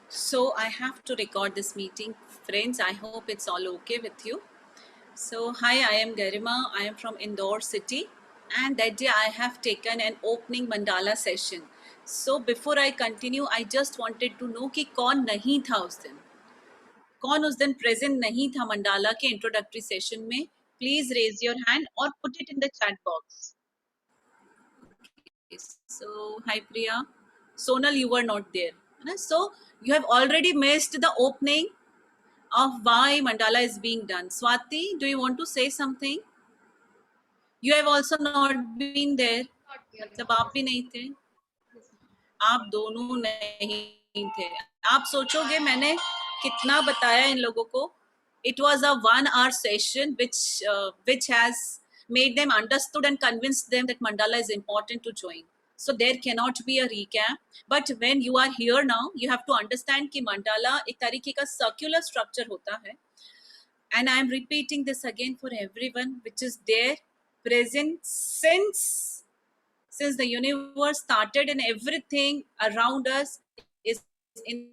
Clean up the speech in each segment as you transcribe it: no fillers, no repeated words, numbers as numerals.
So I have to record this meeting, friends. I hope it's all okay with you. So hi, I am Garima. I am from Indore city, and that day I have taken an opening mandala session. So before I continue, I just wanted to know कि कौन नहीं था उस दिन, कौन उस दिन present नहीं था मंडाला के इंट्रोडक्टरी सेशन में. प्लीज रेज योर हैंड और put it in the chat box. So hi Priya. Sonal, you were not there. So you have already missed the opening of why mandala is being done. Swati, do you want to say something? You have also not been there. मतलब आप भी नहीं थे. आप दोनों नहीं थे. आप सोचोगे मैंने कितना बताया इन लोगों को. It was a 1 hour session which has made them understood and convinced them that mandala is important to join. So there cannot be a recap. But when you are here now, you have to understand कि mandala एक तरीके का circular structure होता है. And I am repeating this again for everyone, which is there present since the universe started, and everything around us is in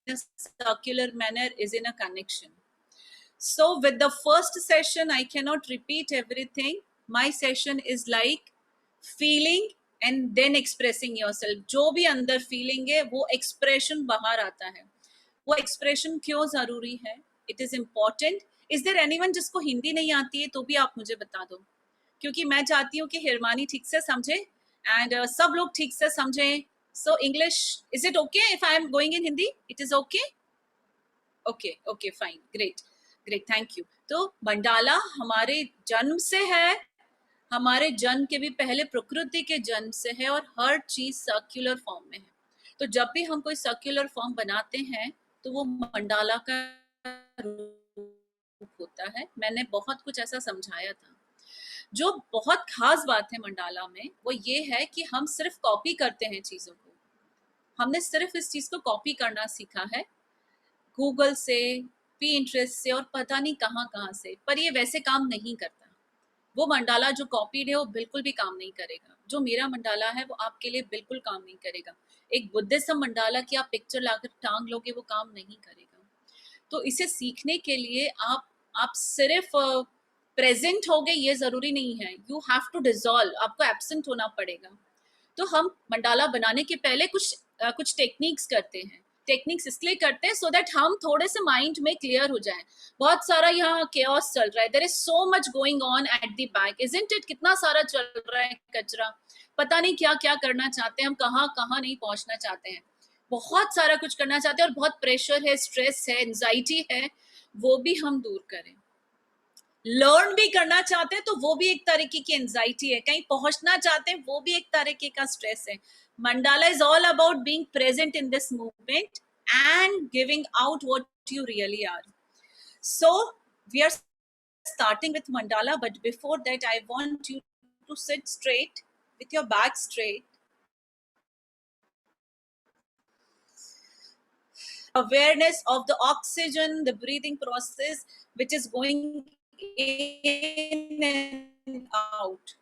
a circular manner, is in a connection. So with the first session, I cannot repeat everything. My session is like feeling and then expressing yourself. जो भी अंदर feeling है वो expression बाहर आता है. वो expression क्यों जरूरी है? It is important. Is there anyone जिसको हिंदी नहीं आती है तो भी आप मुझे बता दो, क्योंकि मैं चाहती हूँ कि हिरमानी ठीक से समझे एंड सब लोग ठीक से समझें. So English, is it okay if I am going in Hindi? It is okay? Okay, fine, great, thank you. तो मंडाला हमारे जन्म से है, हमारे जन्म के भी पहले प्रकृति के जन्म से है, और हर चीज सर्कुलर फॉर्म में है. तो जब भी हम कोई सर्कुलर फॉर्म बनाते हैं तो वो मंडाला का रूप होता है. मैंने बहुत कुछ ऐसा समझाया था. जो बहुत खास बात है मंडाला में वो ये है कि हम सिर्फ कॉपी करते हैं चीजों को. हमने सिर्फ इस चीज को कॉपी करना सीखा है गूगल से, पिंटरेस्ट से, और पता नहीं कहाँ कहाँ से. पर ये वैसे काम नहीं करता. वो मंडाला जो कॉपीड है वो बिल्कुल भी काम नहीं करेगा. जो मेरा मंडाला है वो आपके लिए बिल्कुल काम नहीं करेगा. एक बुद्धिज्म मंडाला की आप पिक्चर लाकर टांग लोगे वो काम नहीं करेगा. तो इसे सीखने के लिए आप सिर्फ प्रेजेंट हो गए ये जरूरी नहीं है. You have to dissolve. आपको एब्सेंट होना पड़ेगा. तो हम मंडाला बनाने के पहले कुछ टेक्निक्स करते हैं. टेक्निक्स इसलिए करते हैं सो दैट हम थोड़े से माइंड में क्लियर हो जाएं. बहुत सारा यहाँ केओस चल रहा है. There is so much going on at the back, isn't it? कितना सारा चल रहा है कचरा. पता नहीं क्या क्या करना चाहते हैं हम, कहाँ कहाँ नहीं पहुंचना चाहते हैं. बहुत सारा कुछ करना चाहते हैं और बहुत प्रेशर है, स्ट्रेस है, एंजाइटी है. वो भी हम दूर करें. लर्न भी करना चाहते हैं तो वो भी एक तरीके की एंजाइटी है. कहीं पहुंचना चाहते हैं वो भी एक तरीके का स्ट्रेस है. Mandala is all about being present in this movement and giving out what you really are. So we are starting with mandala, but before that I want you to sit straight with your back straight. Awareness of the oxygen, the breathing process which is going in and out.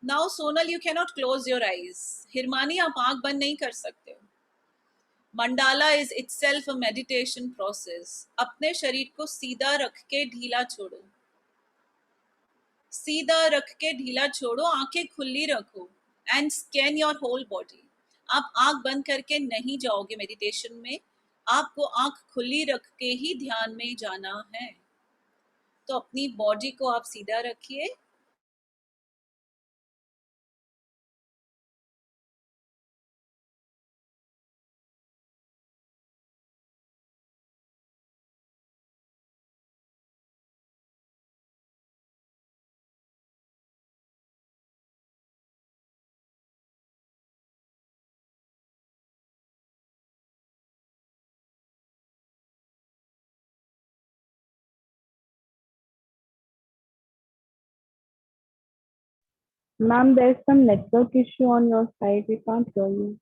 Now Sonal, you cannot close your eyes. हिरमानी आप आंख बंद नहीं कर सकते हो. Mandala is itself a meditation process. अपने शरीर को सीधा रख के ढीला छोड़ो. सीधा रख के ढीला छोड़ो. आंखें खुली रखो and scan your whole body. आप आंख बंद करके नहीं जाओगे मेडिटेशन में. आपको आंख खुली रख के ही ध्यान में जाना है. तो अपनी बॉडी को आप सीधा रखिए. Ma'am, there's some network issue on your side. We can't hear you.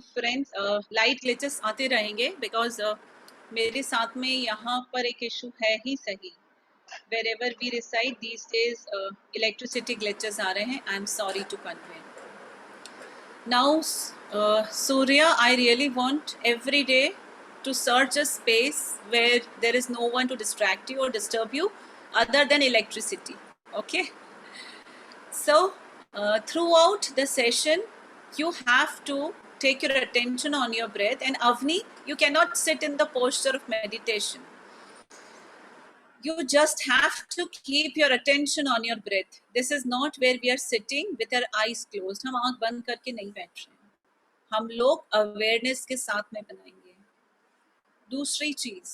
Friends light glitches आते रहेंगे बिकॉज मेरे साथ में यहाँ पर एक इशू है ही सही. Wherever we reside these days, electricity glitches are rahe hain. I'm sorry to convey. Now, Surya, I really want every day to search a space where there is no one to distract you or disturb you other than electricity. Okay? So, throughout the session, you have to take your attention on your breath. And Avni, you cannot sit in the posture of meditation. You just have to keep your attention on your breath. This is not where we are sitting with our eyes closed. हम आंख बंद करके नहीं बैठ रहे हैं, हम लोग अवेयरनेस के साथ में बनाएंगे. दूसरी चीज,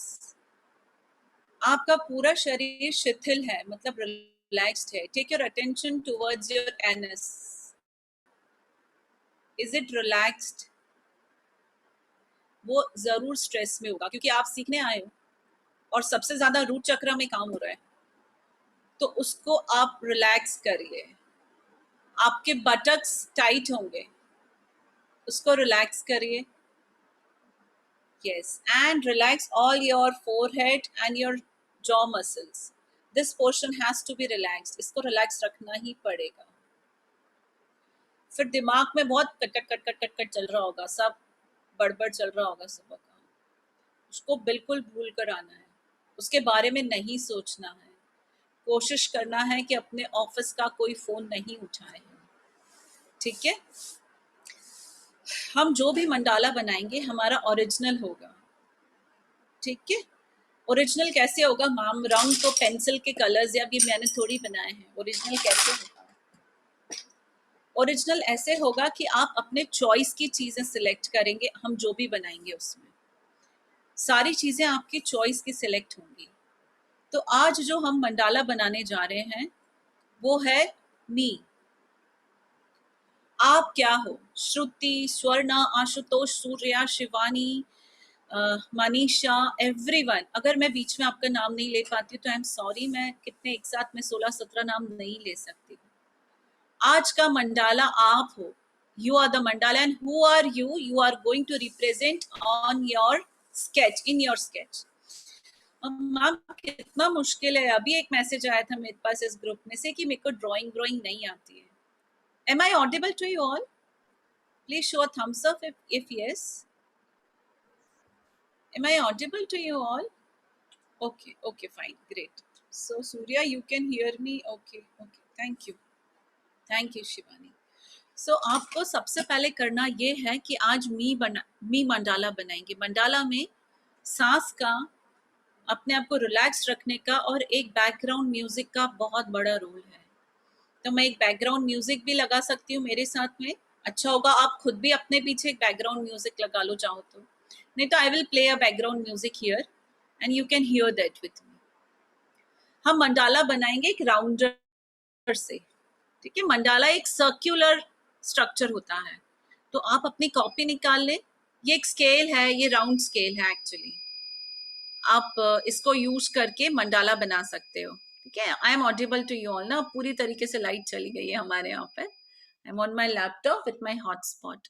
आपका पूरा शरीर शिथिल है, मतलब रिलैक्स्ड है. Take your attention towards your anus. Is it relaxed? वो जरूर स्ट्रेस में होगा क्योंकि आप सीखने आए हो और सबसे ज्यादा रूट चक्र में काम हो रहा है, तो उसको आप रिलैक्स करिए. आपके बटक्स टाइट होंगे, उसको रिलैक्स करिए. Yes, and relax all your forehead and your jaw muscles. This portion has to be relaxed. इसको रिलैक्स रखना ही पड़ेगा. फिर दिमाग में बहुत कट कट कट कट कट कट चल रहा होगा, सब बड़बड़ चल रहा होगा सुबह का. उसको बिल्कुल भूल कर आना है, उसके बारे में नहीं सोचना है. कोशिश करना है कि अपने ऑफिस का कोई फोन नहीं उठाए. ठीक है? हम जो भी मंडाला बनाएंगे हमारा ओरिजिनल होगा. ठीक है? ओरिजिनल कैसे होगा मैम? रंग तो पेंसिल के कलर्स या भी मैंने थोड़ी बनाए हैं. ओरिजिनल कैसे होगा? ओरिजिनल ऐसे होगा कि आप अपने चॉइस की चीजें सिलेक्ट करेंगे. हम जो भी बनाएंगे उसमें सारी चीजें आपकी चॉइस की सिलेक्ट होंगी. तो आज जो हम मंडाला बनाने जा रहे हैं वो है मी. आप क्या हो? श्रुति, स्वर्णा, आशुतोष, सूर्या, शिवानी, मनीषा, एवरीवन. अगर मैं बीच में आपका नाम नहीं ले पाती तो आई एम सॉरी. मैं कितने एक साथ में 16-17 नाम नहीं ले सकती. आज का मंडाला आप हो. You are the mandala. And who are you? You are going to represent on your sketch, in your sketch. Ma'am कितना मुश्किल है. अभी एक मैसेज आया था मेरे पास इस ग्रुप में से कि मेरे को ड्राइंग नहीं आती है. Am I audible to you all? Please show a thumbs up if yes. Am I audible to you all? Okay, fine, great. So Surya, you can hear me? Okay, thank you Shivani. So आपको सबसे पहले करना ये है कि आज मी mandala बनाएंगे. Mandala में सांस का, अपने आप को रिलैक्स रखने का और एक बैकग्राउंड म्यूजिक का बहुत बड़ा रोल है. तो मैं एक बैकग्राउंड म्यूजिक भी लगा सकती हूँ मेरे साथ में. अच्छा होगा आप खुद भी अपने पीछे एक बैकग्राउंड म्यूजिक लगा लो चाहो तो. नहीं तो I will play a background music here and you can hear that with me. हम मंडाला बनाएंगे एक राउंडर से. ठीक है? मंडाला एक सर्क्युलर स्ट्रक्चर होता है. तो आप अपनी कॉपी निकाल लें. ये एक स्केल है, ये राउंड स्केल है एक्चुअली. आप इसको यूज करके मंडाला बना सकते हो. ठीक है? I am audible to you all ना? पूरी तरीके से लाइट चली गई है हमारे यहाँ पे. I am on my laptop with my hotspot.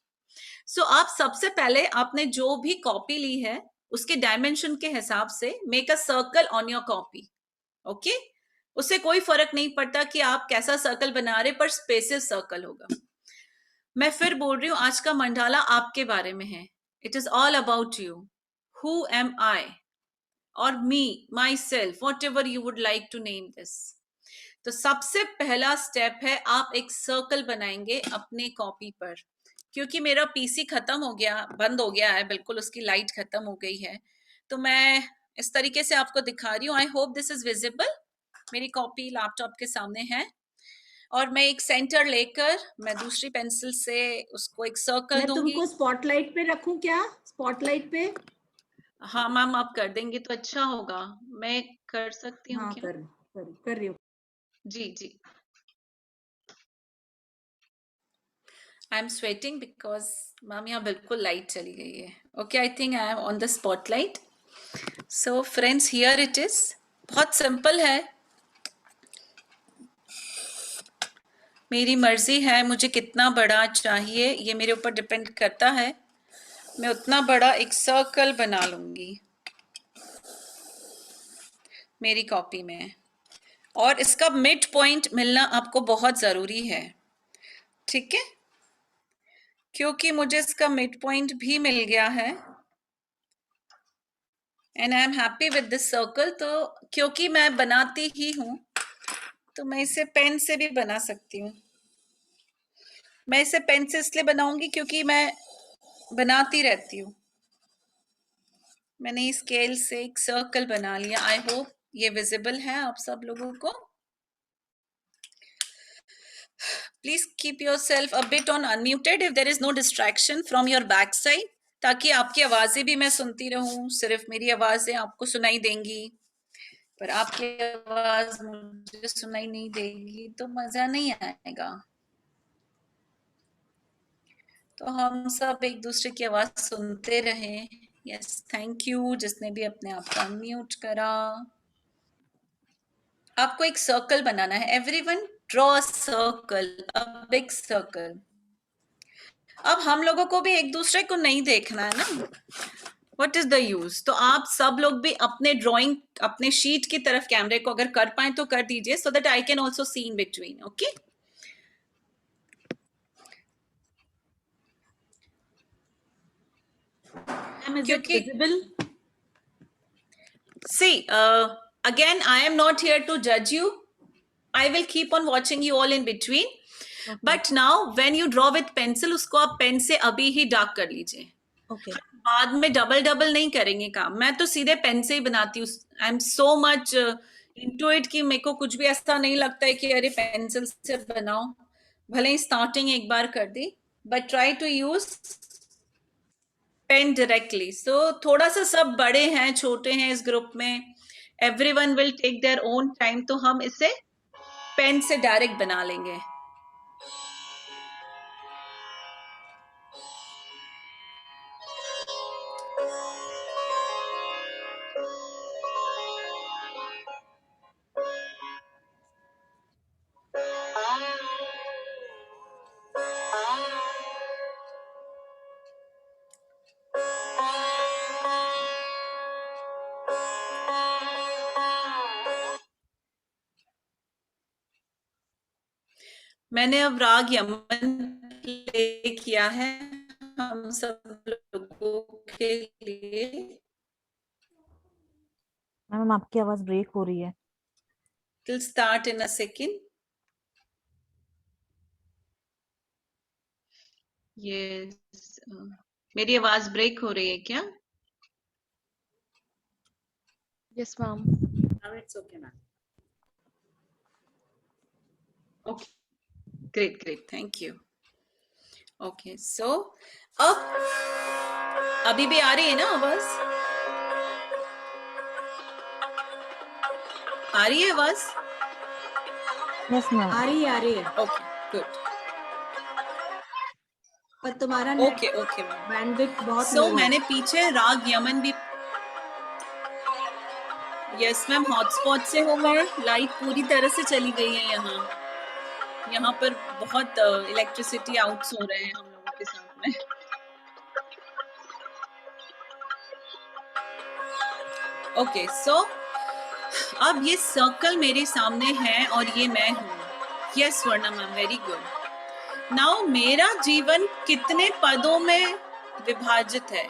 So आप सबसे पहले आपने जो भी कॉपी ली है उसके डायमेंशन के हिसाब से make a circle on your copy. Okay? उससे कोई फर्क नहीं पड़ता कि आप कैसा सर्कल बना रहे, पर स्पेसिस सर्कल होगा. मैं फिर बोल रही हूँ, आज का मंडाला आपके बारे में है. It is all about you. Who am I और me, myself, whatever you would like to name this. तो सबसे पहला स्टेप है आप एक सर्कल बनाएंगे अपने कॉपी पर. क्योंकि मेरा पीसी खत्म हो गया, बंद हो गया है बिल्कुल, उसकी लाइट खत्म हो गई है, तो मैं इस तरीके से आपको दिखा रही हूँ. I hope this is visible. मेरी कॉपी लैपटॉप के सामने है और मैं एक सेंटर लेकर मैं दूसरी पेंसिल से उसको एक सर्कल दूंगी. मैं तुमको स्पॉटलाइट पे रखूं क्या? स्पॉटलाइट पे? हाँ मैम, आप कर देंगे तो अच्छा होगा. मैं कर सकती हूँ? हाँ, क्या कर रही हूँ. जी. I am sweating because ma'am यहाँ बिल्कुल लाइट चली गई है. Okay, I think I am on the spotlight. So friends, here it is. बहुत सिंपल है. मेरी मर्जी है मुझे कितना बड़ा चाहिए, ये मेरे ऊपर डिपेंड करता है. मैं उतना बड़ा एक सर्कल बना लूंगी मेरी कॉपी में, और इसका मिड पॉइंट मिलना आपको बहुत जरूरी है, ठीक है? क्योंकि मुझे इसका मिड पॉइंट भी मिल गया है and I am happy with this circle. तो क्योंकि मैं बनाती ही हूं तो मैं इसे पेन से भी बना सकती हूँ। मैं इसे पेन से इसलिए बनाऊंगी क्योंकि मैं बनाती रहती हूँ। मैंने स्केल से एक सर्कल बना लिया। आई होप ये विजिबल है आप सब लोगों को। Please keep yourself a bit on unmuted if there is no distraction from your back side, ताकि आपकी आवाजें भी मैं सुनती रहूं। सिर्फ मेरी आवाजें आपको सुनाई देंगी पर आपकी आवाज मुझे सुनाई नहीं देगी तो मजा नहीं आएगा। तो हम सब एक दूसरे की आवाज सुनते रहें। यस, थैंक यू जिसने भी अपने आप को अनम्यूट करा। आपको एक सर्कल बनाना है। Everyone draw a circle, a big circle. अब हम लोगों को भी एक दूसरे को नहीं देखना है ना, व्हाट इज द यूज। तो आप सब लोग भी अपने ड्राइंग, अपने शीट की तरफ कैमरे को अगर कर पाए तो कर दीजिए, so that I can also see in between. Okay, Is it क्योंकि visible? see, again, I am not here to judge you. I will keep on watching you all in between. Okay. But now, when you draw with pencil, उसको आप pen से अभी ही dark कर लीजिए। Okay. बाद में double double नहीं करेंगे काम। मैं तो सीधे पेन से ही बनाती हूँ। I am so much into it कि मेरे को कुछ भी ऐसा नहीं लगता है कि अरे पेंसिल से बनाओ। भले ही स्टार्टिंग एक बार कर दी, but try to use pen directly. So थोड़ा सा सब बड़े हैं, छोटे हैं इस ग्रुप में, everyone will take their own time, तो हम इसे पेन से डायरेक्ट बना लेंगे। मैंने अब राग यमन प्ले किया है हम सब लोगों के लिए। मैम आपकी आवाज ब्रेक हो रही है। It'll start in a second. Yes, मेरी आवाज ब्रेक हो रही है क्या? Yes, ma'am. Now it's okay, ma'am. Okay, great, great, thank you. Okay, so अब अभी भी आ रही है ना आवाज? आ रही है आवाज? Yes ma'am. आ रही है। Okay, good. पर तुम्हारा ओके ओके मैम। बैंडविड्थ बहुत सो low है। मैंने पीछे राग यमन भी, यस मैम, हॉटस्पॉट से हूँ मैं। लाइट पूरी तरह से चली गई है यहाँ पर बहुत इलेक्ट्रिसिटी आउट्स हो रहे हैं हम लोगों के साथ में। ओके, सो अब ये सर्कल मेरे सामने है और ये मैं हूँ। यस वर्णा मैम, वेरी गुड। नाउ मेरा जीवन कितने पदों में विभाजित है,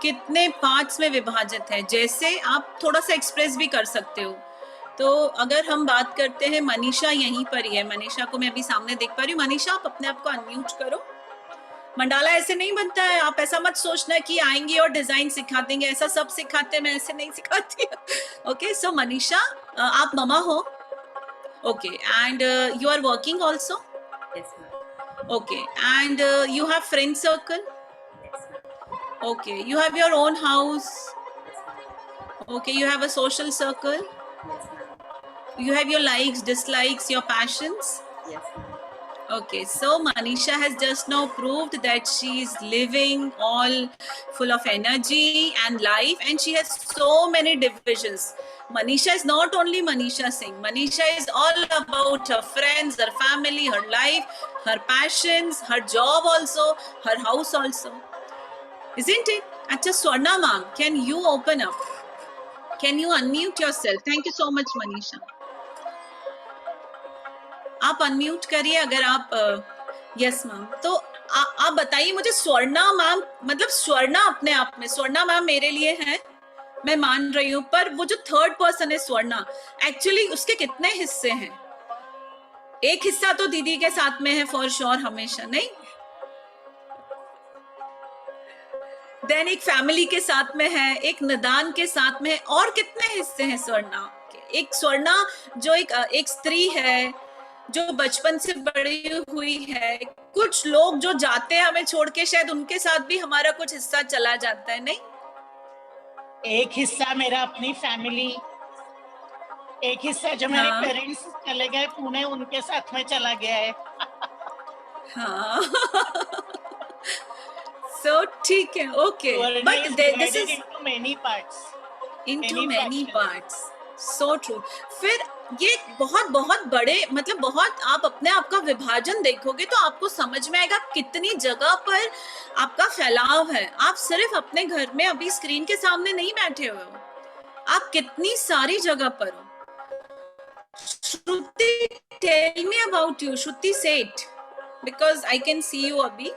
कितने पार्ट्स में विभाजित है, जैसे आप थोड़ा सा एक्सप्रेस भी कर सकते हो। तो अगर हम बात करते हैं, मनीषा यहीं पर ही है। मनीषा को मैं अभी सामने देख पा रही हूँ। मनीषा, आप अपने आप को अनम्यूट करो। मंडाला ऐसे नहीं बनता है, आप ऐसा मत सोचना कि आएंगे और डिजाइन सिखा देंगे, ऐसा सब सिखाते हैं, मैं ऐसे नहीं सिखाती। ओके, सो मनीषा, आप ममा हो? Okay, and you are working also? Yes, ma'am. Okay, and you have friend circle? Yes, ma'am. Okay, you have your own house. Okay, you have a social circle. Yes, ma'am. You have your likes, dislikes, your passions. Yes, ma'am. Okay, so Manisha has just now proved that she is living all full of energy and life, and she has so many divisions. Manisha is not only Manisha Singh. Manisha is all about her friends, her family, her life, her passions, her job also, her house also. Isn't it? अच्छा Swarna ma'am, can you open up? Can you unmute yourself? Thank you so much Manisha. आप unmute करिए अगर आप yes ma'am. तो आप बताइए मुझे, Swarna ma'am मतलब स्वर्णा अपने आप में, स्वर्णा मैम मेरे लिए है, मैं मान रही हूँ, पर वो जो थर्ड पर्सन है स्वर्णा, एक्चुअली उसके कितने हिस्से हैं? एक हिस्सा तो दीदी के साथ में है फॉर श्योर हमेशा, नहीं? देन एक फैमिली के साथ में है, एक निदान के साथ में है, और कितने हिस्से हैं स्वर्णा के? एक स्वर्णा जो एक स्त्री है जो बचपन से बड़ी हुई है, कुछ लोग जो जाते हैं हमें छोड़ के, शायद उनके साथ भी हमारा कुछ हिस्सा चला जाता है, नहीं? एक हिस्सा मेरा अपनी फैमिली, एक हिस्सा जो मेरे हाँ। पेरेंट्स चले गए पुणे, उनके साथ में चला गया है। हाँ. सो ठीक है, okay, Swarna but is this divided is into many parts. into Many many fractions. parts. So true. फिर ये बहुत बहुत बड़े, मतलब बहुत, आप अपने आप का विभाजन देखोगे तो आपको समझ में आएगा कितनी जगह पर आपका फैलाव है. आप सिर्फ अपने घर में अभी स्क्रीन के सामने नहीं बैठे हुए हो, आप कितनी सारी जगह पर हो. श्रुति, टेल मी अबाउट यू. श्रुति सेठ, because I can see you अभी.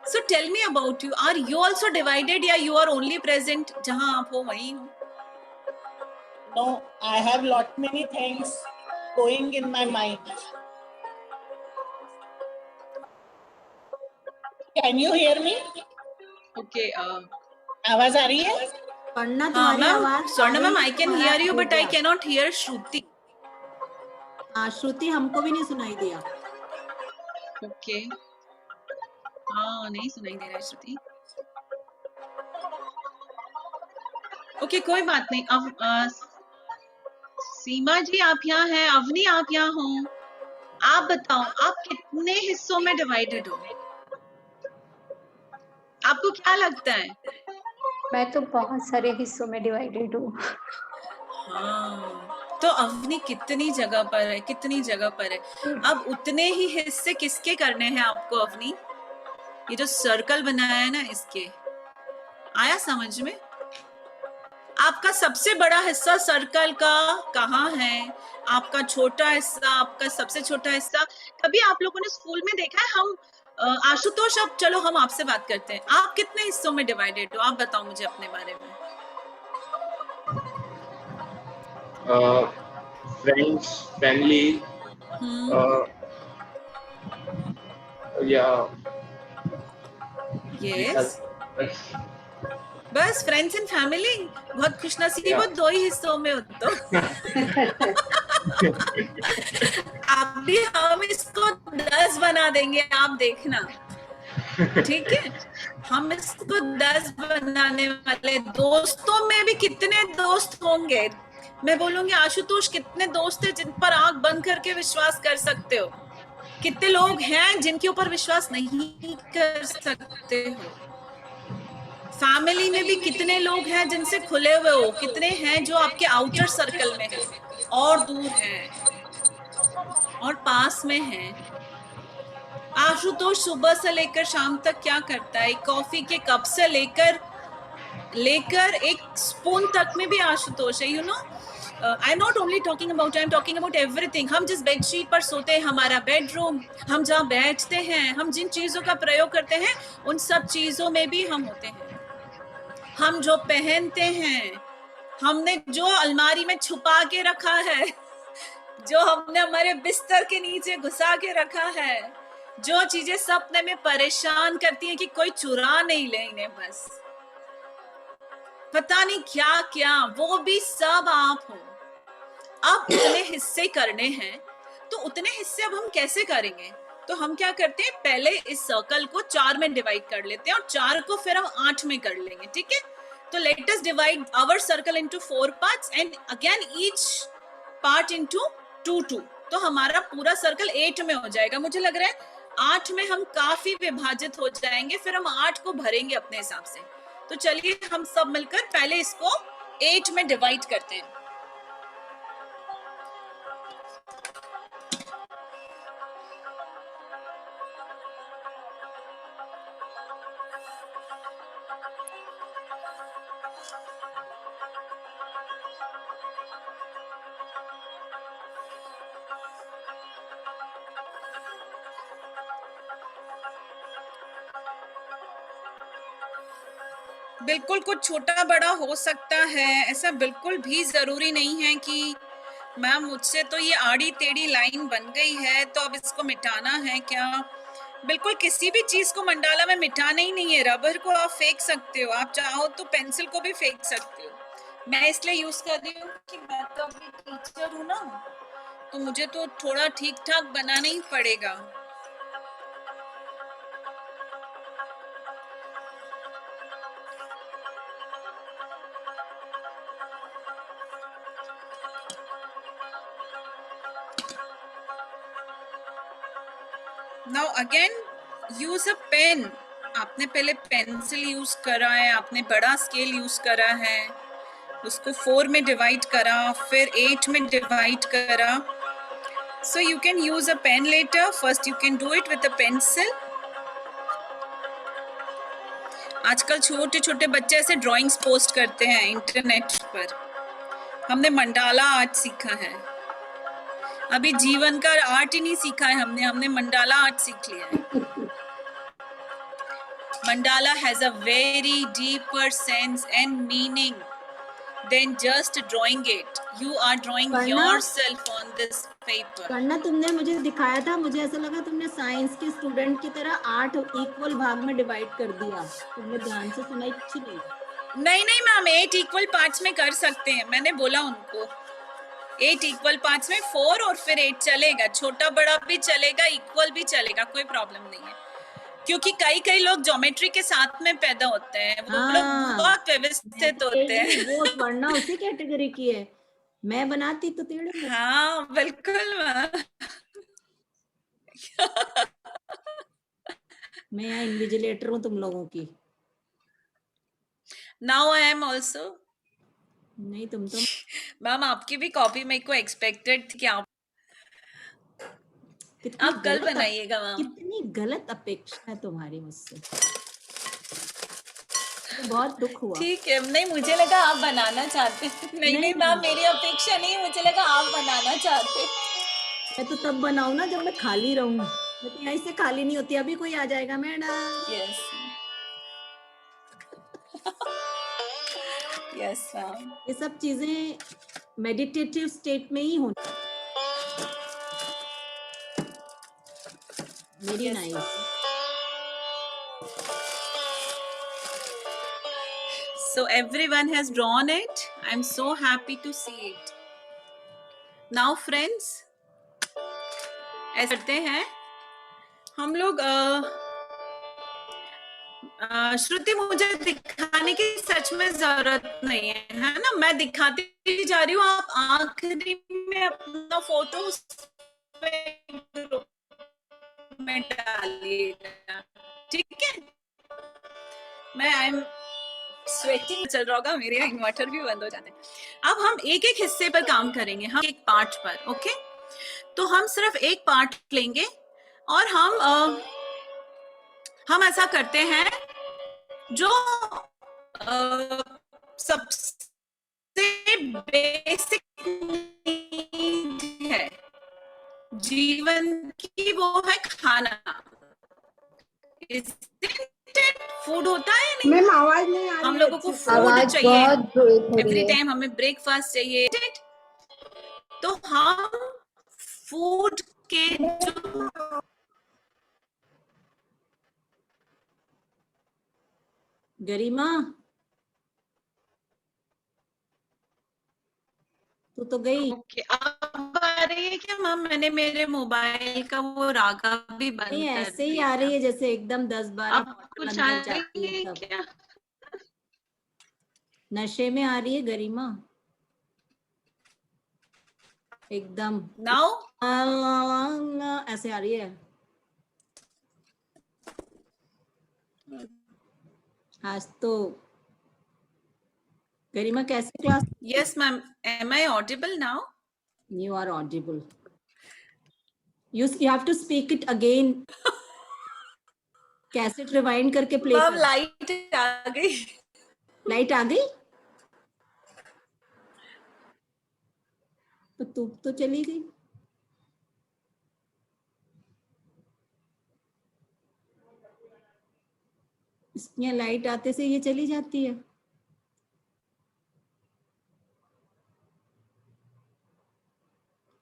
So tell me about you. Are you also divided या you are only present जहाँ आप हो वहीं हो? No, I have lot many things going in my mind. Can you hear me? Okay. आवाज आ रही है? पढ़ना हाँ तुम्हारी मैम, आवाज स्वर्णा मैम, I can तुम्हारा hear you, हो but I गया। cannot hear Shruti. हाँ, श्रुति हमको भी नहीं सुनाई दिया। Okay. हाँ, नहीं सुनाई दे रहा है श्रुति. Okay, कोई बात नहीं. अब सीमा जी आप यहाँ हैं, अवनी आप यहाँ हो. आप बताओ, आप कितने हिस्सों में डिवाइडेड हो? आपको क्या लगता है? मैं तो बहुत सारे हिस्सों में डिवाइडेड हूँ। हाँ, तो अवनी कितनी जगह पर है, कितनी जगह पर है. अब उतने ही हिस्से किसके करने हैं आपको अवनी? ये जो सर्कल बनाया है ना, इसके आया समझ में? आपका सबसे बड़ा हिस्सा सर्कल का कहाँ है? आपका छोटा हिस्सा, आपका सबसे छोटा हिस्सा. कभी आप लोगों ने स्कूल में देखा है, हम आशुतोष, अब चलो हम आपसे बात करते हैं. आप कितने हिस्सों में डिवाइडेड हो? आप बताओ मुझे अपने बारे में. Friends, family, yeah, यस, बस फ्रेंड्स एंड फैमिली. बहुत खुशनसीब हो, Yeah. 2 ही हिस्सों में हो तो. अभी हम इसको 10 बना देंगे, आप देखना. ठीक है, हम इसको 10 बनाने वाले. दोस्तों में भी कितने दोस्त होंगे? मैं बोलूंगी आशुतोष, कितने दोस्त हैं जिन पर आंख बंद करके विश्वास कर सकते हो? कितने लोग हैं जिनके ऊपर विश्वास नहीं कर सकते हो? फैमिली में भी कितने लोग हैं जिनसे खुले हुए हो? कितने हैं जो आपके आउटर सर्कल में हैं और दूर हैं और पास में हैं? आशुतोष सुबह से लेकर शाम तक क्या करता है? कॉफी के कप से लेकर एक स्पून तक में भी आशुतोष है. You know, I am not only talking about, I am talking about everything. हम जिस बेडशीट पर सोते हैं, हमारा बेडरूम, हम जहाँ बैठते हैं, हम जिन चीजों का प्रयोग करते हैं, उन सब चीजों में भी हम होते हैं. हम जो पहनते हैं, हमने जो अलमारी में छुपा के रखा है, जो हमने हमारे बिस्तर के नीचे घुसा के रखा है, जो चीजें सपने में परेशान करती हैं कि कोई चुरा नहीं ले इन्हें, बस पता नहीं क्या क्या, वो भी सब आप हो. अब उतने हिस्से करने हैं, तो उतने हिस्से अब हम कैसे करेंगे? तो हम क्या करते हैं, पहले इस सर्कल को 4 में डिवाइड कर लेते हैं और 4 को फिर हम 8 में कर लेंगे. ठीक है, तो let us divide our circle into 4 parts and again each part into 2. तो हमारा पूरा सर्कल 8 में हो जाएगा. मुझे लग रहा है 8 में हम काफी विभाजित हो जाएंगे, फिर हम 8 को भरेंगे अपने हिसाब से. तो चलिए हम सब मिलकर पहले इसको 8 में डिवाइड करते हैं. बिल्कुल कुछ छोटा बड़ा हो सकता है, ऐसा बिल्कुल भी जरूरी नहीं है कि मैम मुझसे तो ये आड़ी टेढ़ी लाइन बन गई है तो अब इसको मिटाना है क्या। बिल्कुल किसी भी चीज को मंडाला में मिटाना ही नहीं है। रबर को आप फेंक सकते हो, आप चाहो तो पेंसिल को भी फेंक सकते हो। मैं इसलिए यूज कर रही हूँ कि मैं तो अभी टीचर हूँ ना, तो मुझे तो थोड़ा ठीक ठाक बनाना ही पड़ेगा। Now again use a pen. आपने पहले पेंसिल यूज करा है, आपने बड़ा स्केल यूज करा है, उसको 4 में डिवाइड करा, फिर 8 में डिवाइड करा। So you can use a pen later. First you can do it with a pencil. आजकल छोटे छोटे बच्चे ऐसे ड्राइंग्स पोस्ट करते हैं इंटरनेट पर। हमने मंडाला आर्ट सीखा है, अभी जीवन का आर्ट ही नहीं सीखा है हमने मंडाला आर्ट सीख लिया है। Mandala has a very deeper sense and meaning than just drawing it. You are drawing yourself on this paper. करना तुमने मुझे दिखाया था, मुझे ऐसा लगा तुमने साइंस के स्टूडेंट की तरह 8 इक्वल भाग में डिवाइड कर दिया। तुमने ध्यान से सुना अच्छी नहीं। नहीं मैम, 8 इक्वल पार्ट्स में कर सकते हैं। मैंने बोला उनको 8 इक्वल पार्ट्स में 4 और फिर 8 चलेगा, छोटा बड़ा भी चलेगा, इक्वल भी चलेगा, कोई प्रॉब्लम नहीं है। क्योंकि कई लोग ज्योमेट्री के साथ में पैदा होते हैं, वो लोग बहुत व्यवस्थित होते हैं। वो वरना उसी कैटेगरी की है, मैं बनाती तो टेढ़े। हाँ बिल्कुल मैम। मैं यहाँ इन्विजिलेटर हूँ तुम लोगों की। Now I am also. नहीं तुम तो मैम आपकी भी कॉपी मेरे को एक्सपेक्टेड थी कि आप कल बनाइएगा मैम। कितनी गलत अपेक्षा है तुम्हारी मुझसे, तो बहुत दुख हुआ। ठीक है, नहीं मुझे लगा आप बनाना चाहते। नहीं मैम मेरी अपेक्षा नहीं, मुझे लगा आप बनाना चाहते। मैं तो तब बनाऊं ना जब मैं खाली रहूं, मैं तो यहीं से खाली नहीं होती। अभी कोई आ जाएगा मैडम। Yes yes ma'am. ये सब चीजें मेडिटेटिव स्टेट में ही होनी। Very nice. So everyone has drawn it. I'm so happy to see it. Now friends, ऐसे करते हैं हम लोग। श्रुति मुझे दिखाने की सच में जरूरत नहीं है ना, मैं दिखाती जा रही हूँ, आप आखिरी में अपना फोटो में डालिएगा, ठीक है। मैं आई एम स्वेटिंग चल रहा होगा, मेरे इन्वर्टर भी बंद हो जाते हैं। अब हम एक एक हिस्से पर काम करेंगे, हम एक पार्ट पर। ओके, तो हम सिर्फ एक पार्ट लेंगे और हम ऐसा करते हैं जो सबसे बेसिक नीड है जीवन की, वो है खाना। फूड होता है नहीं? मैम आवाज नहीं आ रही। हम लोगों को फूड चाहिए, एवरी टाइम हमें ब्रेकफास्ट चाहिए, तो हम फूड के जो गरिमा तू तो गई। ओके, अब आ रही है क्या मैम? मैंने मेरे मोबाइल का वो रागा भी बंद नहीं कर ऐसे ही दिया। आ रही है जैसे एकदम 10-12 अब कुछ आ रही है क्या? नशे में आ रही है गरिमा एकदम। नाउ ऐसे आ रही है। आज तो गरिमा कैसे class? Yes ma'am, am I audible now? You are audible. You have to speak it again. Cassette rewind करके प्ले मैम कर। लाइट आ गई। लाइट आ गई तो तू तो चली गई। इसमें लाइट आते से ये चली जाती है।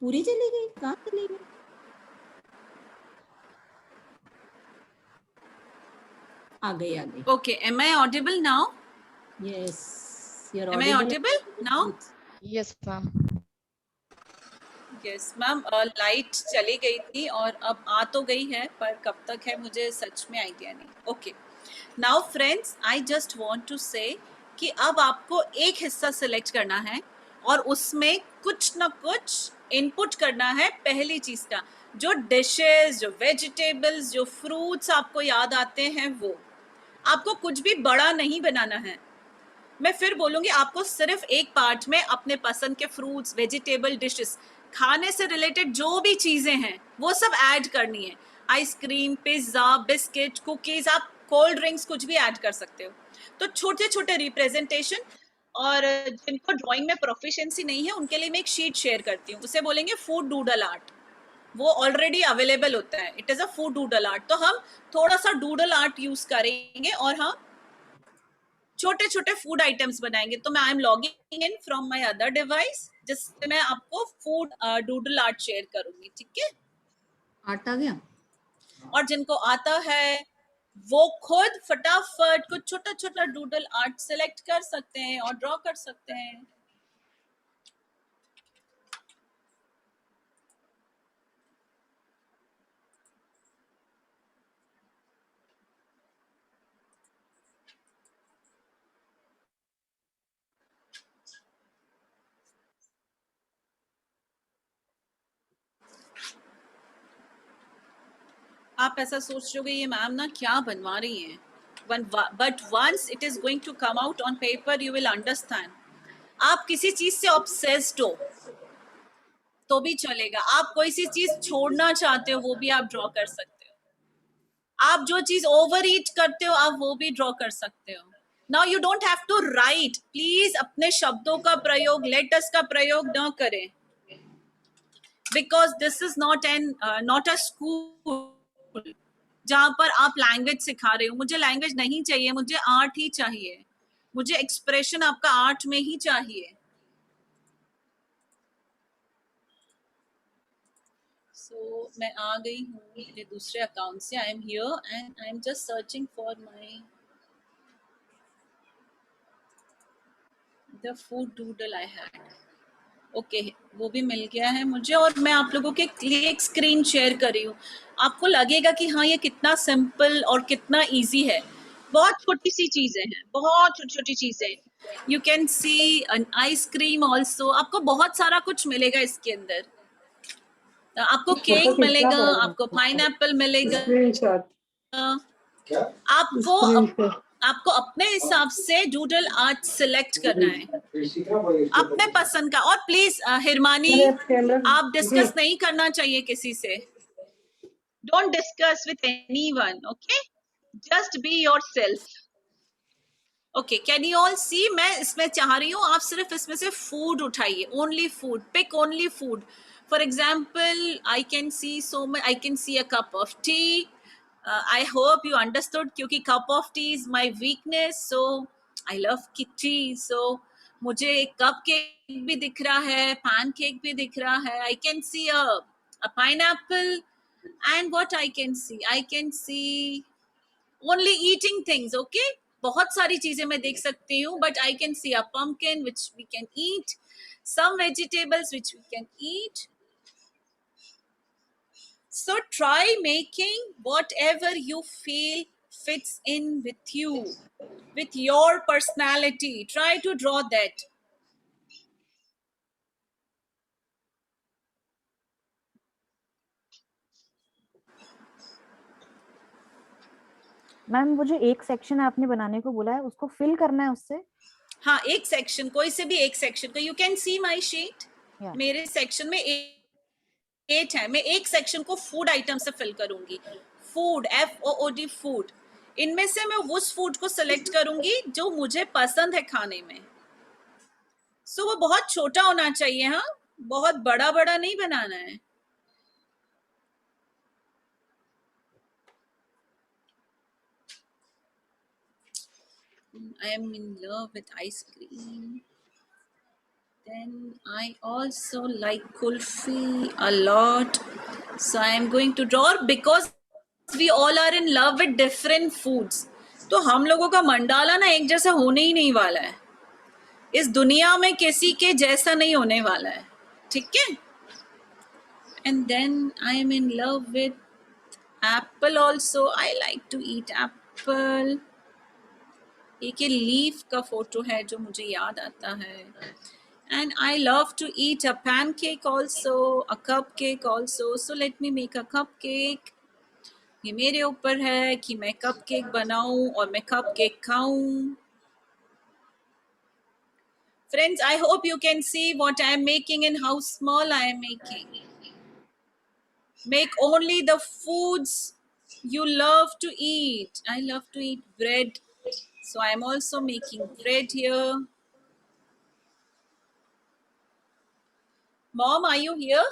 पूरी चली गई, कहाँ चली गई? आ गई आ गई। Okay, am I audible now? Yes, you're Am I audible now? Yes, ma'am. Yes ma'am, light चली गई थी और अब आ तो गई है, पर कब तक है मुझे सच में आइडिया नहीं। Okay, now friends, I just want to say कि अब आपको एक हिस्सा सिलेक्ट करना है और उसमें कुछ ना कुछ इनपुट करना है। पहली चीज का, जो डिशेस, जो वेजिटेबल्स, जो फ्रूट्स आपको याद आते हैं, वो आपको कुछ भी बड़ा नहीं बनाना है। मैं फिर बोलूंगी, आपको सिर्फ एक पार्ट में अपने पसंद के फ्रूट्स, वेजिटेबल डिशेस, खाने से रिलेटेड जो भी चीजें हैं वो सब ऐड करनी है। आइसक्रीम, पिज्जा, बिस्किट, कुकीज, आप कोल्ड ड्रिंक्स कुछ भी ऐड कर सकते हो। तो छोटे छोटे रिप्रेजेंटेशन। और जिनको ड्राइंग में प्रोफिशिएंसी नहीं है उनके लिए मैं एक शीट शेयर करती हूँ, उसे बोलेंगे फूड डूडल आर्ट। वो ऑलरेडी अवेलेबल होता है, it is a food doodle art. तो हम थोड़ा सा डूडल आर्ट यूज करेंगे और हम छोटे छोटे फूड आइटम्स बनाएंगे। तो मैं I am logging in from my other device, जिससे मैं आपको फूड डूडल आर्ट शेयर करूंगी, ठीक है? आर्ट आ गया। और जिनको आता है वो खुद फटाफट कुछ छोटा छोटा डूडल आर्ट सिलेक्ट कर सकते हैं और ड्रॉ कर सकते हैं। आप ऐसा सोच रहे हो ये मैम ना क्या बनवा रही हैं, but once it is going to come out on paper you will understand. आप किसी चीज से ऑब्सेस्ड हो तो भी चलेगा, आप कोई सी चीज छोड़ना चाहते हो वो भी आप ड्रॉ कर सकते हो, आप जो चीज ओवर ईट करते हो आप वो भी ड्रॉ कर सकते हो। Now you don't have to write, please अपने शब्दों का प्रयोग, लेटर्स का प्रयोग न करें, because this is not a school जहां पर आप लैंग्वेज सिखा रहे हो। मुझे लैंग्वेज नहीं चाहिए, मुझे आर्ट ही चाहिए, मुझे एक्सप्रेशन आपका आर्ट में ही चाहिए। सो मैं आ गई हूँ मेरे दूसरे अकाउंट से, I am here and I am just searching for my the food doodle I had. Okay, वो भी मिल गया है मुझे और मैं आप लोगों के लिए एक स्क्रीन शेयर कर रही हूँ। आपको लगेगा कि हाँ ये कितना सिंपल और कितना इजी है। बहुत छोटी सी चीजें हैं, बहुत छोटी छोटी चीजें। You can see an ice cream also, आपको बहुत सारा कुछ मिलेगा इसके अंदर। आपको केक मिलेगा, आपको पाइनएप्पल मिलेगा, आपको अपने हिसाब से डूडल आर्ट सिलेक्ट करना है अपने पसंद का। और प्लीज हिरमानी, आप डिस्कस नहीं करना चाहिए किसी से, don't discuss with anyone, okay? Just be yourself. Okay, can you all see? मैं इसमें चाह रही हूँ आप सिर्फ इसमें से फूड उठाइए, only food, pick only food. For example I can see so much, I can see a cup of tea. I hope you understood, क्योंकि cup of tea is my weakness, so I love tea. So मुझे एक cup cake भी दिख रहा है, pan cake भी दिख रहा है। I can see a pineapple, and what I can see only eating things, okay? बहुत सारी चीजें मैं देख सकती हूँ, but I can see a pumpkin which we can eat, some vegetables which we can eat. So try making whatever you feel fits in with you, with your personality. Try to draw that. Ma'am वो जो एक section आपने बनाने को बोला है उसको fill करना है उससे? हाँ, एक सेक्शन, कोई से भी एक सेक्शन को। You can C my sheet, मेरे सेक्शन में 8 है, मैं एक सेक्शन को फूड आइटम से फिल करूंगी। फूड, FOOD फूड, इनमें से मैं उस फूड को सिलेक्ट करूंगी जो मुझे पसंद है खाने में. सो वो बहुत छोटा होना चाहिए, हाँ, बहुत बड़ा बड़ा नहीं बनाना है. I am in love with ice cream. Then I also like kulfi a lot. So I am going to draw because we all are in love with different foods. तो हम लोगों का मंडाला ना एक जैसा होने ही नहीं वाला है. इस दुनिया में किसी के जैसा नहीं होने वाला है. ठीक है? And then I am in love with apple also. I like to eat apple. एक ये लीफ का फोटो है जो मुझे याद आता है. And I love to eat a pancake also, a cupcake also. So let me make a cupcake. ये मेरे ऊपर है कि मैं cupcake बनाऊं और मैं cupcake खाऊं. Friends, I hope you can see what I am making and how small I am making. Make only the foods you love to eat. I love to eat bread. So I am also making bread here. Mom, are you here?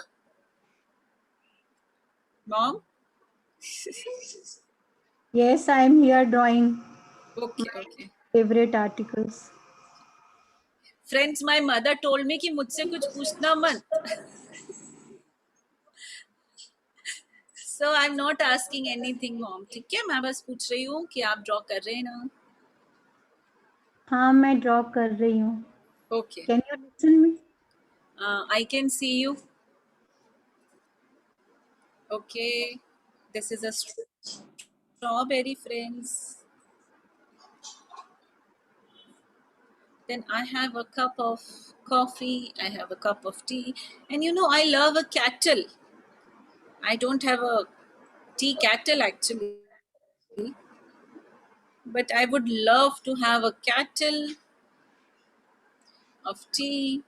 Mom? Yes, I am here drawing Okay, okay. favorite articles. Friends, my mother told me कि मुझसे कुछ पूछना मत. So I'm not asking anything, mom. ठीक है, मैं बस पूछ रही हूँ कि आप ड्रॉ कर रहे हैं ना. हाँ, मैं ड्रॉ कर रही हूँ. Okay. Can you listen me? I can see you. Okay. This is a strawberry, friends. Then I have a cup of coffee. I have a cup of tea. And you know, I love a kettle. I don't have a tea kettle actually, but I would love to have a kettle of tea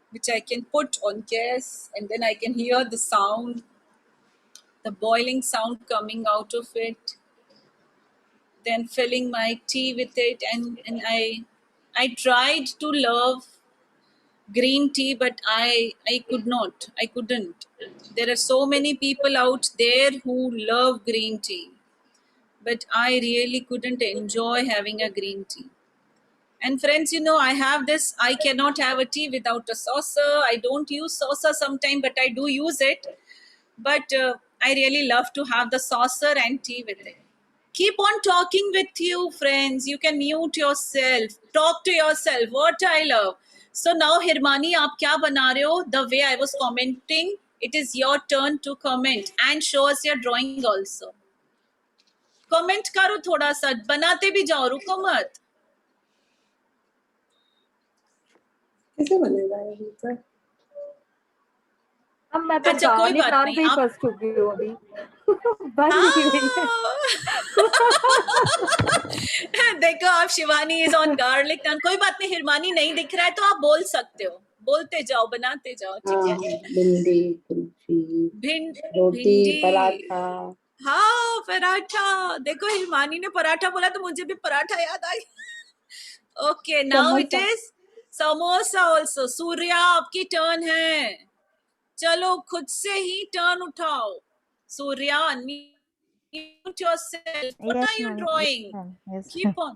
which I can put on gas, and then I can hear the sound, the boiling sound coming out of it, then filling my tea with it. And I tried to love green tea, but I couldn't. There are so many people out there who love green tea, but I really couldn't enjoy having a green tea. And friends, you know, I have this, I cannot have a tea without a saucer. I don't use saucer sometimes, but I do use it. But I really love to have the saucer and tea with it. Keep on talking with you, friends. You can mute yourself. Talk to yourself. What I love. So now, Hirmani, आप क्या बना रहे हो? The way I was commenting, it is your turn to comment and show us your drawing also. Comment करो थोड़ा सा, बनाते भी जाओ, रुको मत. कैसे बनेगा ये ऊपर? अब मैं तो अच्छा, कोई गार्लिक बात नान नहीं, पे ही आप- फंस चुकी हूँ अभी. बन नहीं रही है. देखो, आप शिवानी इज ऑन गार्लिक नान. कोई बात नहीं, हिरमानी नहीं दिख रहा है तो आप बोल सकते हो. बोलते जाओ, बनाते जाओ. ठीक है. भिंडी, कुल्फी, रोटी, भिंडी, पराठा. हाँ, पराठा. देखो, हिरमानी ने पराठा बोला तो मुझे भी पराठा याद आ गया. Okay, now it samosa. Is samosa also. Surya, आपकी टर्न है. चलो, खुद से ही टर्न उठाओ. Surya, unmute yourself. What Yes, are you ma'am. drawing? Yes, ma'am. Yes. Keep on.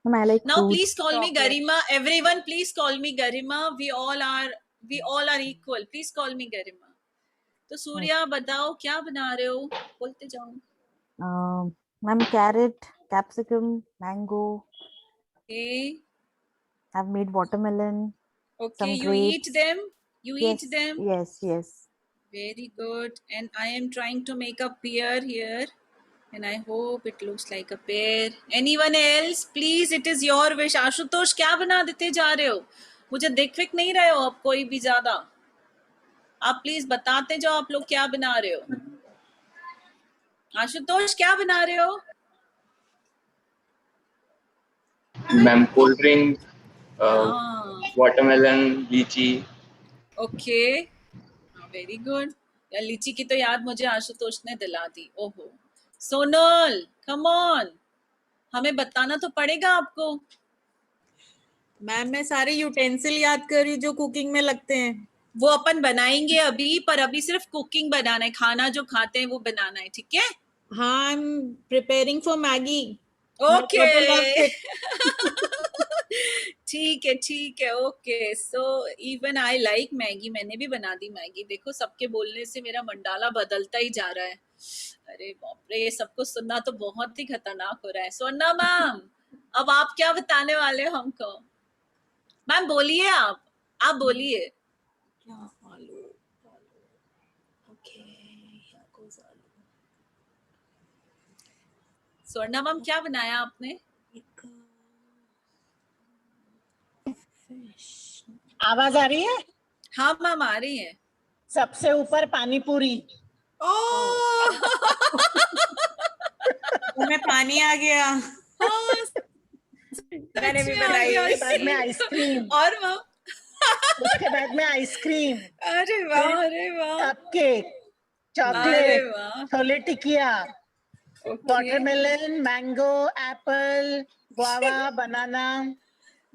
Ma'am, I like Now fruits. please call me Chocolate. Garima. Everyone, please call me Garima. We all are equal. Please call me Garima. तो सूर्या, बताओ क्या बना रहे हो? बोलते जाओ. Ma'am, carrot, capsicum, mango. Okay. I've made watermelon. Okay, Some you eat grapes. them. You Yes. eat them. Yes. Yes. Very good. And I am trying to make a pear here. And I hope it looks like a pear. Anyone else? Please, it is your wish. Ashutosh, क्या बना देते जा रहे हो? मुझे दिख Wick नहीं रहे हो आप कोई भी ज्यादा. आप प्लीज बताते जाओ आप लोग क्या बना रहे हो. आशुतोष, क्या बना रहे हो? Ma'am, cold drink, हाँ, watermelon, lychee. okay. Very good. या लीची की तो याद मुझे आशुतोष ने दिला दी। ओहो सोनल कम ऑन, हमें बताना तो पड़ेगा आपको। मैम मैं सारे यूटेंसिल याद कर रही हूँ जो कुकिंग में लगते हैं। वो अपन बनाएंगे अभी, पर अभी सिर्फ कुकिंग बनाना है, खाना जो खाते हैं वो बनाना है, ठीक है? हाँ I am preparing for Maggi. Okay ठीक है okay. So even I like Maggi, मैंने भी बना दी मैगी। देखो सबके बोलने से मेरा मंडाला बदलता ही जा रहा है। अरे बाप रे, ये सब कुछ सुनना तो बहुत ही खतरनाक हो रहा है। स्वर्णा मैम अब आप क्या बताने वाले हो हमको? मैम बोलिए, आप बोलिए। क्या आलू ओके स्वर्णा मैम क्या बनाया आपने? आवाज आ रही है? हाँ मैम आ रही है। सबसे ऊपर पानी पूरी। में पानी आ गया। मैंने भी बनाई। उसके बाद में आइसक्रीम। और मैम उसके बाद में आइसक्रीम, अरे वाह अरे वाह कपकेक, अरे चॉकलेट, वाह छोले टिकिया, okay watermelon, mango, apple, guava, banana,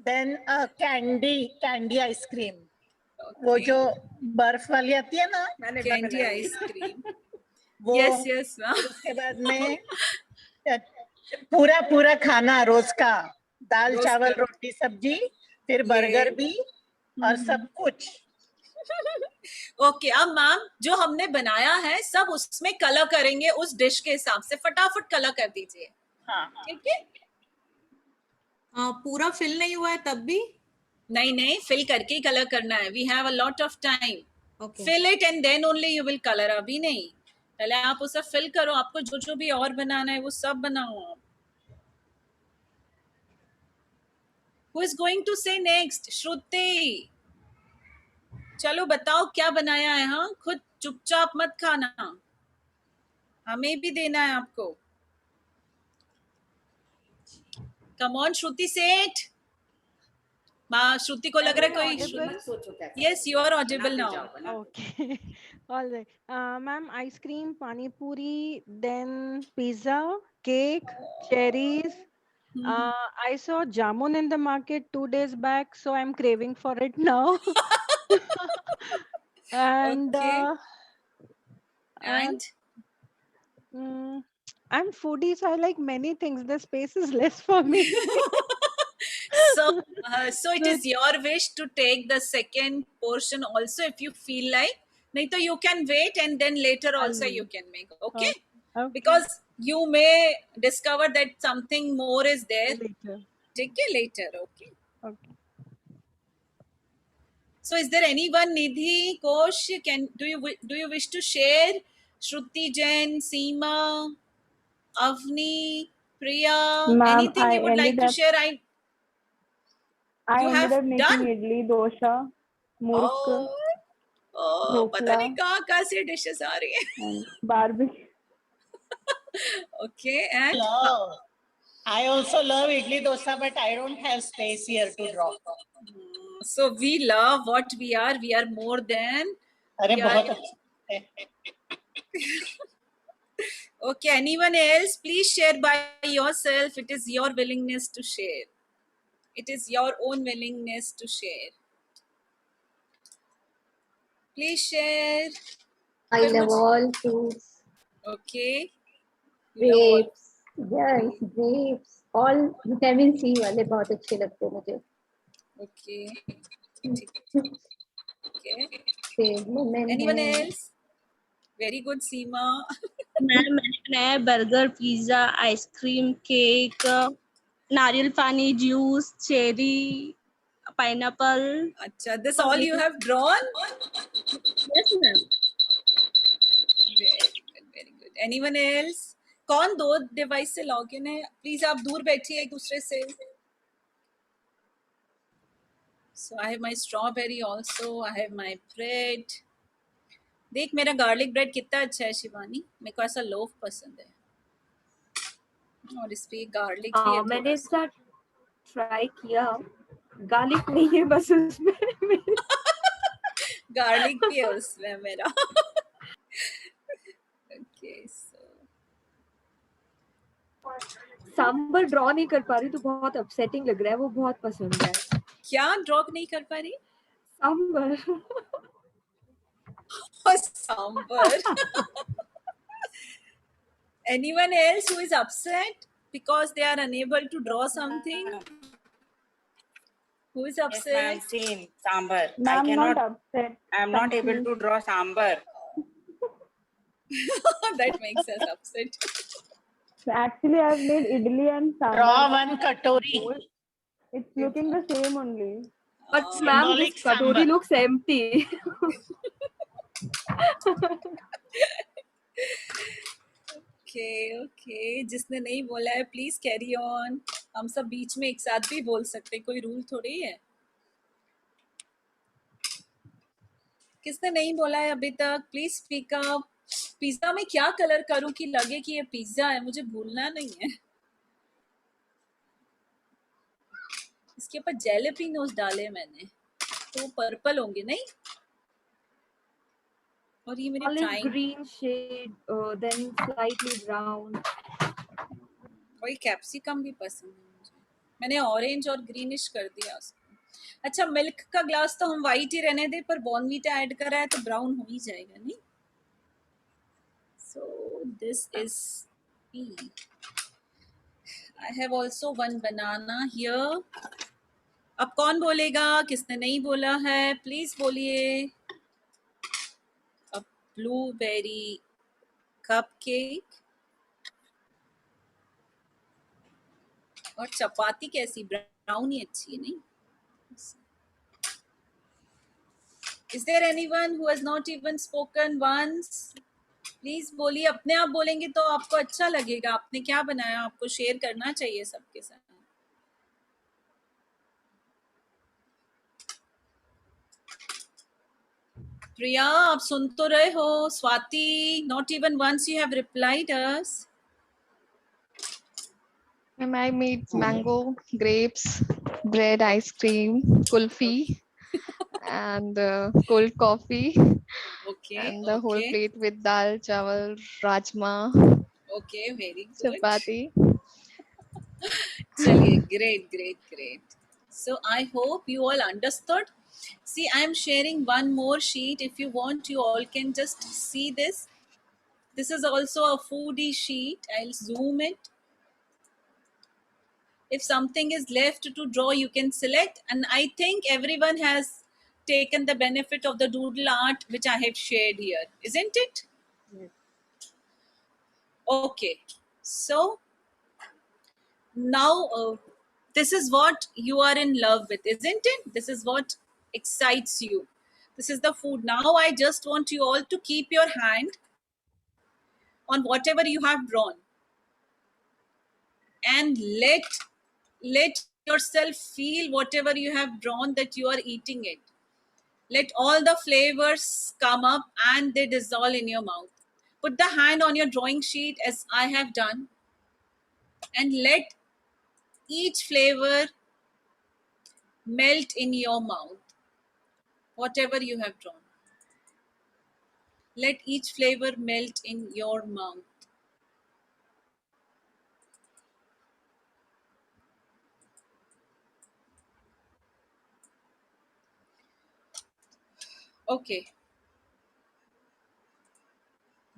then candy ice cream, वो जो बर्फ वाली आती है ना, कैंडी आइसक्रीम। वो। Yes yes ma'am. उसके बाद में पूरा खाना रोज का, दाल रोज चावल का। रोटी सब्जी, फिर बर्गर भी और सब कुछ। ओके अब मैम जो हमने बनाया है सब उसमें कलर करेंगे, उस डिश के हिसाब से फटाफट कलर कर दीजिए। हाँ ठीक है? पूरा फिल नहीं हुआ है तब भी? नहीं फिल करके ही कलर करना है। We have a lot of time. Okay. Fill it and then only you will colour. अभी नहीं, पहले आप उसे फिल करो। आपको जो जो भी और बनाना है वो सब बनाओ आप। Who is going to say next? श्रुति चलो बताओ क्या बनाया है। हाँ खुद चुपचाप मत खाना, हमें भी देना है आपको। कम ऑन श्रुति सेठ। माँ श्रुति को लग रहा है कोई। Yes you are audible now. Okay. All right. Ma'am, ice cream, pani puri, then pizza, cake, cherries. I saw jamun in the market 2 days back, so I'm craving for it now. And Okay. and And I'm foodie, so I like many things. The space is less for me. so it is your wish to take the second portion also if you feel like. नहीं तो you can wait and then later also you can make. Okay? Okay. Because you may discover that something more is there. Later. Take it later. Okay. Okay. So is there anyone, Nidhi, Kosh, do you wish to share? Shruti Jain, Seema, Avni, Priya, Ma'am, anything you would like to share? I You ended have up making done? idli, dosha, murk, पता नहीं कहाँ से dishes आ रही हैं। and barbecue. Okay, and I also love idli dosa, but I don't have space here to drop. so we love what we are. We are more than. अरे Yeah. बहुत अच्छा। Okay, anyone else? Please share by yourself. It is your willingness to share. It is your own willingness to share. Please share. I love all fruits, Okay. You love all- grapes, yes, grapes, all vitamin C वाले बहुत अच्छे लगते हैं मुझे। Okay. Okay. सेब, lemon Anyone है। else? Very good, Seema. Ma'am मैंने बनाया बर्गर, पिज्जा, आइसक्रीम, केक, नारियल पानी, जूस, चेरी, पाइनएप्पल। अच्छा, this all you have drawn? Yes ma'am. Very good. Anyone else? कौन दो डिवाइस से लॉगिन है? प्लीज आप दूर बैठिए एक दूसरे से। So I have my strawberry also. I have my bread. देख मेरा गार्लिक ब्रेड कितना अच्छा है शिवानी, मेरे को ऐसा लोफ पसंद है और इस पे गार्लिक भी है। मैंने इसका ट्राई किया, गार्लिक नहीं है बस उसमें। गार्लिक भी है उसमें मेरा। सांबर ड्रॉ नहीं कर पा रही तो बहुत अपसेटिंग लग रहा है, वो बहुत पसंद है। क्या ड्रॉ नहीं कर पा रही? सांबर। और sambar. Anyone else who is upset because they are unable to draw something? Who is Yes, upset? ma'am. Same sambar. I Ma'am, not cannot. upset. I am not able to draw sambar. That makes us upset. Actually, I've made idli and Draw sambar. one katori. It's looking the same only. But ma'am, Symbolic this katori sambar. looks empty. Okay. जिसने नहीं बोला है please carry on. हम सब बीच में एक साथ भी बोल सकते हैं, कोई रूल थोड़ी है. किसने नहीं बोला है अभी तक? Please speak up. पिज्जा में क्या कलर करूं कि लगे कि ये पिज्जा है? मुझे भूलना नहीं है. इसके ऊपर जैलेपिनोस डाले मैंने, तो पर्पल होंगे नहीं? और ये मेरे Olive trying green shade, then slightly brown. वही कैप्सिकम भी पसंद है मुझे. मैंने ऑरेंज और ग्रीनिश कर दिया उसको. अच्छा, मिल्क का ग्लास तो हम वाइट ही रहने दे, पर बॉर्नवीटा ऐड करा है तो ब्राउन हो ही जाएगा नहीं? So this is P. I have also one banana here. अब कौन बोलेगा? किसने नहीं बोला है प्लीज बोलिए. अ ब्लूबेरी कपकेक. और चपाती कैसी? ब्राउन ही अच्छी है नहीं? Is there anyone who has not even spoken once? Please बोलिए. अपने आप बोलेंगे तो आपको अच्छा लगेगा. आपने क्या बनाया, आपको शेयर करना चाहिए सबके साथ. प्रिया, आप सुन तो रहे हो? Swati, not even once you have replied us. Ma'am, I made mango, grapes, bread, ice cream, kulfi, and cold coffee, Okay, and the whole okay, plate with dal, chawal, rajma, okay, very good. chapati. चलिए, great. So I hope you all understood. See, I am sharing one more sheet. If you want, you all can just see this. This is also a foodie sheet. I'll zoom it. If something is left to draw, you can select. And I think everyone has taken the benefit of the doodle art which I have shared here, isn't it? Yes. Okay. So now this is what you are in love with, isn't it? This is what excites you. This is the food. Now I just want you all to keep your hand on whatever you have drawn and let yourself feel whatever you have drawn, that you are eating it. Let all the flavors come up and they dissolve in your mouth. Put the hand on your drawing sheet as I have done and let each flavor melt in your mouth. Whatever you have drawn, let each flavor melt in your mouth. Okay.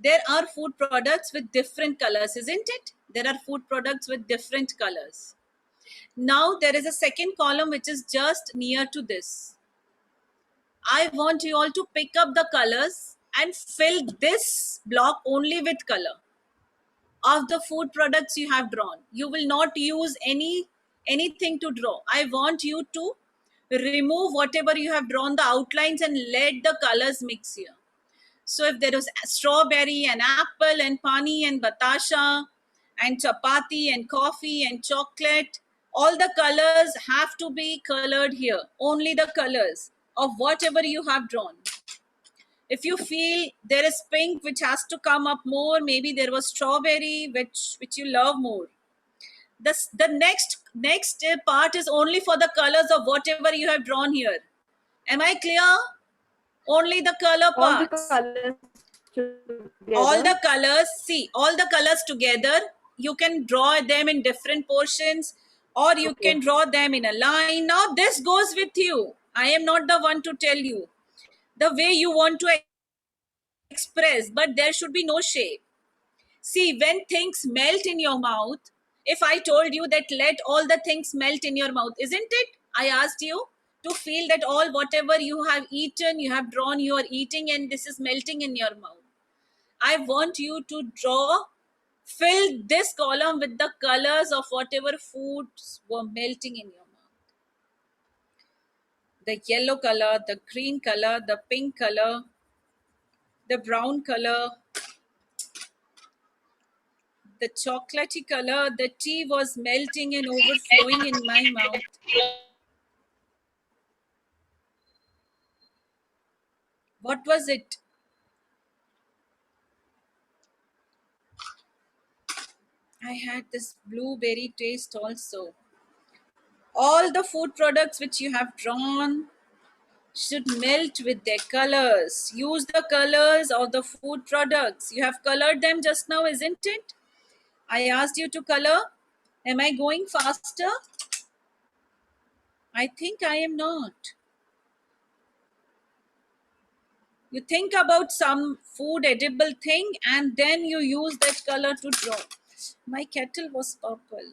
There are food products with different colors, isn't it? There are food products with different colors. Now there is a second column which is just near to this. I want you all to pick up the colors and fill this block only with color of the food products you have drawn. You will not use anything to draw. I want you to remove whatever you have drawn, the outlines, and let the colors mix here. So if there is strawberry and apple and pani and batasha and chapati and coffee and chocolate, all the colors have to be colored here. Only the colors of whatever you have drawn. If you feel there is pink which has to come up more, maybe there was strawberry which you love more. The next part is only for the colors of whatever you have drawn here. Am I clear? Only the color parts. All the colors together. All the colors, see, all the colors together you can draw them in different portions, or you can draw them in a line. Now this goes with you. I am not the one to tell you the way you want to express, but there should be no shape. See, when things melt in your mouth, if I told you that let all the things melt in your mouth, isn't it? I asked you to feel that all whatever you have eaten, you have drawn, you are eating, and this is melting in your mouth. I want you to fill this column with the colors of whatever foods were melting in your mouth. The yellow color, the green color, the pink color, the brown color, the chocolatey color. The tea was melting and overflowing in my mouth. What was it? I had this blueberry taste also. All the food products which you have drawn should melt with their colors. Use the colors of the food products. You have colored them just now, isn't it? I asked you to color. Am I going faster? I think I am not. You think about some food edible thing and then you use that color to draw. My kettle was purple,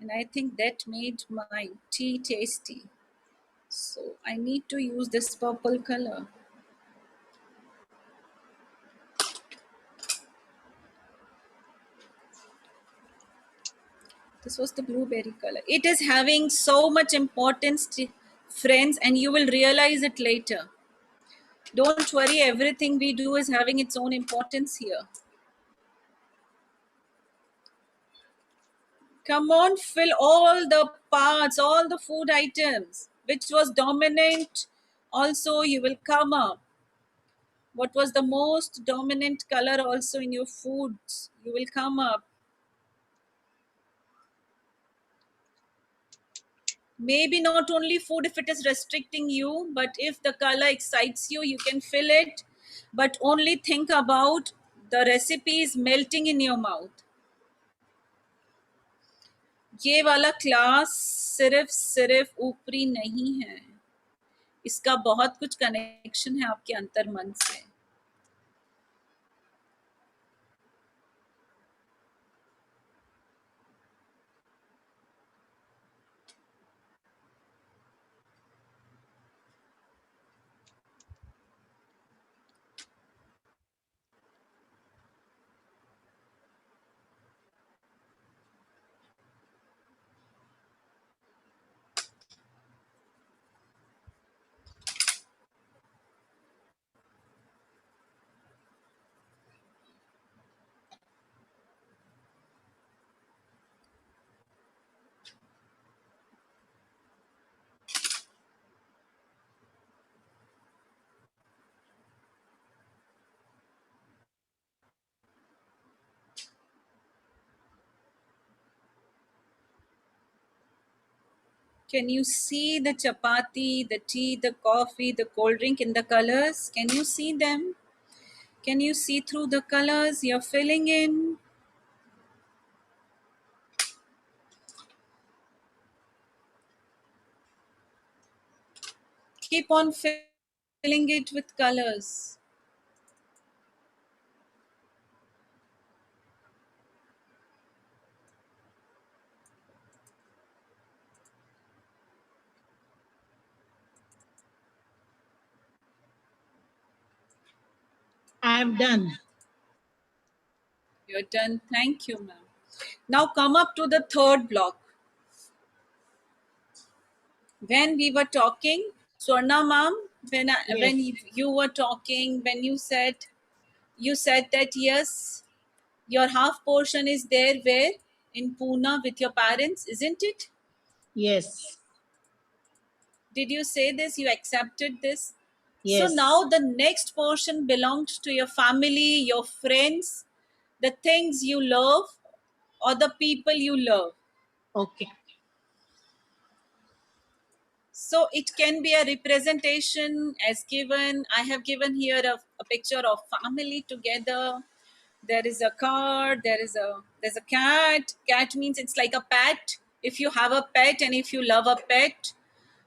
and I think that made my tea tasty. So I need to use this purple color. This was the blueberry color. It is having so much importance, friends, and you will realize it later. Don't worry, everything we do is having its own importance here. Come on, fill all the parts, all the food items. Which was dominant? Also, you will come up. What was the most dominant color also in your foods? You will come up. Maybe not only food if it is restricting you, but if the color excites you, you can fill it. But only think about the recipes melting in your mouth. ये वाला class सिर्फ ऊपरी नहीं है, इसका बहुत कुछ connection है आपके अंतर मन से. Can you see the chapati, the tea, the coffee, the cold drink in the colors? Can you see them? Can you see through the colors you're filling in? Keep on filling it with colors. I'm done. You're done. Thank you, ma'am. Now come up to the third block. When we were talking, Swarna ma'am, when you were talking, when you said that yes, your half portion is there where? In Pune with your parents, isn't it? Yes. Did you say this? You accepted this? Yes. So now the next portion belongs to your family, your friends, the things you love, or the people you love. Okay. So it can be a representation as given. I have given here a picture of family together, There is a car, there's a cat. Cat means it's like a pet. If you have a pet and if you love a pet,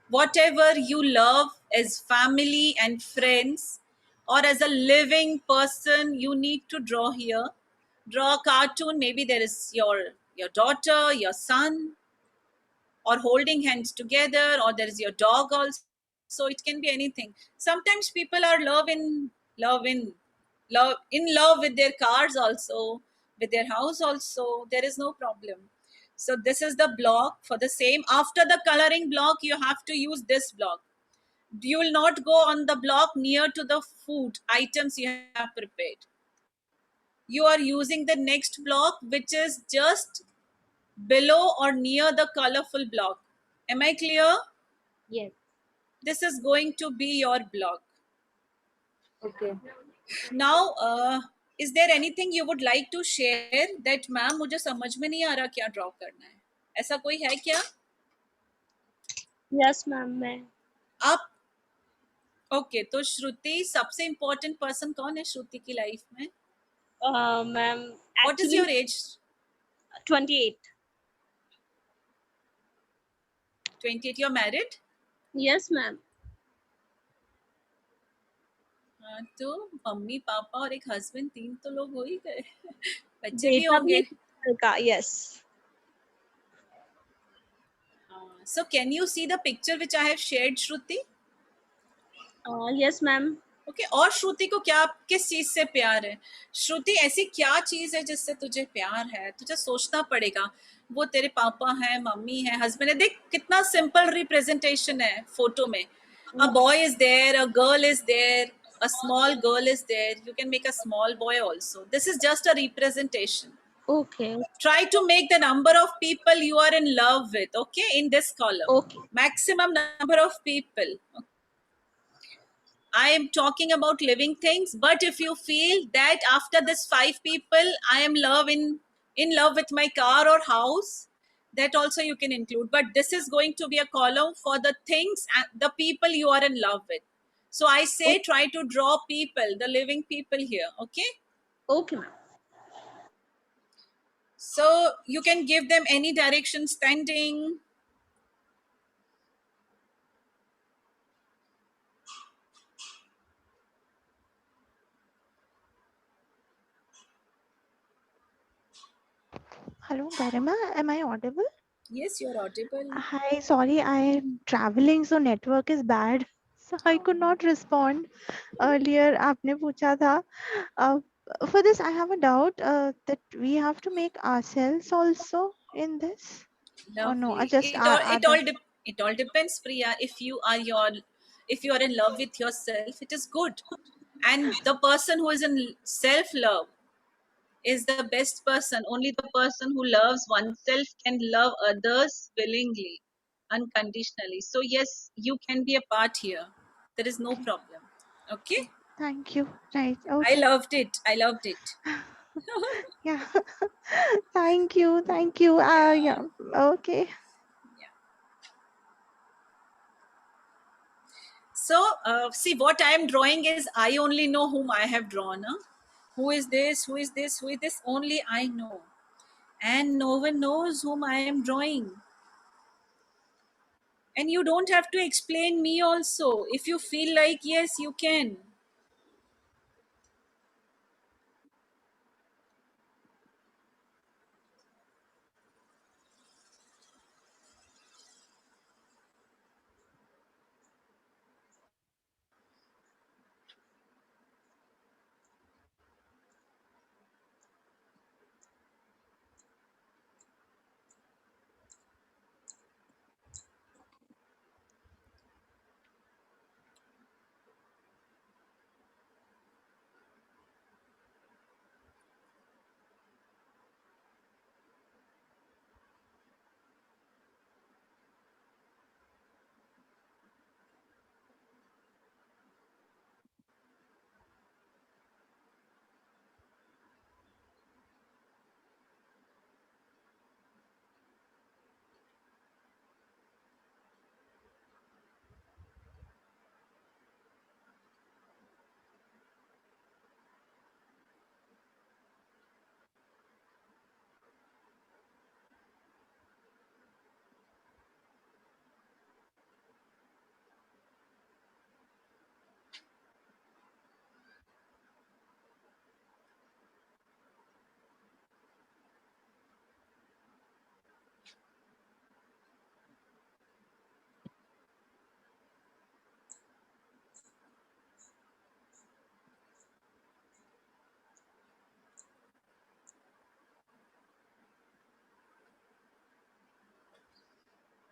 whatever you love as family and friends or as a living person, you need to draw here. Draw a cartoon. Maybe there is your daughter, your son, or holding hands together, or there is your dog also. So it can be anything. Sometimes people are love in love with their cars also, with their house also. There is no problem. So this is the block for the same. After the coloring block, you have to use this block. You will not go on the block near to the food items you have prepared. You are using the next block, which is just below or near the colorful block. Am I clear? Yes. This is going to be your block. Okay. Now, is there anything you would like to share that ma'am मुझे समझ में नहीं आ रहा क्या draw करना है? ऐसा कोई है क्या? Yes, ma'am. मैं आप ओके तो श्रुति सबसे इम्पोर्टेंट पर्सन कौन है श्रुति की लाइफ में? Ma'am What is your age? 28. 28. You're married? Yes, ma'am. हाँ, तो मम्मी पापा और एक हस्बैंड, 3 तो लोग हो ही गए. बच्चे भी बेटा भी होंगे. लड़का. Yes. So can you see the picture which I have shared, Shruti? Yes, ma'am. Okay. और श्रुति को क्या किस चीज से प्यार है? श्रुति ऐसी क्या चीज है जिससे तुझे प्यार है? तुझे सोचना पड़ेगा. वो तेरे पापा हैं, मम्मी है, हस्बैंड है. देख कितना सिंपल रिप्रेजेंटेशन है फोटो में. A boy is there, a girl is there, a small girl is there. You can make a small boy also. This is just a representation. Okay. Try to make the number of people you are in love with, okay, in this column. Okay. Maximum number of people. I am talking about living things, but if you feel that after this 5 people, I am in love with my car or house, that also you can include. But this is going to be a column for the things and the people you are in love with. So I say try to draw people, the living people here, okay? Okay, ma'am. So you can give them any direction, standing. Hello, Garima. Am I audible? Yes, you're audible. Hi, sorry, I'm traveling, so network is bad. So I could not respond earlier. आपने पूछा था. For this, I have a doubt that we have to make ourselves also in this. Oh no, Lovely. just It all depends, Priya. If you are in love with yourself, it is good. And the person who is in self-love is the best person. Only the person who loves oneself can love others willingly, unconditionally. So yes, you can be a part here. There is no problem. Okay? Thank you. Right. I Okay. loved it. I loved it. Yeah. Thank you. Thank you. Yeah. Okay. So, see, what I am drawing is I only know whom I have drawn. Huh? Who is this? Who is this? Who is this? Only I know. And no one knows whom I am drawing. And you don't have to explain me also. If you feel like, yes, you can.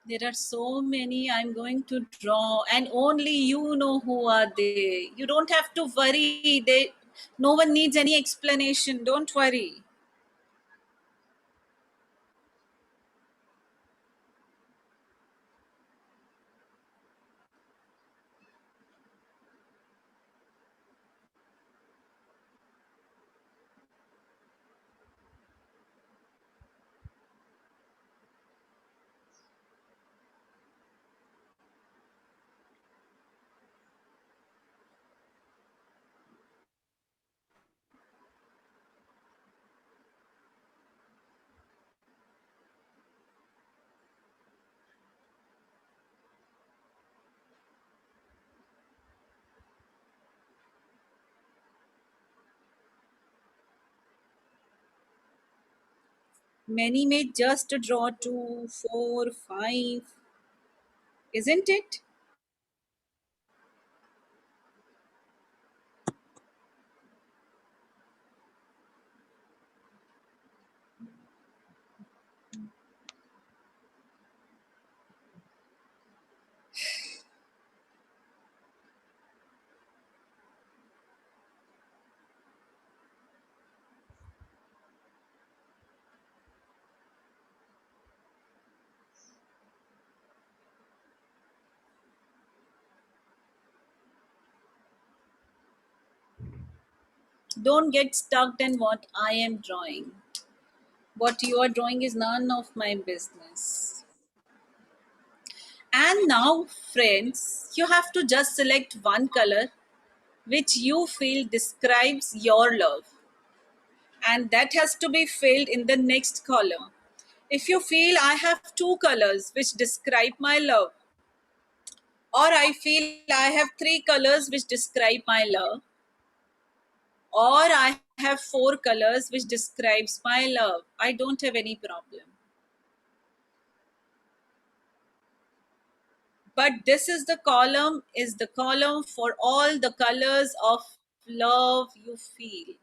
There are so many I'm going to draw, and only you know who are they. You don't have to worry. No one needs any explanation. Don't worry. Many may just draw 2, 4, 5, isn't it? Don't get stuck in what I am drawing. What you are drawing is none of my business. And now, friends, you have to just select one color which you feel describes your love. And that has to be filled in the next column. If you feel I have 2 colors which describe my love, or I feel I have 3 colors which describe my love, or I have 4 colors which describes my love, I don't have any problem. But this is the column for all the colors of love you feel.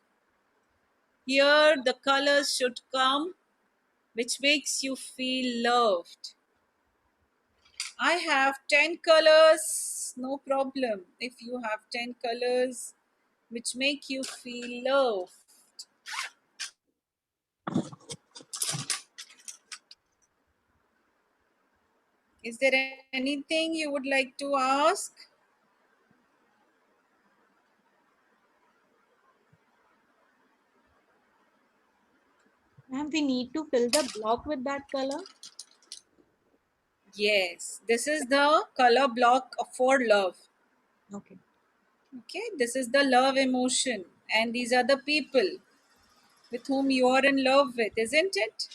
Here the colors should come which makes you feel loved. I have 10 colors, no problem. If you have 10 colors which make you feel loved. Is there anything you would like to ask? Ma'am, we need to fill the block with that color. Yes, this is the color block for love. Okay. Okay, this is the love emotion, and these are the people with whom you are in love with, isn't it?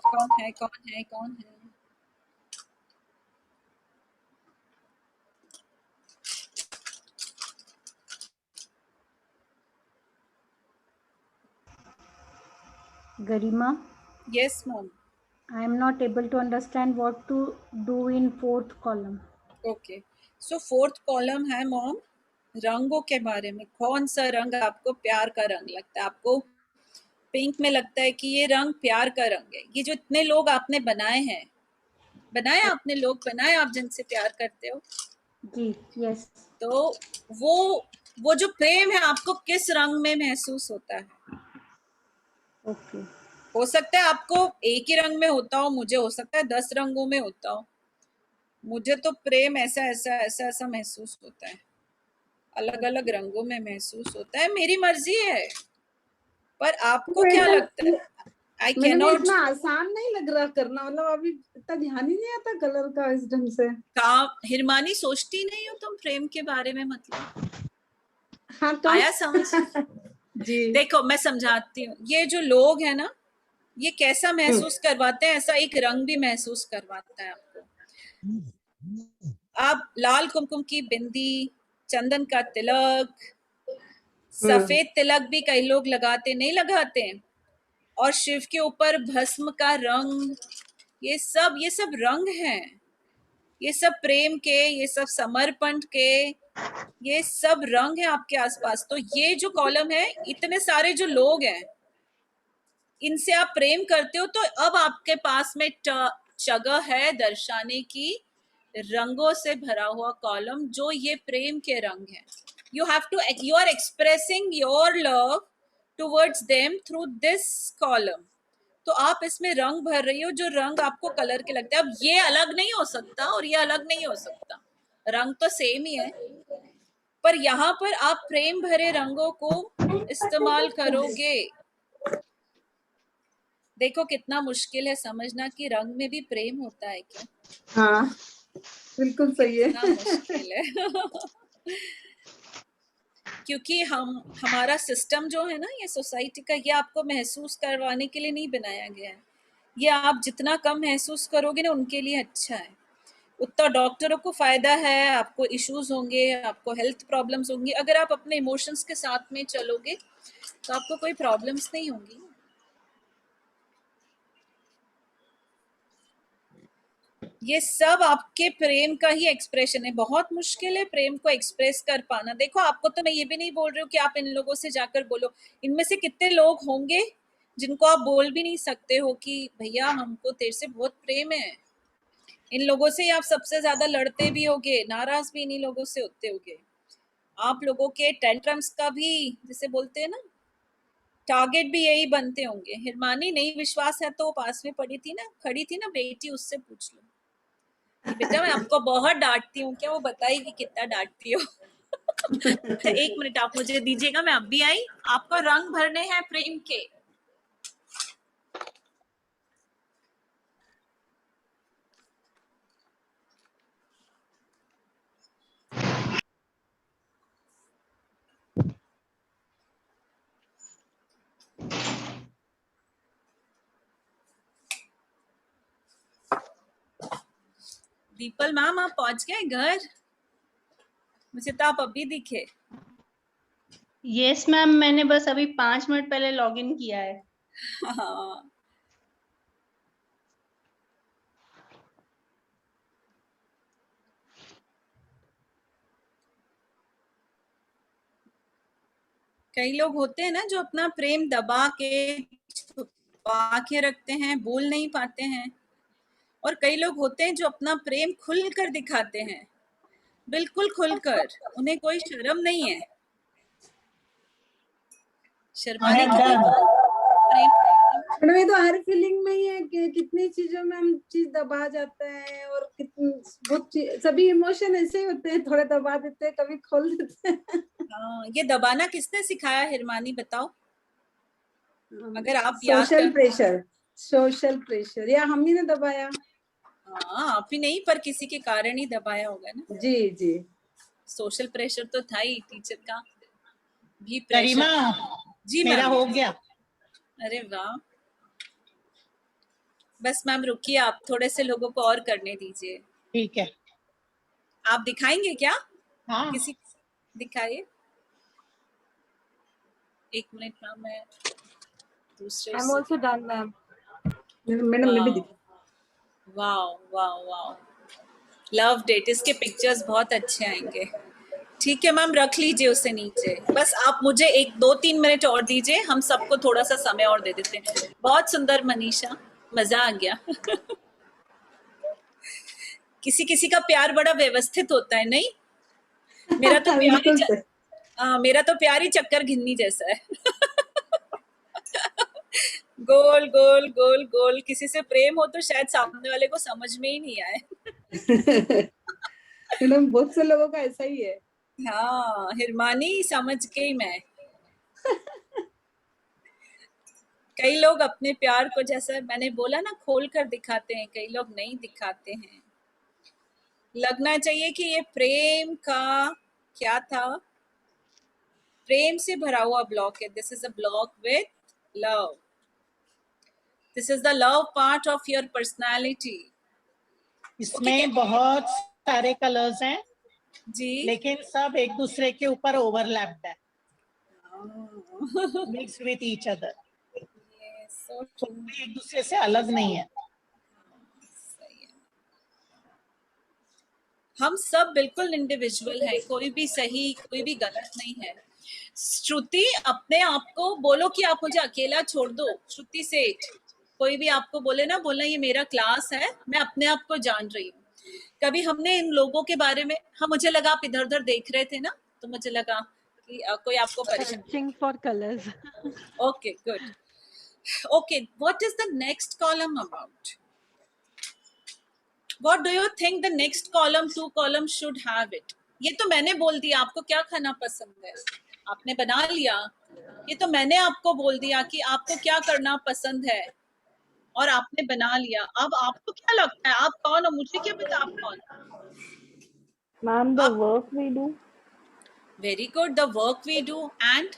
कौन है कौन है कौन है Garima, Yes, mom. I am not able to understand what to do in fourth column. Okay. So fourth column है mom, रंगों के बारे में. कौन सा रंग आपको प्यार का रंग लगता है? आपको पिंक में लगता है कि ये रंग प्यार का रंग है. ये जो इतने लोग आपने बनाए हैं, बनाए आपने, लोग बनाए आप जिनसे प्यार करते हो जी, यस. तो वो जो प्रेम है आपको किस रंग में महसूस होता है? ओके. हो सकता है आपको एक ही रंग में होता हो, मुझे हो सकता है 10 रंगों में होता हो. मुझे तो प्रेम ऐसा ऐसा ऐसा ऐसा महसूस होता है, अलग अलग रंगों में महसूस होता है. मेरी मर्जी है, पर आपको क्या लगता है? I can not. इतना आसान नहीं लग रहा करना, मतलब अभी इतना ध्यान ही नहीं आता कलर का इस ढंग से. हिरमानी सोचती नहीं हो तुम प्रेम के बारे में? मतलब हाँ, तो आया समझ? जी. देखो मैं समझाती हूँ. ये जो लोग है ना, ये कैसा महसूस करवाते हैं, ऐसा एक रंग भी महसूस करवाता है आपको. आप लाल कुमकुम की बिंदी, चंदन का तिलक, सफेद तिलक भी कई लोग लगाते नहीं लगाते, और शिव के ऊपर भस्म का रंग, ये सब रंग हैं. ये सब प्रेम के, ये सब समर्पण के, ये सब रंग है आपके आसपास। तो ये जो कॉलम है, इतने सारे जो लोग हैं, इनसे आप प्रेम करते हो, तो अब आपके पास में जगह है दर्शाने की रंगों से भरा हुआ कॉलम, जो ये प्रेम के रंग हैं। You are expressing your love towards them through this column. तो आप इसमें रंग भर रही हो, जो रंग आपको कलर के लगते हैं। अब ये अलग नहीं हो सकता और ये अलग नहीं हो सकता, रंग तो सेम ही है, पर यहाँ पर आप प्रेम भरे रंगों को इस्तेमाल करोगे। देखो कितना मुश्किल है समझना कि रंग में भी प्रेम होता है क्या। हाँ बिल्कुल सही है। कितना मुश्किल है क्योंकि हमारा सिस्टम जो है ना, ये सोसाइटी का, ये आपको महसूस करवाने के लिए नहीं बनाया गया है। ये आप जितना कम महसूस करोगे ना, उनके लिए अच्छा है। उतना डॉक्टरों को फायदा है, आपको इश्यूज होंगे, आपको हेल्थ प्रॉब्लम्स होंगी। अगर आप अपने इमोशंस के साथ में चलोगे तो आपको कोई प्रॉब्लम्स नहीं होंगी। ये सब आपके प्रेम का ही एक्सप्रेशन है। बहुत मुश्किल है प्रेम को एक्सप्रेस कर पाना। देखो, आपको तो मैं ये भी नहीं बोल रही हूँ कि आप इन लोगों से जाकर बोलो। इनमें से कितने लोग होंगे जिनको आप बोल भी नहीं सकते हो कि भैया हमको तेरे से बहुत प्रेम है। इन लोगों से आप सबसे ज्यादा लड़ते भी होगे, नाराज भी इन्हीं लोगों से होते होगे। आप लोगों के टेंट्रम्स का भी, जिसे बोलते हैं ना, टारगेट भी यही बनते होंगे। हिरमानी, नहीं विश्वास है तो पास में खड़ी थी ना बेटी, उससे पूछ लो कि बेटा मैं आपको बहुत डांटती हूँ क्या, वो बताएगी कितना डांटती हो। एक मिनट आप मुझे दीजिएगा, मैं अब भी आई। आपको रंग भरने हैं प्रेम के। दीपल मैम, आप पहुंच गए घर? मुझे तो आप अभी दिखे। यस मैम, मैंने बस अभी 5 मिनट पहले लॉगिन किया है। हाँ। कई लोग होते हैं ना जो अपना प्रेम दबा के, छुपा के रखते हैं, बोल नहीं पाते हैं। और कई लोग होते हैं जो अपना प्रेम खुलकर दिखाते हैं, बिल्कुल खुलकर, उन्हें कोई शर्म नहीं है। शर्माने की कोई प्रेम। मैडम ये तो हर फीलिंग में ही है कि कितनी चीजों में हम चीज दबा जाते हैं, और कितनी बहुत सभी इमोशन ऐसे ही होते हैं, थोड़े दबा देते हैं, कभी खोल देते हैं। हाँ, ये दबाना किसने सिखाया हिरमानी, बताओ अगर आप याद सोशल प्रेशर या हम ही ने दबाया। हाँ, आप ही नहीं, पर किसी के कारण ही दबाया होगा ना। जी जी, सोशल प्रेशर तो था ही, टीचर का भी गरिमा, प्रेशर। जी मेरा मैम। हो गया। अरे वाह, बस मैम रुकिए, आप थोड़े से लोगों को और करने दीजिए। ठीक है। आप दिखाएंगे क्या? हाँ किसी दिखाइए। एक मिनट मैम, मैं दूसरे I'm also done, ma'am. Madam ने भी दिखा। Wow wow wow, love date, इसके पिक्चर्स बहुत अच्छे आएंगे। ठीक है मैम, रख लीजिए उसे नीचे। बस आप मुझे 1-2-3 मिनट और दीजिए, हम सबको थोड़ा सा समय और दे देते हैं। बहुत सुंदर मनीषा, मजा आ गया। किसी किसी का प्यार बड़ा व्यवस्थित होता है, नहीं? मेरा तो मेरा तो प्यार ही चक्कर घिन्नी जैसा है। गोल गोल गोल गोल। किसी से प्रेम हो तो शायद सामने वाले को समझ में ही नहीं आए। मैडम बहुत से लोगों का ऐसा ही है। हाँ, हिरमानी समझ के ही मैं। कई लोग अपने प्यार को, जैसा मैंने बोला ना, खोल कर दिखाते हैं, कई लोग नहीं दिखाते हैं। लगना चाहिए कि ये प्रेम का क्या था, प्रेम से भरा हुआ ब्लॉक है। This is a block with love. This is the love part of your personality. इसमें बहुत सारे कलर्स हैं जी, लेकिन सब एक दूसरे के ऊपर ओवरलैप्ड है, मिक्स विथ ईच अदर। कोई एक दूसरे से अलग नहीं है। हम सब बिल्कुल इंडिविजुअल हैं, कोई भी सही कोई भी गलत नहीं है। श्रुति, अपने आप को बोलो कि आप मुझे अकेला छोड़ दो। श्रुति सेठ, कोई भी आपको बोले ना, बोलना ये मेरा क्लास है, मैं अपने आप को जान रही हूँ। कभी हमने इन लोगों के बारे में, हाँ मुझे लगा आप इधर उधर देख रहे थे ना, तो मुझे लगा कि कोई आपको परेशान। Searching for colors. Okay, good. Okay, what is the next column about? What do you think the next column, 2 columns should have it? ये तो मैंने बोल दिया आपको क्या खाना पसंद है, आपने बना लिया। ये तो मैंने आपको बोल दिया कि आपको क्या करना पसंद है और आपने बना लिया। अब आपको क्या लगता है आप कौन हो, मुझे क्या पता आप कौन। Ma'am, the work we do. Very good, the work we do and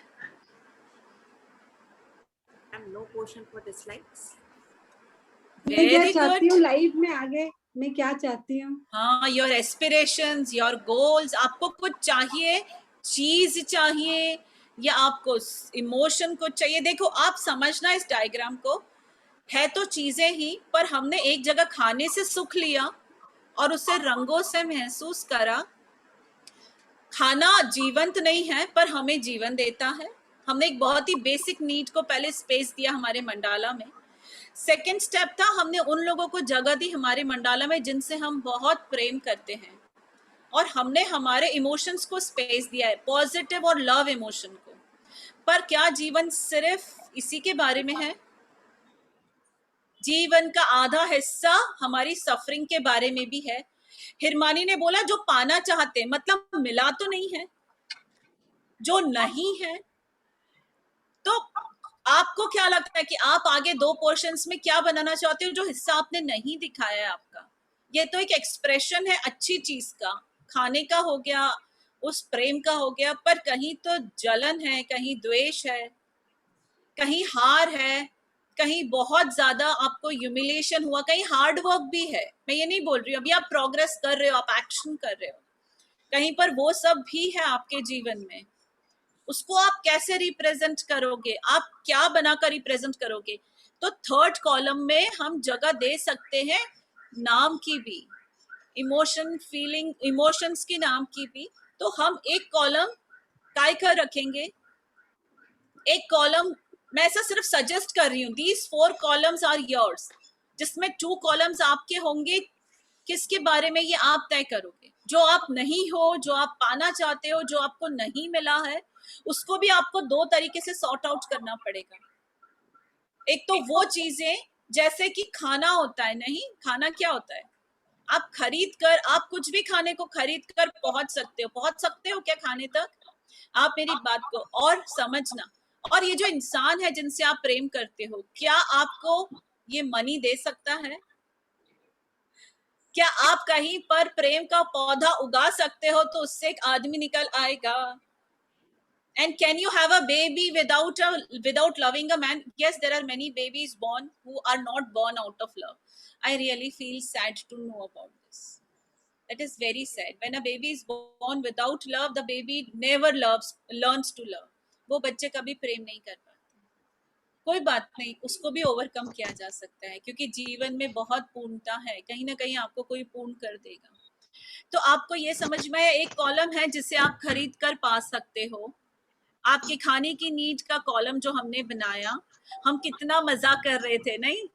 no portion for dislikes. मैं क्या very चाहती good. हूँ लाइफ में आगे, मैं क्या चाहती हूँ। हाँ, योर एस्पिरेशंस, योर गोल्स, आपको कुछ चाहिए, चीज चाहिए या आपको इमोशन को चाहिए। देखो आप समझना इस डायग्राम को, है तो चीजें ही, पर हमने एक जगह खाने से सुख लिया और उसे रंगों से महसूस करा। खाना जीवंत नहीं है पर हमें जीवन देता है। हमने एक बहुत ही बेसिक नीड को पहले स्पेस दिया हमारे मंडाला में। सेकेंड स्टेप था, हमने उन लोगों को जगह दी हमारे मंडाला में जिनसे हम बहुत प्रेम करते हैं, और हमने हमारे इमोशंस को स्पेस दिया है, पॉजिटिव और लव इमोशन को। पर क्या जीवन सिर्फ इसी के बारे में है? जीवन का आधा हिस्सा हमारी सफरिंग के बारे में भी है। हिरमानी ने बोला जो पाना चाहते, मतलब मिला तो नहीं है, जो नहीं है। तो आपको क्या लगता है कि आप आगे 2 पोर्शंस में क्या बनाना चाहते हो जो हिस्सा आपने नहीं दिखाया है आपका? ये तो एक एक्सप्रेशन है अच्छी चीज का, खाने का हो गया, उस प्रेम का हो गया, पर कहीं तो जलन है, कहीं द्वेष है, कहीं हार है, कहीं बहुत ज्यादा आपको ह्यूमिलिएशन हुआ, कहीं हार्ड वर्क भी है। मैं ये नहीं बोल रही हूँ, अभी आप प्रोग्रेस कर रहे हो, आप एक्शन कर रहे हो, कहीं पर वो सब भी है आपके जीवन में। उसको आप कैसे रिप्रेजेंट करोगे, आप क्या बनाकर रिप्रेजेंट करोगे? तो थर्ड कॉलम में हम जगह दे सकते हैं नाम की भी, इमोशन, फीलिंग, इमोशंस की नाम की भी। तो हम एक कॉलम काय कर रखेंगे, एक कॉलम मैं ऐसा सिर्फ सजेस्ट कर रही हूँ, दीज 4 कॉलम्स आर योर्स, जिसमें 2 कॉलम्स आपके होंगे। किसके बारे में, ये आप तय करोगे। जो आप नहीं हो, जो आप पाना चाहते हो, जो आपको नहीं मिला है, उसको भी आपको 2 तरीके से सॉर्ट आउट करना पड़ेगा। एक तो वो चीजें जैसे कि खाना होता है, नहीं, खाना क्या होता है? आप खरीद कर, आप कुछ भी खाने को खरीद कर पहुंच सकते हो। पहुंच सकते हो क्या खाने तक? आप मेरी बात को और समझना। और ये जो इंसान है जिनसे आप प्रेम करते हो, क्या आपको ये मनी दे सकता है? क्या आप कहीं पर प्रेम का पौधा उगा सकते हो तो उससे एक आदमी निकल आएगा? And can you have a baby without loving a man? Yes, there are many babies born who are not born out of love. I really feel sad to know about this. That is very sad. When a baby is born without love, the baby never learns to love. वो बच्चे कभी प्रेम नहीं कर पाते। कोई बात नहीं, उसको भी ओवरकम किया जा सकता है, क्योंकि जीवन में बहुत पूर्णता है, कहीं ना कहीं आपको कोई पूर्ण कर देगा। तो आपको ये समझ में आया, एक कॉलम है जिसे आप खरीद कर पा सकते हो। आपके खाने की नीड का कॉलम जो हमने बनाया, हम कितना मजा कर रहे थे, नहीं?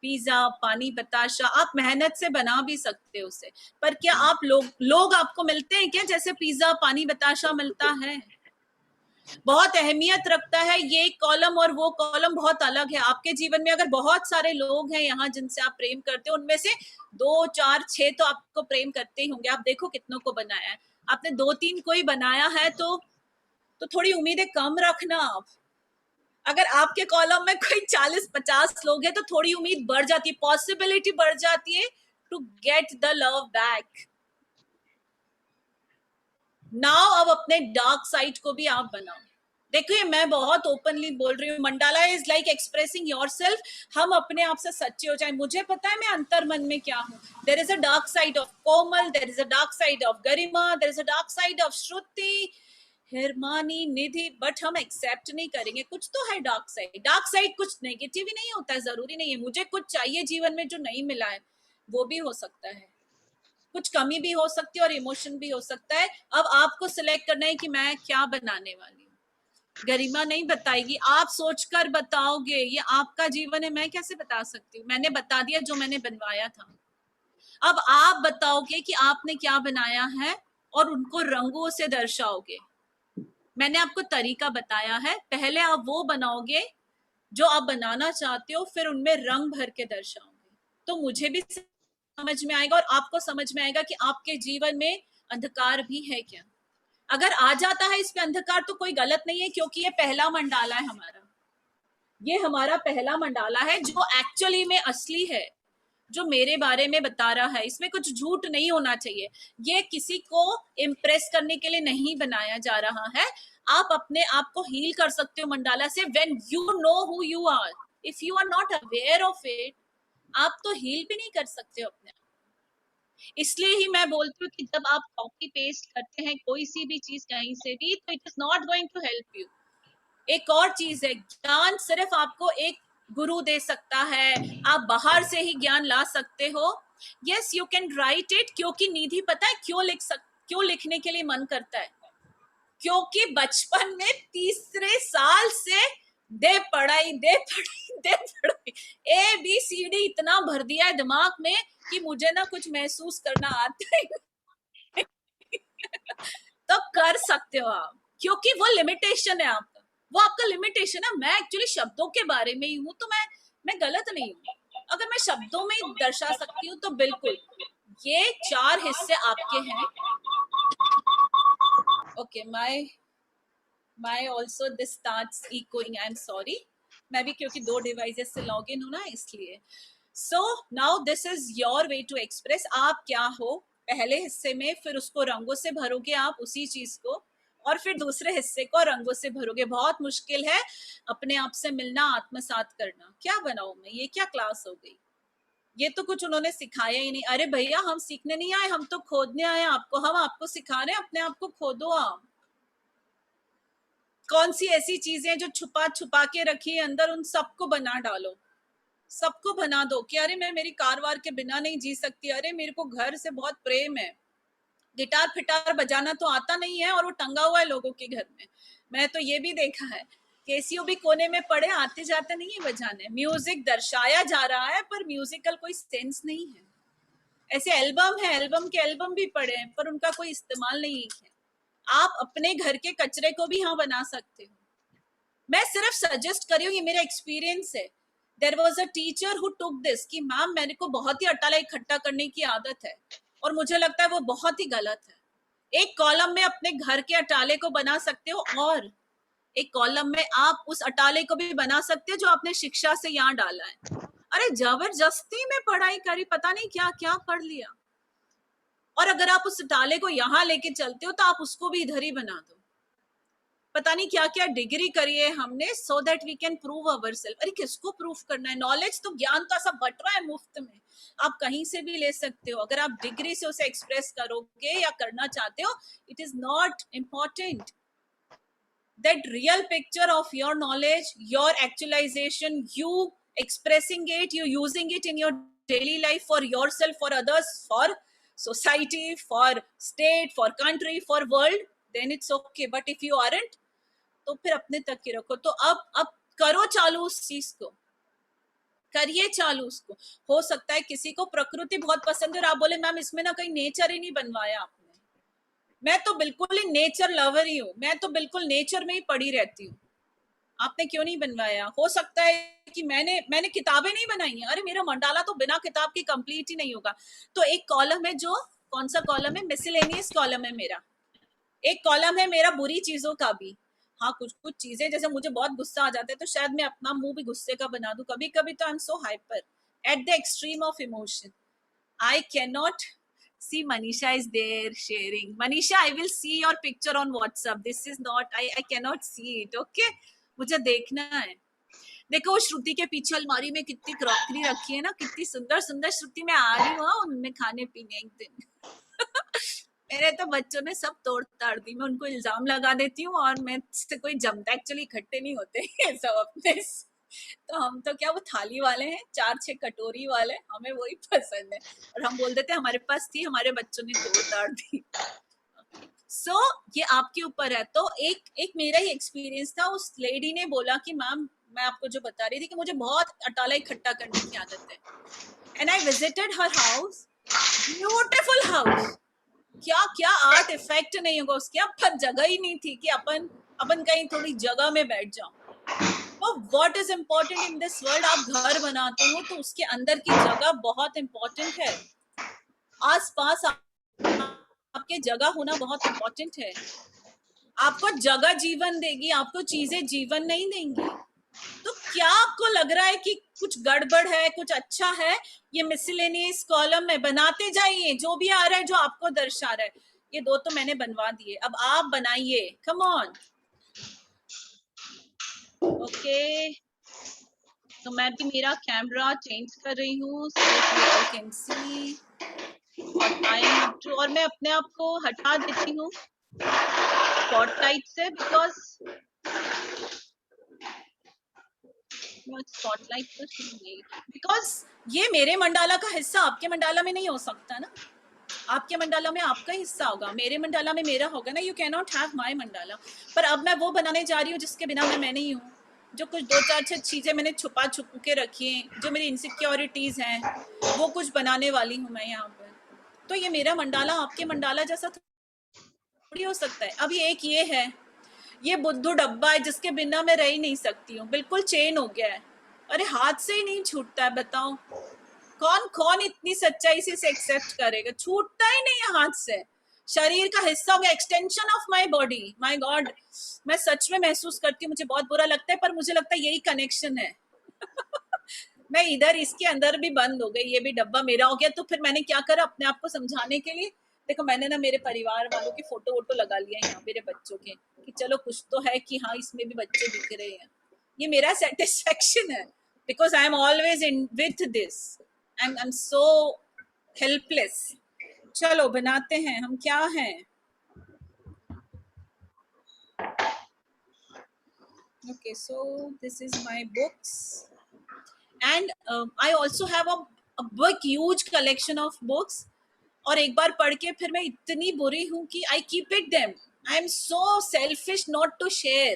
पिज्जा, पानी बताशा, आप मेहनत से बना भी सकते हो उसे, पर क्या आप लोग आपको मिलते हैं क्या जैसे पिज्जा पानी बताशा मिलता है? बहुत अहमियत रखता है ये कॉलम और वो कॉलम बहुत अलग है। आपके जीवन में अगर बहुत सारे लोग हैं यहाँ जिनसे आप प्रेम करते हो, उनमें से 2, 4, 6 तो आपको प्रेम करते ही होंगे। आप देखो कितनों को बनाया है आपने, 2-3 कोई बनाया है तो थोड़ी उम्मीदें कम रखना आप। अगर आपके कॉलम में कोई 40-50 लोग हैं तो थोड़ी उम्मीद बढ़ जाती है, पॉसिबिलिटी बढ़ जाती है to get the love back. Now अब अपने डार्क साइड को भी आप बनाओ। देखो ये मैं बहुत ओपनली बोल रही हूँ, mandala is like expressing yourself. हम अपने आप से सच्चे हो जाए। मुझे पता है मैं अंतर मन में क्या हूँ। There is a dark side of Komal, there is a dark side of Garima, there is a dark side of Shruti, Hirmani, Nidhi, but हम एक्सेप्ट नहीं करेंगे। कुछ तो है डार्क साइड। डार्क साइड कुछ नेगेटिव ही नहीं होता है, जरूरी नहीं है मुझे कुछ चाहिए जीवन में जो नहीं मिला है, वो भी हो सकता है। कुछ कमी भी हो सकती है और इमोशन भी हो सकता है। अब आपको सिलेक्ट करना है कि मैं क्या बनाने वाली हूँ। गरिमा नहीं बताएगी, आप सोचकर बताओगे, ये आपका जीवन है, मैं कैसे बता सकती हूँ। मैंने बता दिया जो मैंने बनवाया था, अब आप बताओगे कि आपने क्या बनाया है और उनको रंगों से दर्शाओगे। मैंने आपको तरीका बताया है, पहले आप वो बनाओगे जो आप बनाना चाहते हो, फिर उनमें रंग भर के दर्शाओगे, तो मुझे भी समझ में आएगा और आपको समझ में आएगा कि आपके जीवन में अंधकार भी है क्या। अगर आ जाता है इस पे अंधकार तो कोई गलत नहीं है, क्योंकि ये पहला मंडाला है हमारा, ये हमारा पहला मंडाला है जो एक्चुअली में असली है, जो मेरे बारे में बता रहा है। इसमें कुछ झूठ नहीं होना चाहिए, ये किसी को इम्प्रेस करने के लिए नहीं बनाया जा रहा है। आप अपने आप को हील कर सकते हो मंडाला से, when you know who you are. If you are not aware of it, आप तो हील भी नहीं कर सकते हो अपने आप। इसलिए ही मैं बोलती हूँ कि जब आप कॉपी पेस्ट करते हैं कोई सी भी चीज कहीं से भी, तो it is not going to help you. एक और चीज है, ज्ञान सिर्फ आपको एक गुरु दे सकता है, आप बाहर से ही ज्ञान ला सकते हो। Yes, you can write it, क्योंकि निधि पता है क्यों लिखने के लिए मन करता है, क्योंकि बचपन में तीसरे साल से दे पढ़ाई ABCD इतना भर दिया है दिमाग में कि मुझे ना कुछ महसूस करना आता है तो कर सकते हो आप, क्योंकि वो लिमिटेशन है आपका, वो आपका लिमिटेशन है। मैं एक्चुअली शब्दों के बारे में ही हूँ, तो मैं गलत नहीं हूँ। अगर मैं शब्दों में दर्शा सकती हूँ तो बिल्कुल। ये 4 हिस्से आपके हैं। Okay, my also this starts echoing, I am sorry. मैं भी क्योंकि 2 डिवाइसेस से लॉग इन हूँ ना, इसलिए। So now this is your way to express आप क्या हो पहले हिस्से में, फिर उसको रंगों से भरोगे आप उसी चीज को, और फिर दूसरे हिस्से को रंगों से भरोगे। बहुत मुश्किल है अपने आप से मिलना, आत्मसात करना। क्या बनाऊं मैं, ये क्या क्लास हो गई, ये तो कुछ उन्होंने सिखाया ही नहीं। अरे भैया, हम सीखने नहीं आए, हम तो खोदने आए आपको, हम आपको सिखा रहे हैं, अपने आप को खोदो आप। कौन सी ऐसी चीजें जो छुपा छुपा के रखी है अंदर, उन सबको बना डालो, सबको बना दो कि अरे मैं मेरी कारवार के बिना नहीं जी सकती, अरे मेरे को घर से बहुत प्रेम है, गिटार फिटार बजाना तो आता नहीं है और वो टंगा हुआ है लोगों के घर में। मैं तो ये भी देखा है, केसीओ भी कोने में पड़े, आते जाते नहीं है बजाने। म्यूजिक दर्शाया जा रहा है पर म्यूजिकल कोई सेंस नहीं है। ऐसे एल्बम है, एल्बम के एल्बम भी पड़े हैं पर उनका कोई इस्तेमाल नहीं है। आप अपने घर के कचरे को भी यहाँ बना सकते हो। मैं सिर्फ सजेस्ट कर रही हूँ, ये मेरा एक्सपीरियंस है। There was a teacher who took this कि मैम मेरे को बहुत ही अटाला इकट्ठा करने की आदत है और मुझे लगता है वो बहुत ही गलत है। एक कॉलम में अपने घर के अटाले को बना सकते हो और एक कॉलम में आप उस अटाले को भी बना सकते हो जो आपने शिक्षा से यहाँ डाला है। अरे जबरदस्ती में पढ़ाई करी, पता नहीं क्या क्या पढ़ लिया, और अगर आप उस अटाले को यहाँ लेके चलते हो तो आप उसको भी इधर ही बना दो। पता नहीं क्या क्या डिग्री करी है हमने, so that we can prove ourself. अरे किसको प्रूव करना है? नॉलेज तो, ज्ञान तो ऐसा बट रहा है मुफ्त में, आप कहीं से भी ले सकते हो। अगर आप डिग्री से उसे एक्सप्रेस करोगे या करना चाहते हो, it is not important. That real picture of your knowledge, your actualisation, you expressing it, you using it in your daily life for yourself, for others, for society, for state, for country, for world, then it's okay. But if you aren't, तो फिर अपने तक ही रखो। तो अब करो चालू उस चीज को, करिए चालू उसको। हो सकता है किसी को प्रकृति बहुत पसंद है और आप बोले मैम इसमें ना कहीं नेचर ही नहीं बनवाया आपने। मैं तो बिल्कुल ही नेचर लवर ही हूँ, मैं तो बिल्कुल नेचर में ही पड़ी रहती हूँ। आपने क्यों नहीं बनवाया? हो सकता है कि मैंने किताबें नहीं बनाई हैं। अरे मेरा मंडाला तो बिना किताब के कंप्लीट ही नहीं होगा। तो एक कॉलम है, जो कौन सा कॉलम है? मिसलेनियस कॉलम है मेरा। एक कॉलम है मेरा बुरी चीजों का भी। हाँ, कुछ चीजें जैसे मुझे बहुत गुस्सा आ जाता है तो शायद मैं अपना मुंह भी गुस्से का बना दूं कभी कभी। तो I am so hyper at the extreme of emotion. I can not see Manisha is there sharing. Manisha, I will see your picture on WhatsApp. This is not, I cannot see it. Okay, मुझे देखना है। देखो श्रुति के पीछे अलमारी में कितनी crockery रखी है ना, कितनी सुंदर सुंदर। श्रुति मैं आ रही हूँ उनमें खाने पीने एक दिन मेरे तो बच्चों ने सब तोड़ ताड़ दी। मैं उनको इल्जाम लगा देती हूँ और मैं से कोई जमता, एक्चुअली इकट्ठे नहीं होते सब अपने तो हम तो क्या वो थाली वाले हैं, 4-6 कटोरी वाले, हमें वही पसंद है और हम बोल देते हैं हमारे पास थी, हमारे बच्चों ने तोड़ ताड़ दी। सो ये आपके ऊपर है। तो एक मेरा ही एक्सपीरियंस था, उस लेडी ने बोला कि मैम, मैं आपको जो बता रही थी कि मुझे बहुत अटाला इकट्ठा करने की आदत है, and I visited her house, beautiful house, क्या क्या आर्ट इफेक्ट नहीं होगा उसके, अब पर जगह ही नहीं थी कि अपन कहीं थोड़ी जगह में बैठ जाओ। तो what is important in this world, आप घर बनाते हो तो उसके अंदर की जगह बहुत इम्पोर्टेंट है, आसपास आपके जगह होना बहुत इम्पोर्टेंट है। आपको जगह जीवन देगी, आपको चीजें जीवन नहीं देंगी। तो क्या आपको लग रहा है कि कुछ गड़बड़ है, कुछ अच्छा है, ये मिसलेनियस कॉलम में बनाते जाइए, जो भी आ रहा है जो आपको दर्शा रहा है। ये 2 तो मैंने बनवा दिए, अब आप बनाइए, कम ऑन। ओके, तो मैं भी मेरा कैमरा चेंज कर रही हूँ so that you all can see what I am up to, और मैं अपने आप को हटा देती हूँ स्पॉटलाइट से, बिकॉज ये मेरे मंडाला का हिस्सा आपके मंडाला में नहीं हो सकता ना, आपके मंडाला में आपका हिस्सा होगा, मेरे मंडाला में मेरा होगा ना, you can not have my mandala. पर अब मैं वो बनाने जा रही हूँ जिसके बिना मैं नहीं हूँ, जो कुछ 2-4 चीजें मैंने छुपा के रखी हैं, जो मेरी इनसिक्योरिटीज हैं, वो कुछ बनाने वाली हूँ मैं यहाँ पर। तो ये मेरा मंडाला आपके मंडाला जैसा थोड़ी हो सकता है। अभी एक ये है, ये बुद्धू डब्बा है जिसके बिना मैं रह ही नहीं सकती हूँ, बिल्कुल चेन हो गया है, अरे हाथ से ही नहीं छूटता है, बताओ कौन इतनी सच्चाई से इसे एक्सेप्ट करेगा, छूटता ही नहीं है हाथ से, शरीर का हिस्सा हो गया, extension of my body. My God, मैं सच में महसूस करती हूँ, मुझे बहुत बुरा लगता है, पर मुझे लगता है यही कनेक्शन है। मैं इधर इसके अंदर भी बंद हो गई, ये भी डब्बा मेरा हो गया। तो फिर मैंने क्या करा अपने आप को समझाने के लिए, देखो मैंने ना मेरे परिवार वालों के फोटो वोटो लगा लिया यहाँ, मेरे बच्चों के, कि चलो कुछ तो है कि हाँ इसमें भी बच्चे दिख रहे हैं, ये मेरा सेटिस्फेक्शन है, because I am always in with this, I am so helpless. चलो बनाते हैं, हम क्या हैं। Okay, so this is my books, and I also have a big huge collection of books, और एक बार पढ़ के फिर मैं इतनी बुरी हूँ कि I keep it them, I am so selfish not to share।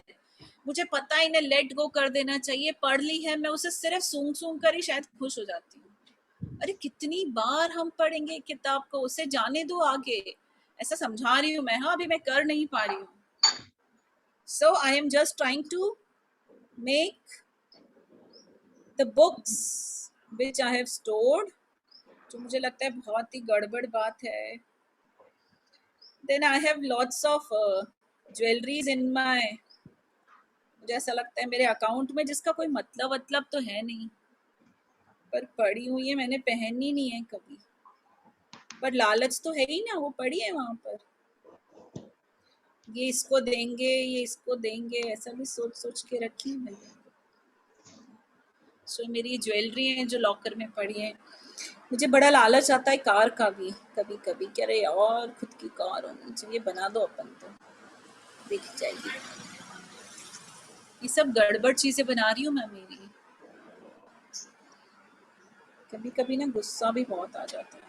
मुझे पता है इन्हें लेट गो कर देना चाहिए, पढ़ ली है मैं उसे सिर्फ सूंघ कर ही शायद खुश हो जाती हूँ। अरे कितनी बार हम पढ़ेंगे किताब को, उसे जाने दो आगे, ऐसा समझा रही हूँ मैं। हाँ, अभी मैं कर नहीं पा रही हूँ। So I am just trying to make the books which I have stored, जो मुझे लगता है बहुत ही गड़बड़ बात है। Then I have lots of jewelries in my, मुझे ऐसा लगता है मेरे अकाउंट में, जिसका कोई मतलब तो है नहीं, पर पड़ी हुई है, मैंने पहनी नहीं है कभी, पर लालच तो है ही ना, वो पड़ी है वहां पर, ये इसको देंगे, ये इसको देंगे, ऐसा भी सोच के रखी है भैया। सो मेरी ज्वेलरी है जो लॉकर में पड़ी है। मुझे बड़ा लालच आता है कार का भी कभी कभी, कह रहे यार खुद की कार होनी चाहिए, बना दो अपन तो दिख जाएगी। ये सब गड़बड़ चीजें बना रही हूँ मैं मेरी। कभी कभी ना गुस्सा भी बहुत आ जाता है।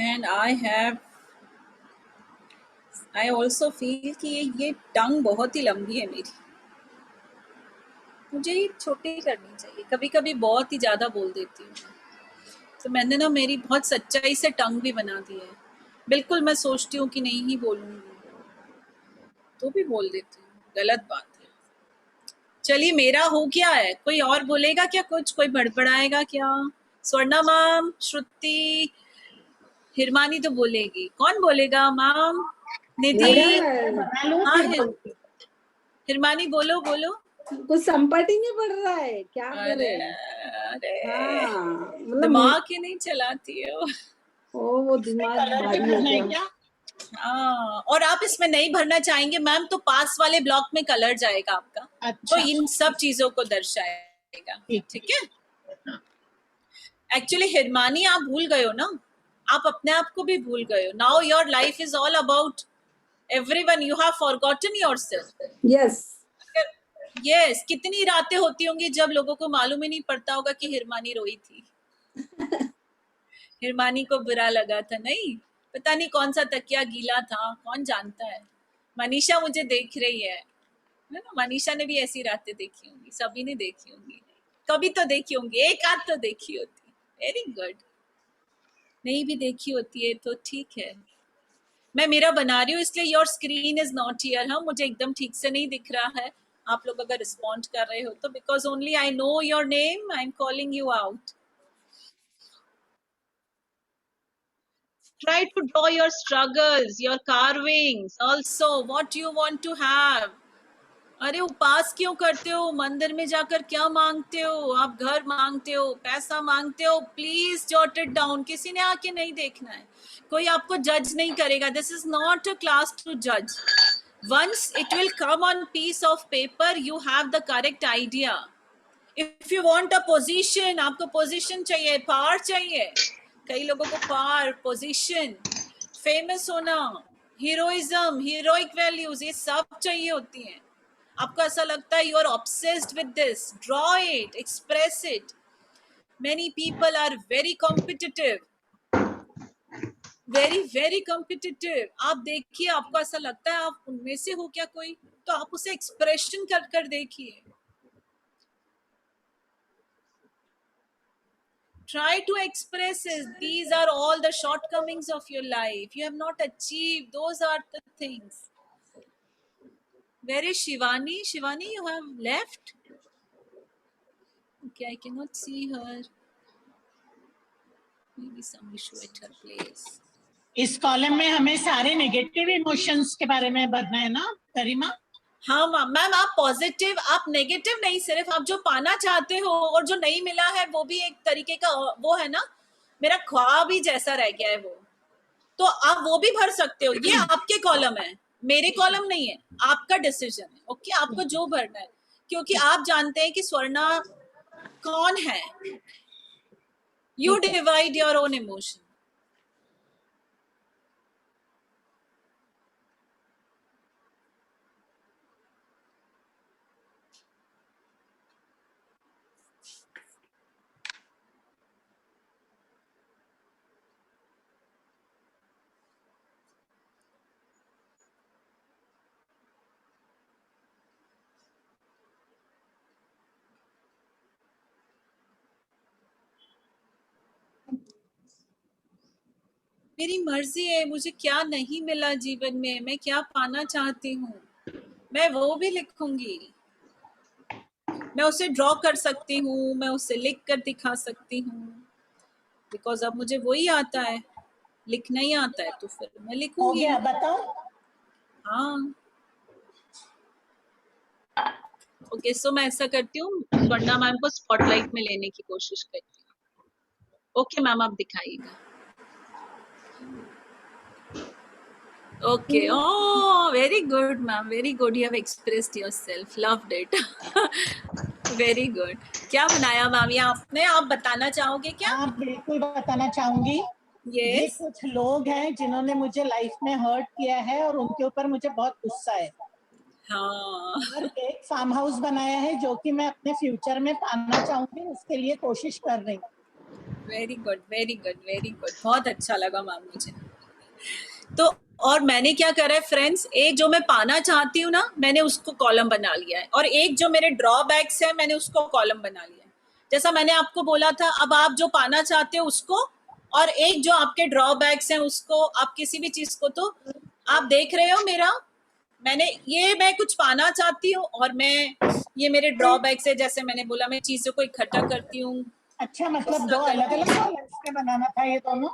And I also feel कि ये टंग बहुत ही लंबी है मेरी, मुझे ये छोटी करनी चाहिए। कभी कभी बहुत ही ज्यादा बोल देती हूँ, तो मैंने ना मेरी बहुत सच्चाई से टंग भी बना दी है। बिल्कुल मैं सोचती हूँ कि नहीं ही बोलूंगी, तो भी बोल देती हूँ, गलत बात है। चलिए मेरा हो गया है, कोई और बोलेगा क्या कुछ, कोई बड़बड़ाएगा क्या? स्वर्णा मैम, श्रुति, हिरमानी तो बोलेगी, कौन बोलेगा? मैम, निधि, हाँ हिरमानी बोलो बोलो। कुछ संपट ही नहीं पड़ रहा है, क्या करे? मतलब दिमाग ही नहीं चलाती है वो दिमाग भारी हो गया। हाँ, और आप इसमें नहीं भरना चाहेंगे मैम तो पास वाले ब्लॉक में कलर जाएगा आपका। अच्छा। तो इन सब चीजों को दर्शाएगा, ठीक है। एक्चुअली हिरमानी आप भूल गए हो ना, आप अपने आप को भी भूल गए हो। Now your life is all about Everyone, you have forgotten yourself. Yes. Yes, कितनी रातें होती होंगी जब लोगों को मालूम ही नहीं पड़ता होगा कि हिरमानी रोई थी. हिरमानी को बुरा लगा था, नहीं पता नहीं कौन सा तकिया गीला था, कौन जानता है. मनीषा मुझे देख रही है ना, मनीषा ने भी ऐसी रातें देखी होंगी, सभी ने देखी होंगी, कभी तो देखी होंगी, एक आध तो देखी होती. Very good. नहीं भी देखी होती है तो ठीक है. मैं मेरा बना रही हूँ इसलिए your screen is not here. हाँ, मुझे एकदम ठीक से नहीं दिख रहा है. आप लोग अगर रिस्पॉन्ड कर रहे हो तो because only I know your name, I am calling you out. Try to draw your struggles, your carvings, also what you want to have. अरे उपास क्यों करते हो? मंदिर में जाकर क्या मांगते हो? आप घर मांगते हो, पैसा मांगते हो? Please jot it down. किसी ने आके नहीं देखना है, कोई आपको जज नहीं करेगा. This is not a class to जज. Once it will come on piece of paper, you have the correct idea. If you want a position, आपको position चाहिए, power चाहिए. कई लोगों को पावर, पोजीशन, फेमस होना, हीरोइज्म, हीरोइक वैल्यूज, ये सब चाहिए होती हैं. आपको ऐसा लगता है you are obsessed with this, draw it, express it. Many people are very competitive, very very competitive. आप देखिए, आपको ऐसा लगता है आप उनमें से हो क्या कोई, तो आप उसे एक्सप्रेशन कर कर देखिए. Try to express it. These are all the shortcomings of your life. You have not achieved. Those are the things. Where is Shivani? Shivani, you have left? Okay, I cannot see her. Maybe some issue at her place. इस column में हमें सारे negative emotions के बारे में भरना है ना गरिमा? हाँ मैम, आप पॉजिटिव, आप नेगेटिव नहीं, सिर्फ आप जो पाना चाहते हो और जो नहीं मिला है वो भी एक तरीके का वो है ना, मेरा ख्वाब ही जैसा रह गया है वो, तो आप वो भी भर सकते हो. ये आपके कॉलम है, मेरे कॉलम नहीं है, आपका डिसीजन है. ओके, आपको जो भरना है, क्योंकि आप जानते हैं कि स्वर्णा कौन है. You divide your own emotion. मेरी मर्जी है, मुझे क्या नहीं मिला जीवन में, मैं क्या पाना चाहती हूँ, मैं वो भी लिखूंगी. मैं उसे ड्रॉ कर सकती हूँ, मैं उसे लिख कर दिखा सकती हूँ, बिकॉज अब मुझे वही आता है. लिखना ही आता है तो फिर मैं लिखूंगी. हो गया, बताओ. हाँ, ओके. सो मैं ऐसा करती हूँ, स्वर्णा मैम को स्पॉटलाइट में लेने की कोशिश करती हूँ. ओके मैम, आप दिखाइएगा. Okay. Oh, very good, ma'am. Very good. You have expressed yourself. Loved it. Very good. क्या बनाया मैम ये आपने? आप बताना चाहोगे क्या? हाँ, बिल्कुल बताना चाहूंगी. ये कुछ लोग हैं जिन्होंने मुझे लाइफ में हर्ट किया है और उनके ऊपर मुझे बहुत गुस्सा है. हाँ. और एक फार्म हाउस बनाया है जो कि मैं अपने फ्यूचर में पाना चाहूंगी, उसके लिए कोशिश कर रही हूँ. Very good, very good, very good. बहुत अच्छा लगा मैम मुझे. तो और मैंने क्या करा है फ्रेंड्स, एक जो मैं पाना चाहती हूँ ना, मैंने उसको कॉलम बना लिया है, और एक जो मेरे ड्रॉबैक्स है मैंने उसको कॉलम बना लिया है. जैसा मैंने आपको बोला था, अब आप जो पाना चाहते हो उसको, और एक जो आपके ड्रॉबैक्स हैं उसको, आप किसी भी चीज को, तो आप देख रहे हो मेरा, मैं कुछ पाना चाहती हूँ और मैं ये मेरे ड्रॉबैक्स है. जैसे मैंने बोला, मैं चीजों को इकट्ठा करती हूँ. अच्छा, मतलब दो अलग-अलग कॉलम्स में बनाना था ये दोनों?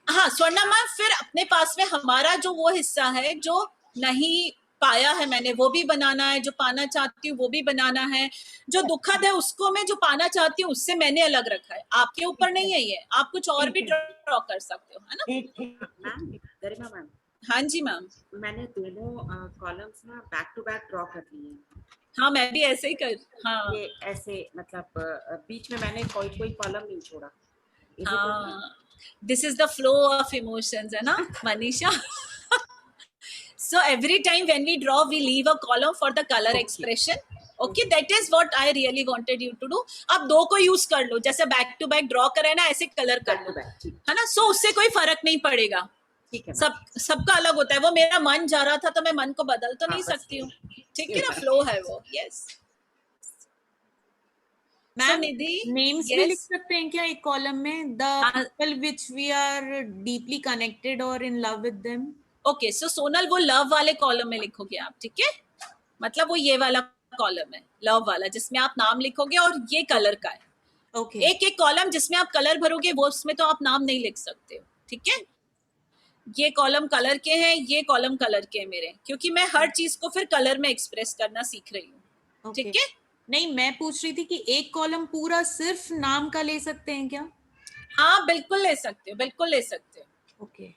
हाँ स्वर्णा मैम, फिर अपने पास में हमारा जो वो हिस्सा है जो नहीं पाया है मैंने, वो भी बनाना है. जो पाना चाहती हूँ वो भी बनाना है. जो दुखद है उसको मैं जो पाना चाहती हूँ उससे मैंने अलग रखा है. आपके ऊपर नहीं है ये, आप कुछ और भी ड्रॉ कर सकते हो, है ना मैम? गरिमा मैम. हाँ जी मैम. मैंने दोनों कॉलम्स ना बैक टू बैक ड्रॉ कर लिए. हाँ, मैं भी ऐसे ही कर. हाँ, ये ऐसे मतलब बीच में मैंने कोई कॉलम नहीं छोड़ा. हाँ, this is the flow of emotions, है ना Manisha? So every time when we draw, we leave a column for the color expression. Okay, that is what I really wanted you to do. अब दो को use कर लो, जैसे back to back draw करे ना, ऐसे कलर कर लो, है ना? सो उससे कोई फर्क नहीं पड़ेगा, सबका अलग होता है. वो मेरा मन जा रहा था तो मैं मन को बदल तो नहीं सकती हूँ, ठीक है ना? फ्लो है वो. यस मैम, नेम्स भी लिख सकते हैं क्या एक कॉलम में? The people which we are deeply connected और in love with them. Okay, so Sonal वो लव वाले कॉलम में लिखोगे आप, ठीक है? मतलब वो ये वाला कॉलम है, लव वाला, जिसमें आप नाम लिखोगे और ये कलर का है. ओके. एक एक कॉलम जिसमें आप कलर भरोगे, वो उसमें तो आप नाम नहीं लिख सकते हो, ठीक है? ये कॉलम कलर के हैं, ये कॉलम कलर के हैं मेरे, क्योंकि मैं हर चीज को फिर कलर में एक्सप्रेस करना सीख रही हूँ, ठीक है? नहीं, मैं पूछ रही थी कि एक कॉलम पूरा सिर्फ नाम का ले सकते हैं क्या? हाँ, बिल्कुल ले सकते हो, बिल्कुल ले सकते हो. ओके.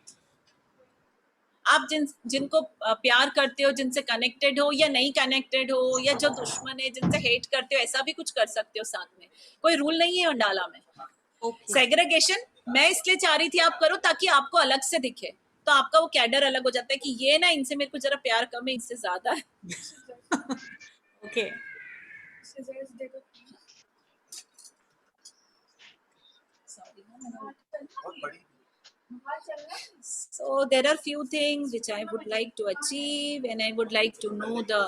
आप जिनको प्यार करते हो, जिनसे कनेक्टेड हो या नहीं कनेक्टेड हो, या जो दुश्मन है जिनसे हेट करते हो, ऐसा भी कुछ कर सकते हो साथ में. कोई रूल नहीं है मंडाला में. सेग्रीगेशन मैं इसलिए चाह रही थी आप करो ताकि आपको अलग से दिखे, तो आपका वो कैडर अलग हो जाता है कि ये ना, इनसे मेरे को जरा प्यार कम है, इनसे ज्यादा है. Okay. So there are few things which I would like to achieve, and I would like to know the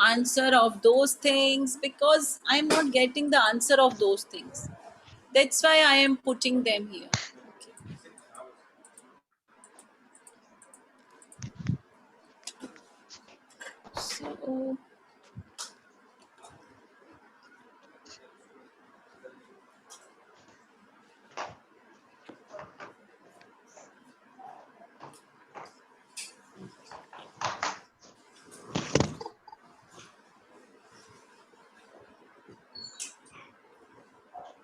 answer of those things, because I am not getting the answer of those things. That's why I am putting them here. So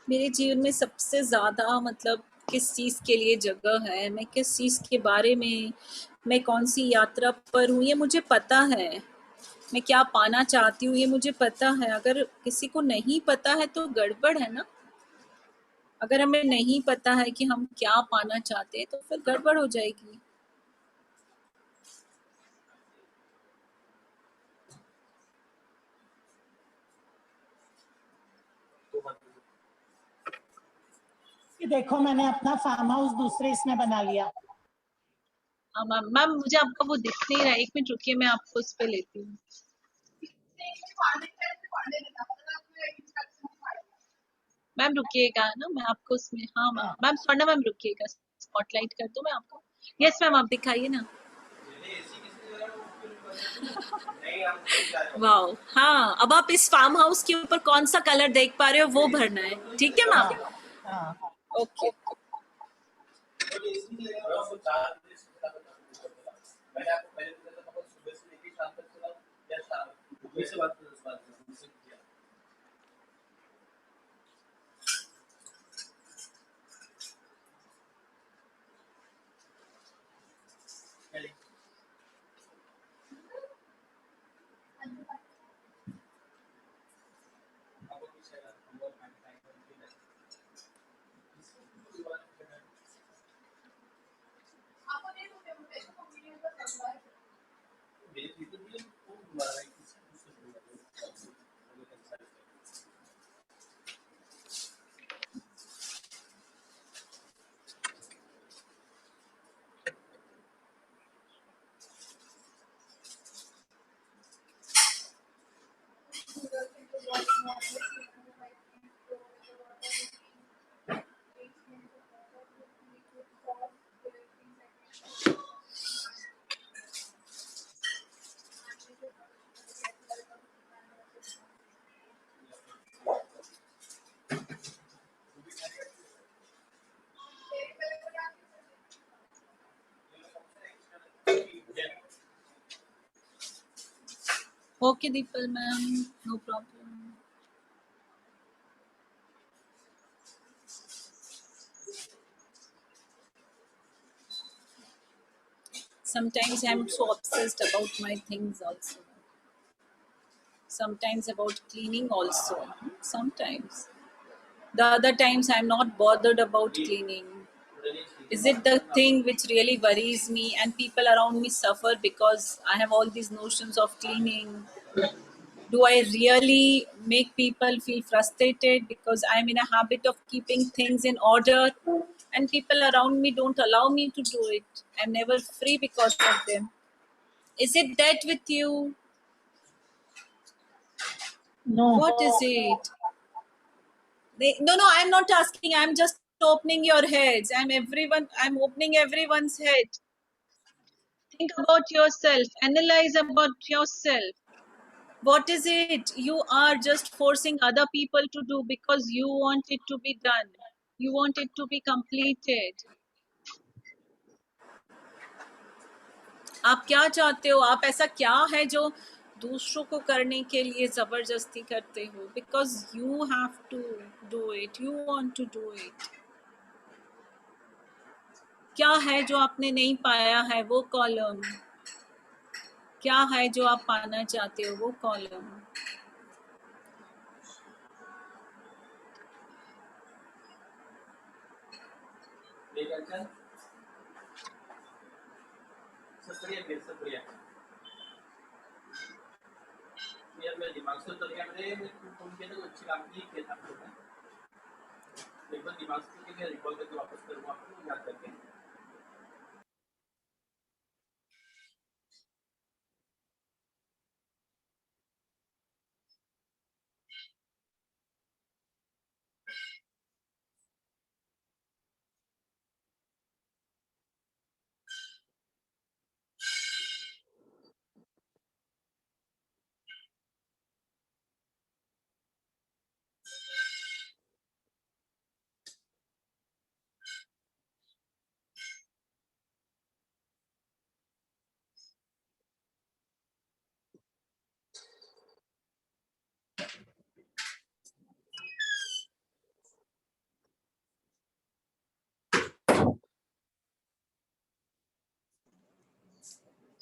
मेरे जीवन में सबसे ज़्यादा मतलब किस चीज़ के लिए जगह है, मैं किस चीज़ के बारे में, मैं कौन सी यात्रा पर हूँ, ये मुझे पता है. मैं क्या पाना चाहती हूँ, ये मुझे पता है. अगर किसी को नहीं पता है तो गड़बड़ है ना. अगर हमें नहीं पता है कि हम क्या पाना चाहते हैं तो फिर गड़बड़ हो जाएगी. देखो, मैंने अपना फार्म हाउस दूसरे इसमें बना लिया. हाँ मैम, मुझे आपका वो दिख नहीं रहा है. एक मिनट रुकिए, मैं आपको उस पे लेती हूँ. मैम रुकिएगा ना, मैं आपको उसमें. हाँ मैम, स्वर्णा मैम रुकिएगा, स्पॉटलाइट कर दूं मैं आपको. यस मैम, आप दिखाइए ना. वाओ. हाँ, अब आप इस फार्म हाउस के ऊपर कौन सा कलर देख पा रहे हो वो भरना है, ठीक है ma'am? Okay. Okay, Deepal ma'am, no problem. Sometimes I'm so obsessed about my things also. Sometimes about cleaning also. Sometimes. The other times I'm not bothered about cleaning. Is it the thing which really worries me and people around me suffer because I have all these notions of cleaning? Do I really make people feel frustrated because I'm in a habit of keeping things in order and people around me don't allow me to do it? I'm never free because of them. Is it that with you? No. What is it? No, I'm not asking. I'm just opening your heads. I'm opening everyone's head. Think about yourself. Analyze about yourself. What is it you are just forcing other people to do because you want it to be done? You want it to be completed. आप क्या चाहते हो? आप ऐसा क्या है जो दूसरों को करने के लिए जबरदस्ती करते हो? Because you have to do it. You want to do it. क्या है जो आपने नहीं पाया है वो कॉलम? क्या है जो आप पाना चाहते हो वो कॉलम?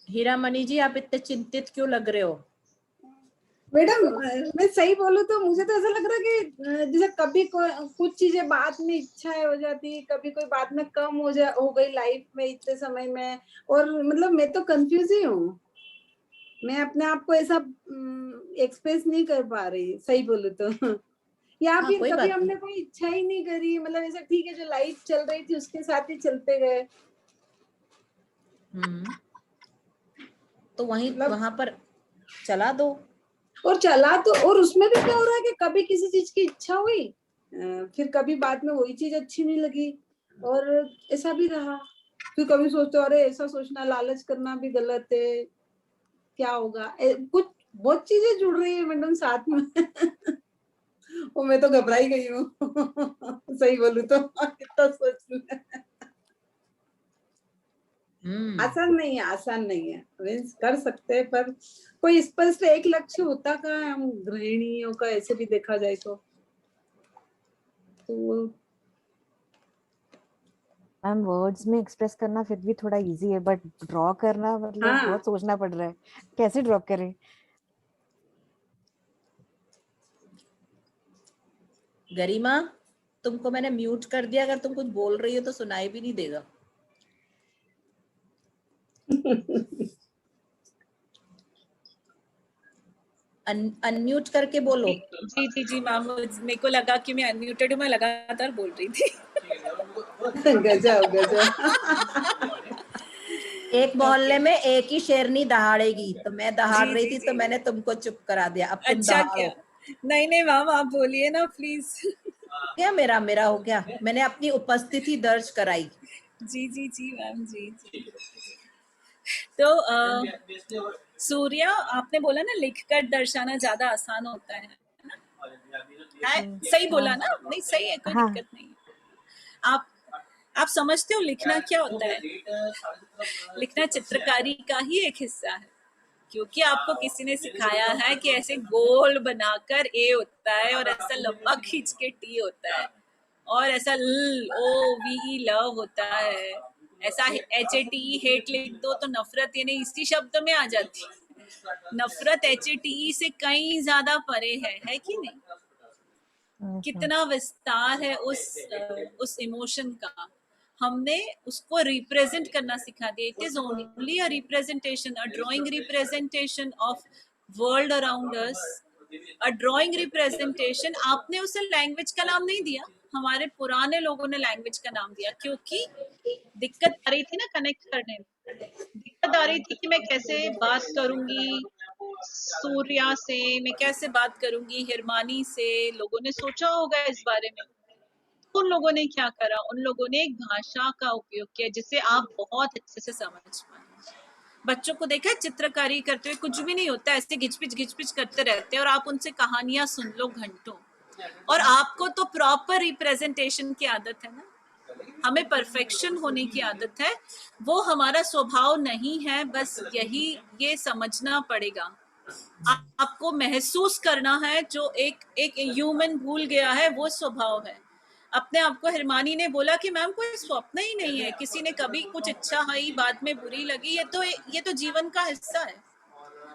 हीरा मणि जी, आप इतने चिंतित क्यों लग रहे हो? मैडम मैं सही बोलूं तो मुझे तो ऐसा लग रहा है कि जैसे कभी कुछ चीजें बाद में इच्छाएं हो जाती, कभी कोई बाद में कम हो गई लाइफ में इतने समय में, और मतलब मैं तो कंफ्यूज ही हूँ। मैं अपने आप को ऐसा एक्सप्रेस नहीं कर पा रही, सही बोलूं तो। या फिर कभी हमने कोई इच्छा ही नहीं करी, मतलब ऐसा ठीक है जो लाइफ चल रही थी उसके साथ ही चलते गए। तो वहां पर चला दो। और उसमें भी क्या हो रहा है कि कभी किसी चीज की इच्छा हुई, फिर कभी बाद में वही चीज अच्छी नहीं लगी, और ऐसा भी रहा। फिर कभी सोचते अरे ऐसा सोचना, लालच करना भी गलत है, क्या होगा, कुछ बहुत चीजें जुड़ रही है मैडम साथ में। और मैं तो घबराई गई हूँ। सही बोलूं तो कितना सोच आसान नहीं है मीन्स कर सकते हैं, पर कोई स्पष्ट एक लक्ष्य होता का हम गृहिणियों का ऐसे भी देखा जाए तो मैम वर्ड्स में एक्सप्रेस करना फिर भी थोड़ा इजी है, बट ड्रॉ करना मतलब बहुत सोचना पड़ रहा है, कैसे ड्रॉ करें? गरिमा, तुमको मैंने म्यूट कर दिया, अगर तुम कुछ बोल रही हो तो सुनाई भी नहीं देगा। अनम्यूट करके बोलो। जी मैम, मेरे को लगा कि मैं अनम्यूटेड हूँ, मैं लगातार बोल रही थी। गजब। एक मोहल्ले में एक ही शेरनी दहाड़ेगी, तो मैं दहाड़ रही थी, तो मैंने तुमको चुप करा दिया। अब तुम अच्छा क्या? नहीं मैम, आप बोलिए ना प्लीज। क्या मेरा हो गया? मैंने अपनी उपस्थिति दर्ज कराई। जी मैम जी। तो सूर्या, आपने बोला ना लिखकर दर्शाना ज्यादा आसान होता है ना? सही बोला ना? नहीं सही है, कोई दिक्कत नहीं। आप समझते हो लिखना क्या होता है? लिखना चित्रकारी का ही एक हिस्सा है, क्योंकि आपको किसी ने सिखाया है कि ऐसे गोल बनाकर ए होता है, और ऐसा लंबा खींच के टी होता है, और ऐसा LOVE लव होता है, ऐसा HATE हेट लिख दो तो नफरत यानी इसी शब्द में आ जाती है। नफरत HATE से कहीं ज्यादा परे है कि नहीं? कितना विस्तार है उस इमोशन का। हमने उसको रिप्रेजेंट करना सिखा दिया. It is only a representation, a drawing representation of world around us, a drawing representation. आपने उसे लैंग्वेज का नाम नहीं दिया, हमारे पुराने लोगों ने लैंग्वेज का नाम दिया, क्योंकि दिक्कत आ रही थी ना कनेक्ट करने में. दिक्कत आ रही थी कि मैं कैसे बात करूंगी सूर्या से, मैं कैसे बात करूंगी हिरमानी से. लोगों ने सोचा होगा इस बारे में. उन लोगों ने क्या करा, उन लोगों ने एक भाषा का उपयोग किया जिसे आप बहुत अच्छे से समझ पाए. बच्चों को देखा है चित्रकारी करते हुए, कुछ भी नहीं होता, ऐसे घिचपिच करते रहते हैं और आप उनसे कहानियां सुन लो घंटों. और आपको तो प्रॉपर रिप्रेजेंटेशन की आदत है ना, हमें परफेक्शन होने की आदत है. वो हमारा स्वभाव नहीं है, बस यही ये समझना पड़ेगा. आपको महसूस करना है, जो एक ह्यूमन भूल गया है वो स्वभाव है. अपने आप को हिरमानी ने बोला कि मैम कोई स्वप्न ही नहीं है, किसी ने कभी कुछ इच्छा आई बाद में बुरी लगी, ये तो जीवन का हिस्सा है.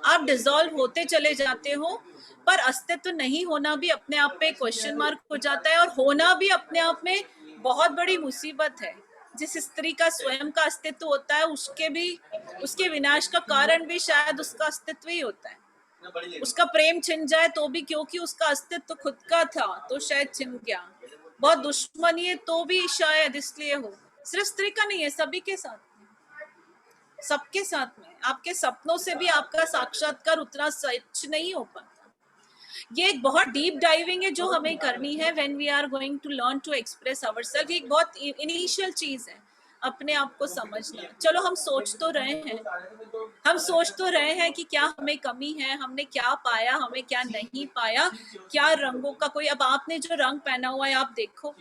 आप डिसॉल्व होते चले जाते हो, पर अस्तित्व नहीं होना भी अपने आप पे क्वेश्चन मार्क हो जाता है, और होना भी अपने आप में बहुत बड़ी मुसीबत है. जिस स्त्री का स्वयं का अस्तित्व होता है, उसके विनाश का कारण भी शायद उसका अस्तित्व ही होता है. उसका प्रेम छिन जाए तो भी क्योंकि उसका अस्तित्व खुद का था तो शायद छिन गया. बहुत दुश्मनी है तो भी शायद इसलिए हो. सिर्फ स्त्री का नहीं है, सभी के साथ में, सबके साथ में. आपके सपनों से भी आपका साक्षात्कार उतना सच नहीं हो पाता. ये एक बहुत डीप डाइविंग है जो हमें करनी है when we are going to learn to express ourself. एक बहुत इनिशियल चीज है अपने आप को समझना. चलो हम सोच तो रहे हैं कि क्या हमें कमी है, हमने क्या पाया, हमें क्या नहीं पाया, क्या रंगों का कोई. अब आपने जो रंग पहना हुआ है, आप देखो,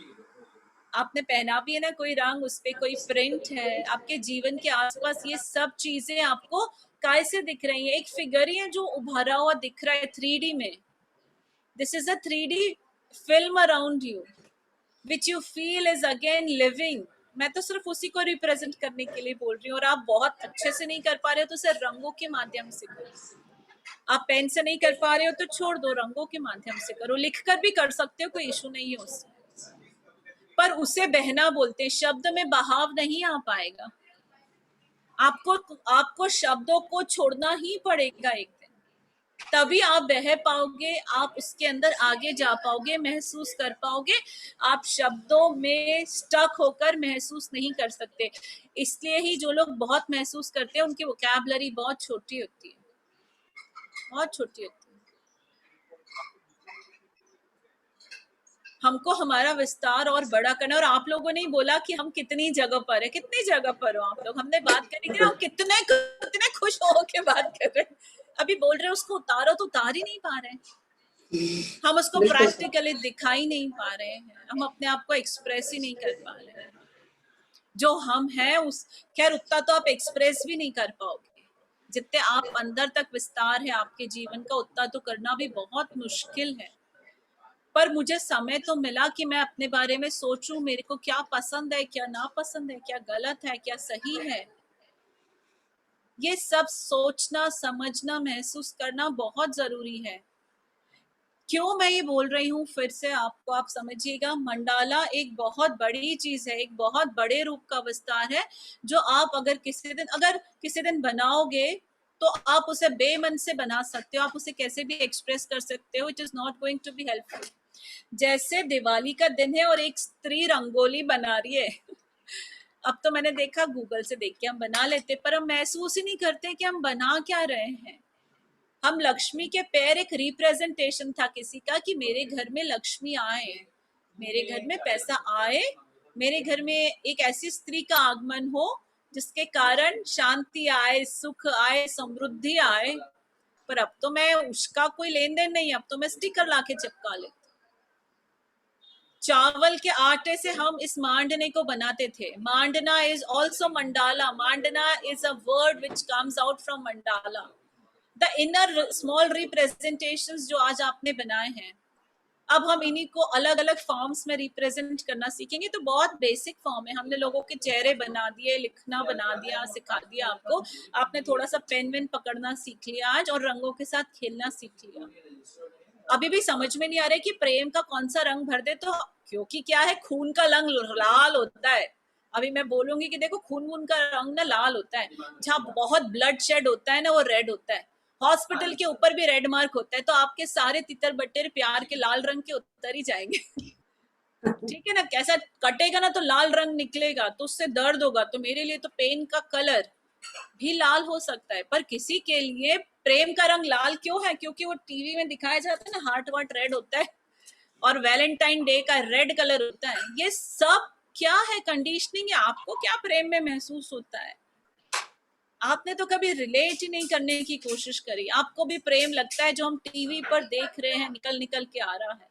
आपने पहना भी है ना कोई रंग, उस पे कोई प्रिंट है. आपके जीवन के आसपास ये सब चीजें आपको कैसे दिख रही है? एक फिगर ही है जो उभरा हुआ दिख रहा है 3D में. This is a 3D film around you, which you feel is again living. मैं तो सिर्फ उसी को रिप्रेजेंट करने के लिए बोल रही हूँ, और आप बहुत अच्छे से नहीं कर पा रहे हो तो सिर्फ रंगों के माध्यम से करो. आप पेन से नहीं कर पा रहे हो तो छोड़ दो, रंगों के माध्यम से करो. लिखकर भी कर सकते हो, कोई इशू नहीं है उसमें, पर उसे बहना बोलते हैं. शब्द में बहाव नहीं आ पाएगा. आपको शब्दों को छोड़ना ही पड़ेगा एक दिन, तभी आप बह पाओगे, आप उसके अंदर आगे जा पाओगे, महसूस कर पाओगे. आप शब्दों में स्टक होकर महसूस नहीं कर सकते. इसलिए ही जो लोग बहुत महसूस करते हैं उनकी वोकैबुलरी बहुत छोटी होती है, बहुत छोटी होती है. हमको हमारा विस्तार और बड़ा करना. और आप लोगों ने ही बोला कि हम कितनी जगह पर है, कितनी जगह पर हो आप लोग. हमने बात करी थी, हम कितने खुश हो के बात कर रहे हैं. अभी बोल रहे हैं उसको उतारो तो उतार ही नहीं पा रहे हैं. हम उसको प्रैक्टिकली दिखा ही नहीं पा रहे हैं, हम अपने आप को एक्सप्रेस ही नहीं कर पा रहे हैं. जो हम हैं उस खैर उतना तो आप एक्सप्रेस भी नहीं कर पाओगे. जितने आप अंदर तक विस्तार है आपके जीवन का, उतना तो करना भी बहुत मुश्किल है. पर मुझे समय तो मिला कि मैं अपने बारे में सोचूं, मेरे को क्या पसंद है, क्या नापसंद है, क्या गलत है, क्या सही है. ये सब सोचना, समझना, महसूस करना बहुत जरूरी है. क्यों मैं ये बोल रही हूँ फिर से आपको, आप समझिएगा. मंडाला एक बहुत बड़ी चीज है, एक बहुत बड़े रूप का विस्तार है, जो आप अगर किसी दिन बनाओगे तो आप उसे बेमन से बना सकते हो. आप उसे कैसे भी एक्सप्रेस कर सकते हो. It is not going to be helpful. जैसे दिवाली का दिन है और एक स्त्री रंगोली बना रही है. अब तो मैंने देखा गूगल से देख के हम बना लेते, पर हम महसूस ही नहीं करते कि हम बना क्या रहे हैं. हम लक्ष्मी के पैर एक रिप्रेजेंटेशन था किसी का कि मेरे घर में लक्ष्मी आए, मेरे घर में पैसा आए, मेरे घर में एक ऐसी स्त्री का आगमन हो जिसके कारण शांति आए, सुख आए, समृद्धि आए. पर अब तो मैं उसका कोई लेन देन नहीं, अब तो मैं स्टिकर लाके चिपका लेती. चावल के आटे से हम इस मांडने को बनाते थे. Mandana is also mandala. Mandana is a word which comes out from mandala. The inner small representations जो आज आपने बनाए हैं, अब हम इन्हीं को अलग अलग फॉर्म्स में रिप्रेजेंट करना सीखेंगे. तो बहुत बेसिक फॉर्म है. हमने लोगों के चेहरे बना दिए, लिखना बना दिया, सिखा दिया आपको. आपने थोड़ा सा पेन वेन पकड़ना सीख लिया आज, और रंगों के साथ खेलना सीख लिया. अभी भी समझ में नहीं आ रहा है कि प्रेम का कौन सा रंग भर दे. तो क्योंकि क्या है, खून का रंग लाल होता है, अभी मैं बोलूंगी कि देखो खून वून का रंग ना लाल होता है, जहाँ बहुत ब्लड शेड होता है ना वो रेड होता है, हॉस्पिटल के ऊपर भी रेड मार्क होता है, तो आपके सारे तितर बट्टे प्यार के लाल रंग के उतर ही जाएंगे। ठीक है ना, कैसा कटेगा ना तो लाल रंग निकलेगा, तो उससे दर्द होगा, तो मेरे लिए तो पेन का कलर भी लाल हो सकता है, पर किसी के लिए प्रेम का रंग लाल क्यों है? क्योंकि वो टीवी में दिखाया जाता है ना, हार्ट वार्ट रेड होता है और वैलेंटाइन डे का रेड कलर होता है। ये सब क्या है? कंडीशनिंग है। आपको क्या प्रेम में महसूस होता है? आपने तो कभी रिलेट ही नहीं करने की कोशिश करी। आपको भी प्रेम लगता है जो हम टीवी पर देख रहे हैं, निकल निकल के आ रहा है।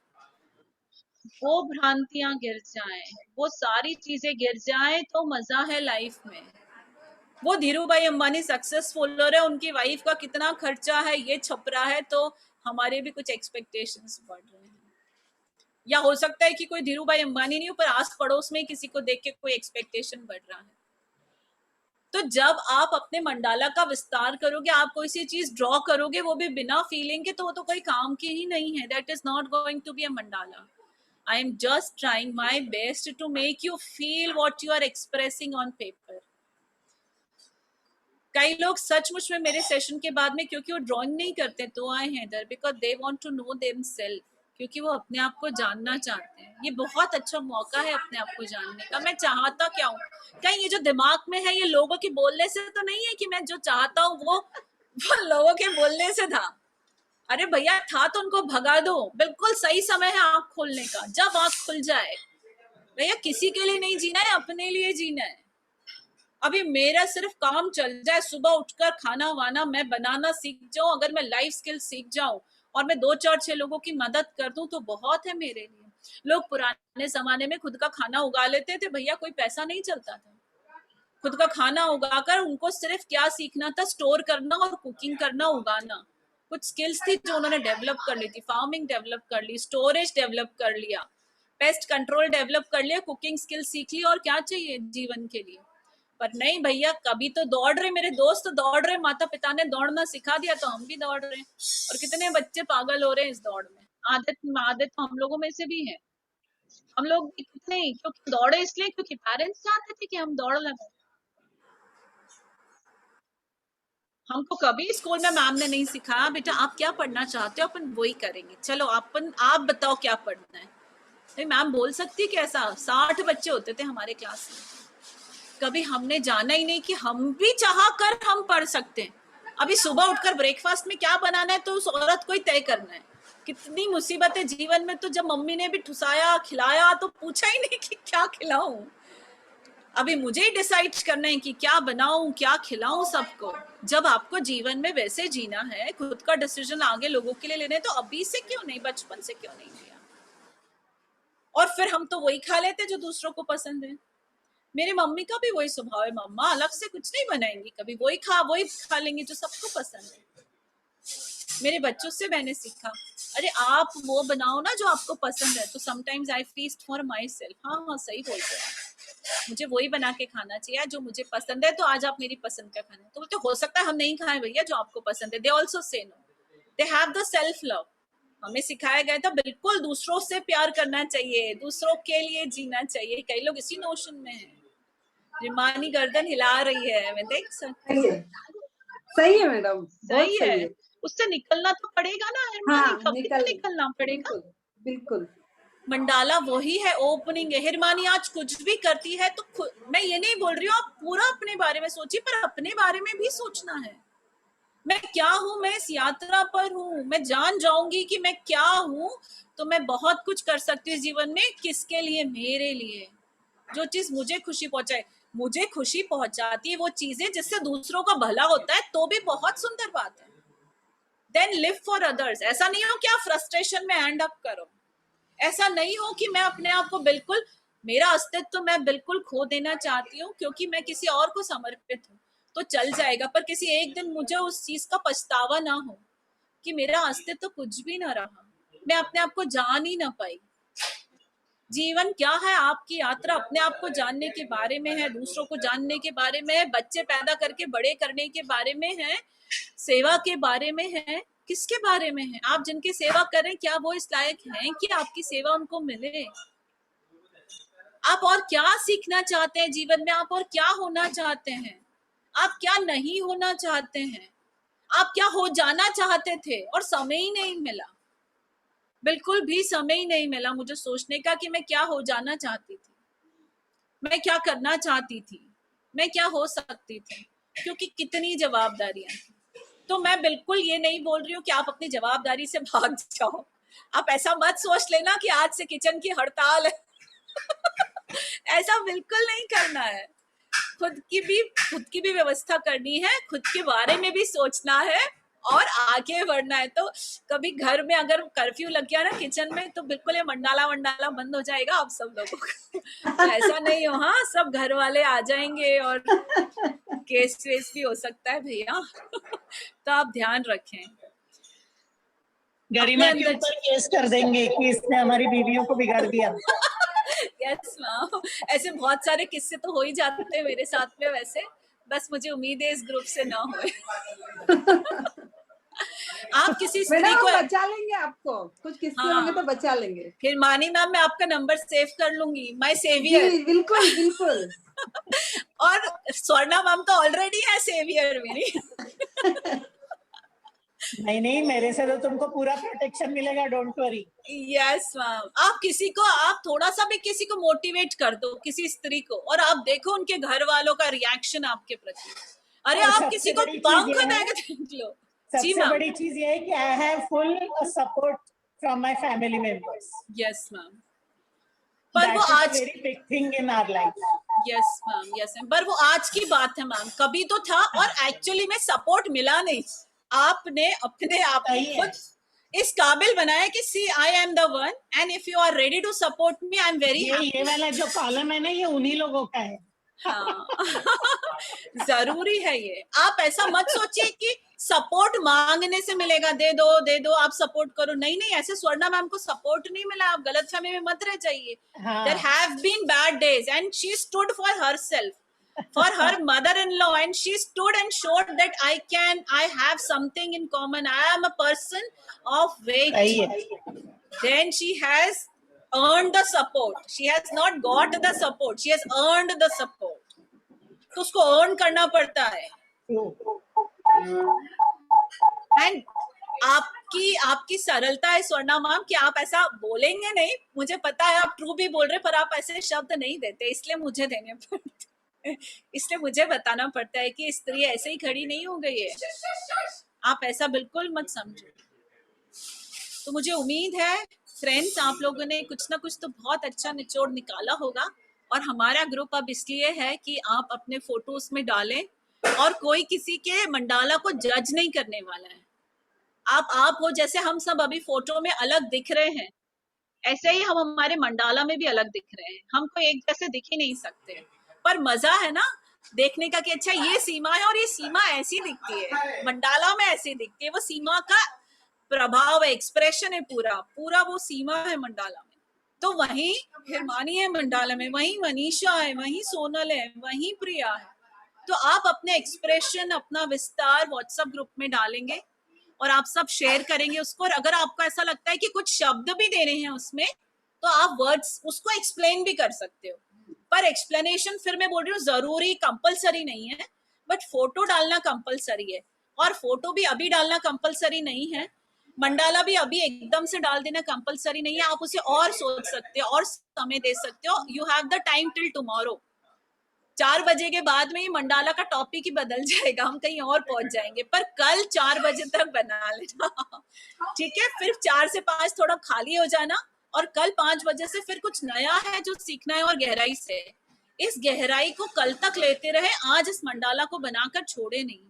वो भ्रांतियां गिर जाएं, वो सारी चीजें गिर जाएं तो मजा है लाइफ में। वो धीरू भाई अंबानी सक्सेसफुल हो रहे, उनकी वाइफ का कितना खर्चा है ये छप रहा है, तो हमारे भी कुछ एक्सपेक्टेशंस बढ़ रहे हैं। या हो सकता है कि कोई धीरू भाई अंबानी नहीं हो, पर आस पड़ोस में किसी को देख के कोई एक्सपेक्टेशन बढ़ रहा है। तो जब आप अपने मंडाला का विस्तार करोगे, आप कोई सी चीज ड्रॉ करोगे वो भी बिना फीलिंग के, तो वो तो कोई काम की ही नहीं है। That is not going to be a मंडाला। I am just trying my best to make you feel what you are expressing on paper. कई लोग सचमुच में मेरे सेशन के बाद में, क्योंकि वो ड्राइंग नहीं करते तो आए हैं इधर, because they want to know themselves, क्योंकि वो अपने आप को जानना चाहते हैं। ये बहुत अच्छा मौका है अपने आप को जानने का। मैं चाहता क्या हूँ? कहीं ये जो दिमाग में है ये लोगों के बोलने से तो नहीं है कि मैं जो चाहता हूँ वो लोगों के बोलने से था। अरे भैया था तो उनको भगा दो। बिल्कुल सही समय है आंख खोलने का, जब आंख खुल जाए। भैया किसी के लिए नहीं जीना है, अपने लिए जीना है। अभी मेरा सिर्फ काम चल जाए, सुबह उठकर खाना वाना मैं बनाना सीख जाऊं, अगर मैं लाइफ स्किल सीख जाऊं और मैं 2-4-6 लोगों की मदद कर दूं तो बहुत है मेरे लिए। लोग पुराने जमाने में खुद का खाना उगा लेते थे भैया, कोई पैसा नहीं चलता था। खुद का खाना उगाकर उनको सिर्फ क्या सीखना था? स्टोर करना और कुकिंग करना, उगाना। कुछ स्किल्स थी जो उन्होंने डेवलप कर ली थी। फार्मिंग डेवलप कर ली, स्टोरेज डेवलप कर लिया, पेस्ट कंट्रोल डेवलप कर लिया, कुकिंग स्किल सीख ली, और क्या चाहिए जीवन के लिए? पर नहीं भैया, कभी तो दौड़ रहे, मेरे दोस्त तो दौड़ रहे, माता पिता ने दौड़ना सिखा दिया तो हम भी दौड़ रहे हैं। और कितने बच्चे पागल हो रहे हैं इस दौड़ में। आदत तो हम लोगों में से भी है। हम लोग कितने, क्योंकि दौड़े इसलिए क्योंकि पेरेंट्स चाहते थे कि हम दौड़ लगाए। हमको कभी स्कूल में मैम ने नहीं सिखाया बेटा आप क्या पढ़ना चाहते हो, अपन वही करेंगे, चलो आप बताओ क्या पढ़ना है। मैम बोल सकती है कैसा? 60 बच्चे होते थे हमारे क्लास में। कभी हमने जाना ही नहीं कि हम भी चाह कर हम पढ़ सकते हैं। अभी सुबह उठकर ब्रेकफास्ट में क्या बनाना है तो उस औरत को ही तय करना है। कितनी मुसीबतें जीवन में, तो जब मम्मी ने भी ठुसाया खिलाया तो पूछा ही नहीं कि क्या खिलाऊं। अभी मुझे ही डिसाइड करना है कि क्या बनाऊं क्या खिलाऊं सबको। जब आपको जीवन में वैसे जीना है, खुद का डिसीजन आगे लोगों के लिए लेने, तो अभी से क्यों नहीं, बचपन से क्यों नहीं लिया? और फिर हम तो वही खा लेते जो दूसरों को पसंद है। मेरी मम्मी का भी वही स्वभाव है, मम्मा अलग से कुछ नहीं बनाएंगी, कभी वही खा लेंगे जो सबको पसंद है। मेरे बच्चों से मैंने सीखा, अरे आप वो बनाओ ना जो आपको पसंद है। तो sometimes I feast for my self. हाँ सही बोलते हैं, मुझे वही बना के खाना चाहिए जो मुझे पसंद है, तो आज आप मेरी पसंद का खाना। तो बोलते हो सकता है हम नहीं खाएं भैया जो आपको पसंद है। They also say no, they have the self love. हमें सिखाया गया था बिल्कुल दूसरों से प्यार करना चाहिए, दूसरों के लिए जीना चाहिए। कई लोग इसी नोशन में हैं। रिमानी गर्दन हिला रही है, मैं देख सकती हूँ। सही है मैडम, सही है। उससे निकलना तो पड़ेगा ना। हाँ, निकलना पड़ेगा। बिल्कुल। मंडाला वही है, ओपनिंग है। हिरमानी आज कुछ भी करती है तो मैं ये नहीं बोल रही हूँ आप पूरा अपने बारे में सोचिए, पर अपने बारे में भी सोचना है। मैं क्या हूँ, मैं इस यात्रा पर हूँ, मैं जान जाऊंगी कि मैं क्या हूँ, तो मैं बहुत कुछ कर सकती हूँ जीवन में। किसके लिए? मेरे लिए। जो चीज मुझे खुशी पहुंचाए, मुझे खुशी पहुंचाती है वो चीजें जिससे दूसरों का भला होता है, तो भी बहुत सुंदर बात है। Then live for others. ऐसा नहीं हो कि आप फ्रस्ट्रेशन में एंड अप करो। ऐसा नहीं हो कि मैं अपने आप को बिल्कुल, मेरा अस्तित्व तो मैं बिल्कुल खो देना चाहती हूँ क्योंकि मैं किसी और को समर्पित हूँ, तो चल जाएगा। पर किसी एक दिन मुझे उस चीज का पछतावा ना हो कि मेरा अस्तित्व तो कुछ भी ना रहा, मैं अपने आप को जान ही ना पाई। जीवन क्या है? आपकी यात्रा अपने आप को जानने के बारे में है, दूसरों को जानने के बारे में है, बच्चे पैदा करके बड़े करने के बारे में है, सेवा के बारे में है। किसके बारे में है? आप जिनकी सेवा करें, क्या वो इस लायक हैं कि आपकी सेवा उनको मिले? आप और क्या सीखना चाहते हैं जीवन में, आप और क्या होना चाहते हैं, आप क्या नहीं होना चाहते हैं, आप क्या हो जाना चाहते थे और समय ही नहीं मिला, बिल्कुल भी समय ही नहीं मिला मुझे सोचने का कि मैं क्या हो जाना चाहती थी, मैं क्या करना चाहती थी, मैं क्या हो सकती थी, क्योंकि कितनी जवाबदारियां थी। तो मैं बिल्कुल ये नहीं बोल रही हूँ कि आप अपनी जवाबदारी से भाग जाओ, आप ऐसा मत सोच लेना कि आज से किचन की हड़ताल है ऐसा बिल्कुल नहीं करना है। खुद की भी व्यवस्था करनी है, खुद के बारे में भी सोचना है और आगे बढ़ना है। तो कभी घर में अगर कर्फ्यू लग गया ना किचन में, तो बिल्कुल ये मंडाला बंद हो जाएगा आप सब लोगों का। तो ऐसा नहीं हो, हाँ सब घर वाले आ जाएंगे और केस वेस भी हो सकता है भैया तो आप ध्यान रखें। गरिमा के ऊपर केस कर देंगे कि इसने हमारी बीवियों को बिगाड़ दिया। यस मैम, ऐसे बहुत सारे किस्से तो हो ही जाते हैं मेरे साथ में वैसे, बस मुझे उम्मीद है इस ग्रुप से ना होए आप किसी स्त्री को बचा लेंगे, आपको कुछ किस्से होंगे तो बचा लेंगे। फिर मानी मैम मैं आपका नंबर सेव कर लूंगी, माय सेवियर। बिल्कुल बिल्कुल और स्वर्णा मैम तो ऑलरेडी है सेवियर मेरी नहीं नहीं, मेरे से तो तुमको पूरा प्रोटेक्शन मिलेगा, डोंट वरी। यस मैम, आप थोड़ा सा भी किसी को मोटिवेट कर दो, किसी स्त्री को, और आप देखो उनके घर वालों का रिएक्शन आपके प्रति। अरे आप किसी को पंख देके देख लो। सबसे बड़ी चीज ये है कि I have full support from my family members. Yes ma'am, पर वो आज very big thing in our life. Yes ma'am, yes ma'am, पर वो आज की बात है मैम, कभी तो था और एक्चुअली में सपोर्ट मिला नहीं। आपने अपने आप खुद इस काबिल बनाया कि see I am the one and if you are ready to support me I am very happy. ये वाला जो कॉलम है ना, ये उन्हीं लोगों का है। हाँ जरूरी है ये। आप ऐसा मत सोचिए कि सपोर्ट मांगने से मिलेगा, दे दो आप सपोर्ट करो। नहीं, ऐसे स्वर्णा मैम को सपोर्ट नहीं मिला, आप गलतफहमी में मत रह जाइए। There have been bad days and she stood for herself, for her mother-in-law, and she stood and showed that I have something in common. I am a person of weight. Then she has earned the support. She has not got the support. She has earned the support. तो उसको earn करना पड़ता है। And आपकी सरलता है Swarna ma'am कि आप ऐसा बोलेंगे नहीं, मुझे पता है आप ट्रू भी बोल रहे, पर आप ऐसे शब्द नहीं देते, इसलिए मुझे देने पड़ते, इसलिए मुझे बताना पड़ता है कि स्त्री ऐसे ही खड़ी नहीं हो गई है, आप ऐसा बिल्कुल मत समझो। तो मुझे उम्मीद है फ्रेंड्स आप लोगों ने कुछ ना कुछ तो बहुत अच्छा निचोड़ निकाला होगा। और हमारा ग्रुप अब इसलिए है कि आप अपने फोटोज में डालें और कोई किसी के मंडाला को जज नहीं करने वाला है। आप हो, जैसे हम सब अभी फोटो में अलग दिख रहे हैं, ऐसे ही हम हमारे मंडाला में भी अलग दिख रहे हैं। हम कोई एक जैसे दिख ही नहीं सकते, पर मजा है ना देखने का कि अच्छा ये सीमा है और ये सीमा ऐसी दिखती है, मंडाला में ऐसी दिखती है। वो सीमा का प्रभाव है, एक्सप्रेशन है, पूरा वो सीमा है मंडाला में। तो वहीं हिरमानी है मंडाला में, वहीं मनीषा है, वहीं सोनल है, वहीं प्रिया है। तो आप अपने एक्सप्रेशन, अपना विस्तार व्हाट्सएप ग्रुप में डालेंगे और आप सब शेयर करेंगे उसको। और अगर आपको ऐसा लगता है कि कुछ शब्द भी देने हैं उसमें, तो आप वर्ड्स उसको एक्सप्लेन भी कर सकते हो। पर एक्सप्लेनेशन फिर मैं बोल रही हूँ जरूरी कंपलसरी नहीं है, बट फोटो डालना कंपलसरी है। और फोटो भी अभी डालना कंपलसरी नहीं है, मंडाला भी अभी एकदम से डाल देना कंपलसरी नहीं है। आप उसे और सोच सकते हो और समय दे सकते हो। You have the time till tomorrow. 4 बजे के बाद में ये मंडाला का टॉपिक ही बदल जाएगा, हम कहीं और पहुंच जाएंगे, पर कल 4 बजे तक बना लेना ठीक है। फिर 4 से 5 थोड़ा खाली हो जाना और कल 5 बजे से फिर कुछ नया है जो सीखना है और गहराई से। इस गहराई को कल तक लेते रहे, आज इस मंडाला को बनाकर छोड़े नहीं।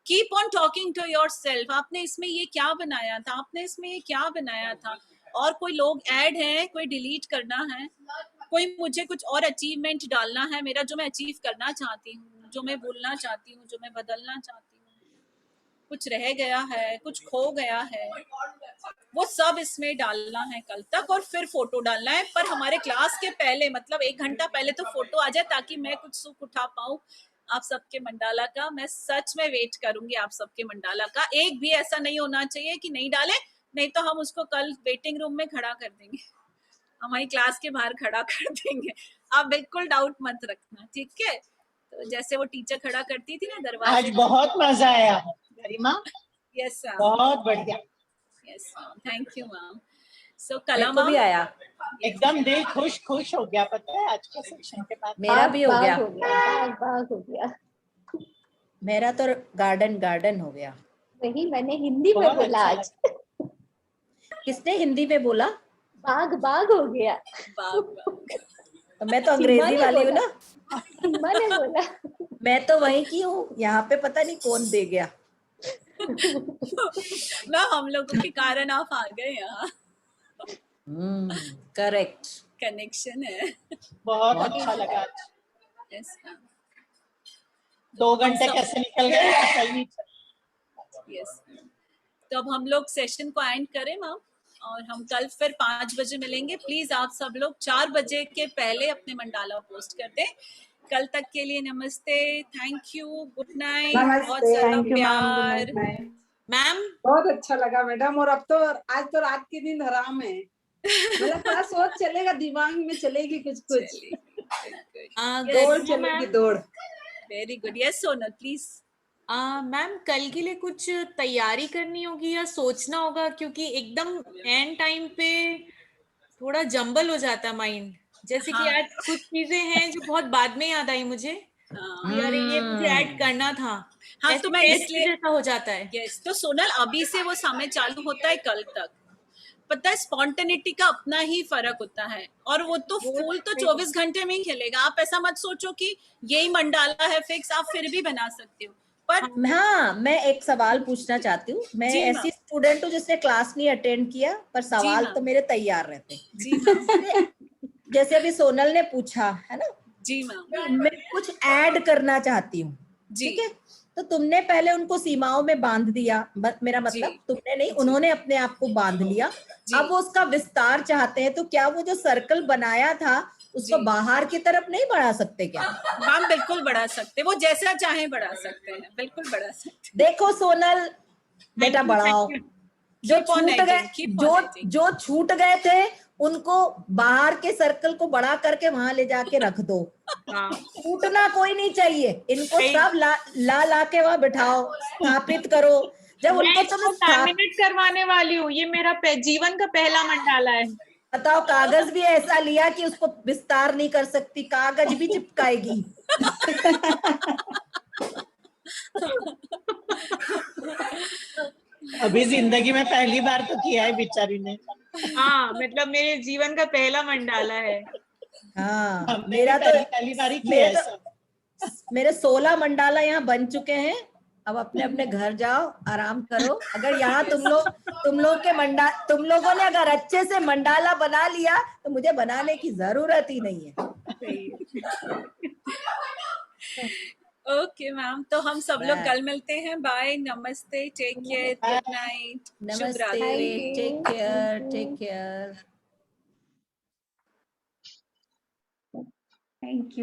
Keep on talking to yourself. आपने इसमें ये क्या बनाया था, आपने इसमें ये क्या बनाया था, और कोई लोग ऐड हैं, कोई डिलीट करना है, कोई मुझे कुछ और अचीवमेंट डालना है मेरा, जो मैं अचीव करना चाहती हूँ, जो मैं बोलना चाहती हूँ, जो मैं बदलना चाहती हूँ, कुछ रह गया है, कुछ खो गया है, वो सब इसमें डालना है कल तक। और फिर फोटो डालना है, पर हमारे क्लास के पहले, मतलब 1 घंटा पहले तो फोटो आ जाए, ताकि मैं कुछ सुख उठा पाऊँ आप सबके मंडाला का। मैं सच में वेट करूंगी आप सबके मंडाला का। एक भी ऐसा नहीं होना चाहिए कि नहीं डाले, नहीं तो हम उसको कल वेटिंग रूम में खड़ा कर देंगे, हमारी क्लास के बाहर खड़ा कर देंगे। आप बिल्कुल डाउट मत रखना, ठीक है? तो जैसे वो टीचर खड़ा करती थी ना दरवाजे, आज बहुत मजा आया गरिमा, यस मैम, बहुत बढ़िया। Yes ma'am, thank you ma'am. So मेरे कला को भी मैम, आया, एकदम दिल खुश खुश हो गया, पता है आज के सेक्शन के बाद। मेरा भी हो बाग गया, हो गया, बाग हो गया। मेरा तो गार्डन गार्डन हो गया। वही मैंने हिंदी में बहुत बोला अच्छा आज। किसने हिंदी में बोला? बाग बाग हो गया। तो मैं तो अंग्रेजी वाली हूँ ना, सीमा ने बोला। मैं तो वहीं की हूँ, यहाँ पे पता नहीं कौन दे गया। ना हम लोगों के कारण आप आ गए यहाँ, करेक्ट, कनेक्शन है। बहुत अच्छा लगा। यस मैम, 2 घंटे कैसे निकल गए पता ही नहीं चला। यस, तो अब हम लोग सेशन को एंड करें मैम, और हम कल फिर 5 बजे मिलेंगे। प्लीज आप सब लोग 4 बजे के पहले अपने मंडाला पोस्ट कर दें। कल तक के लिए नमस्ते, थैंक यू, गुड नाइट, बहुत सारा प्यार मैम। बहुत अच्छा लगा मैडम, और अब तो आज तो रात की नींद हराम है, मतलब थोड़ा सोच चलेगा, दिमाग में चलेगी कुछ कुछ, दौड़ चलेगी दौड़। Very good, yes Sonal please. Ma'am कल के लिए कुछ तैयारी करनी होगी या सोचना होगा, क्योंकि एकदम एंड टाइम पे थोड़ा जंबल हो जाता है माइंड। जैसे कि आज कुछ चीजें हैं जो बहुत बाद में याद आई मुझे, यार ये मुझे ऐड करना था। हाँ तो मैं इसलिए जैसा हो जाता है। यस, तो सोनल अभी से वो समय चालू होता है कल तक। पता है स्पॉन्टेनिटी का अपना ही फर्क होता है, और वो तो फूल तो 24 घंटे में ही खिलेगा। आप ऐसा मत सोचो कि यही मंडाला है फिक्स, आप फिर भी बना सकते हो। पर हाँ, मैं एक सवाल पूछना चाहती हूँ। मैं ऐसी स्टूडेंट हूँ जिसने क्लास नहीं अटेंड किया, पर सवाल तो मेरे तैयार रहते। जी मैम। जैसे अभी सोनल ने पूछा है ना, जी मैम, मैं कुछ ऐड करना चाहती हूँ, ठीक है? तो तुमने पहले उनको सीमाओं में बांध दिया, मेरा मतलब तुमने नहीं, उन्होंने अपने आप को बांध लिया। अब वो उसका विस्तार चाहते हैं, तो क्या वो जो सर्कल बनाया था उसको बाहर की तरफ नहीं बढ़ा सकते क्या? मैम बिल्कुल बढ़ा सकते, वो जैसा चाहे बढ़ा सकते हैं, बिल्कुल बढ़ा सकते। देखो सोनल बेटा, बढ़ाओ। जो छूट गए थे उनको बाहर के सर्कल को बड़ा करके वहां ले जाके रख दो। छूटना कोई नहीं चाहिए, इनको सब ला के वहां बिठाओ, स्थापित करो। जब उनको तुम लैमिनेट करवाने वाली हूँ, ये मेरा जीवन का पहला मंडाला है। बताओ, कागज भी ऐसा लिया कि उसको विस्तार नहीं कर सकती, कागज भी चिपकाएगी। अभी जिंदगी में पहली बार तो किया है बेचारी ने। हाँ, मतलब मेरे जीवन का पहला मंडाला है। हाँ, मेरा तो पहली बार ही किया है। मेरे 16 मंडाला यहाँ बन चुके हैं। अब अपने अपने घर जाओ, आराम करो। अगर यहाँ तुम लोगों ने अगर अच्छे से मंडाला बना लिया तो मुझे बनाने की जरूरत ही नहीं है। ओके मैम, तो हम सब लोग कल मिलते हैं। बाय, नमस्ते, टेक केयर, गुड नाइट, नमस्ते, टेक केयर। Thank you.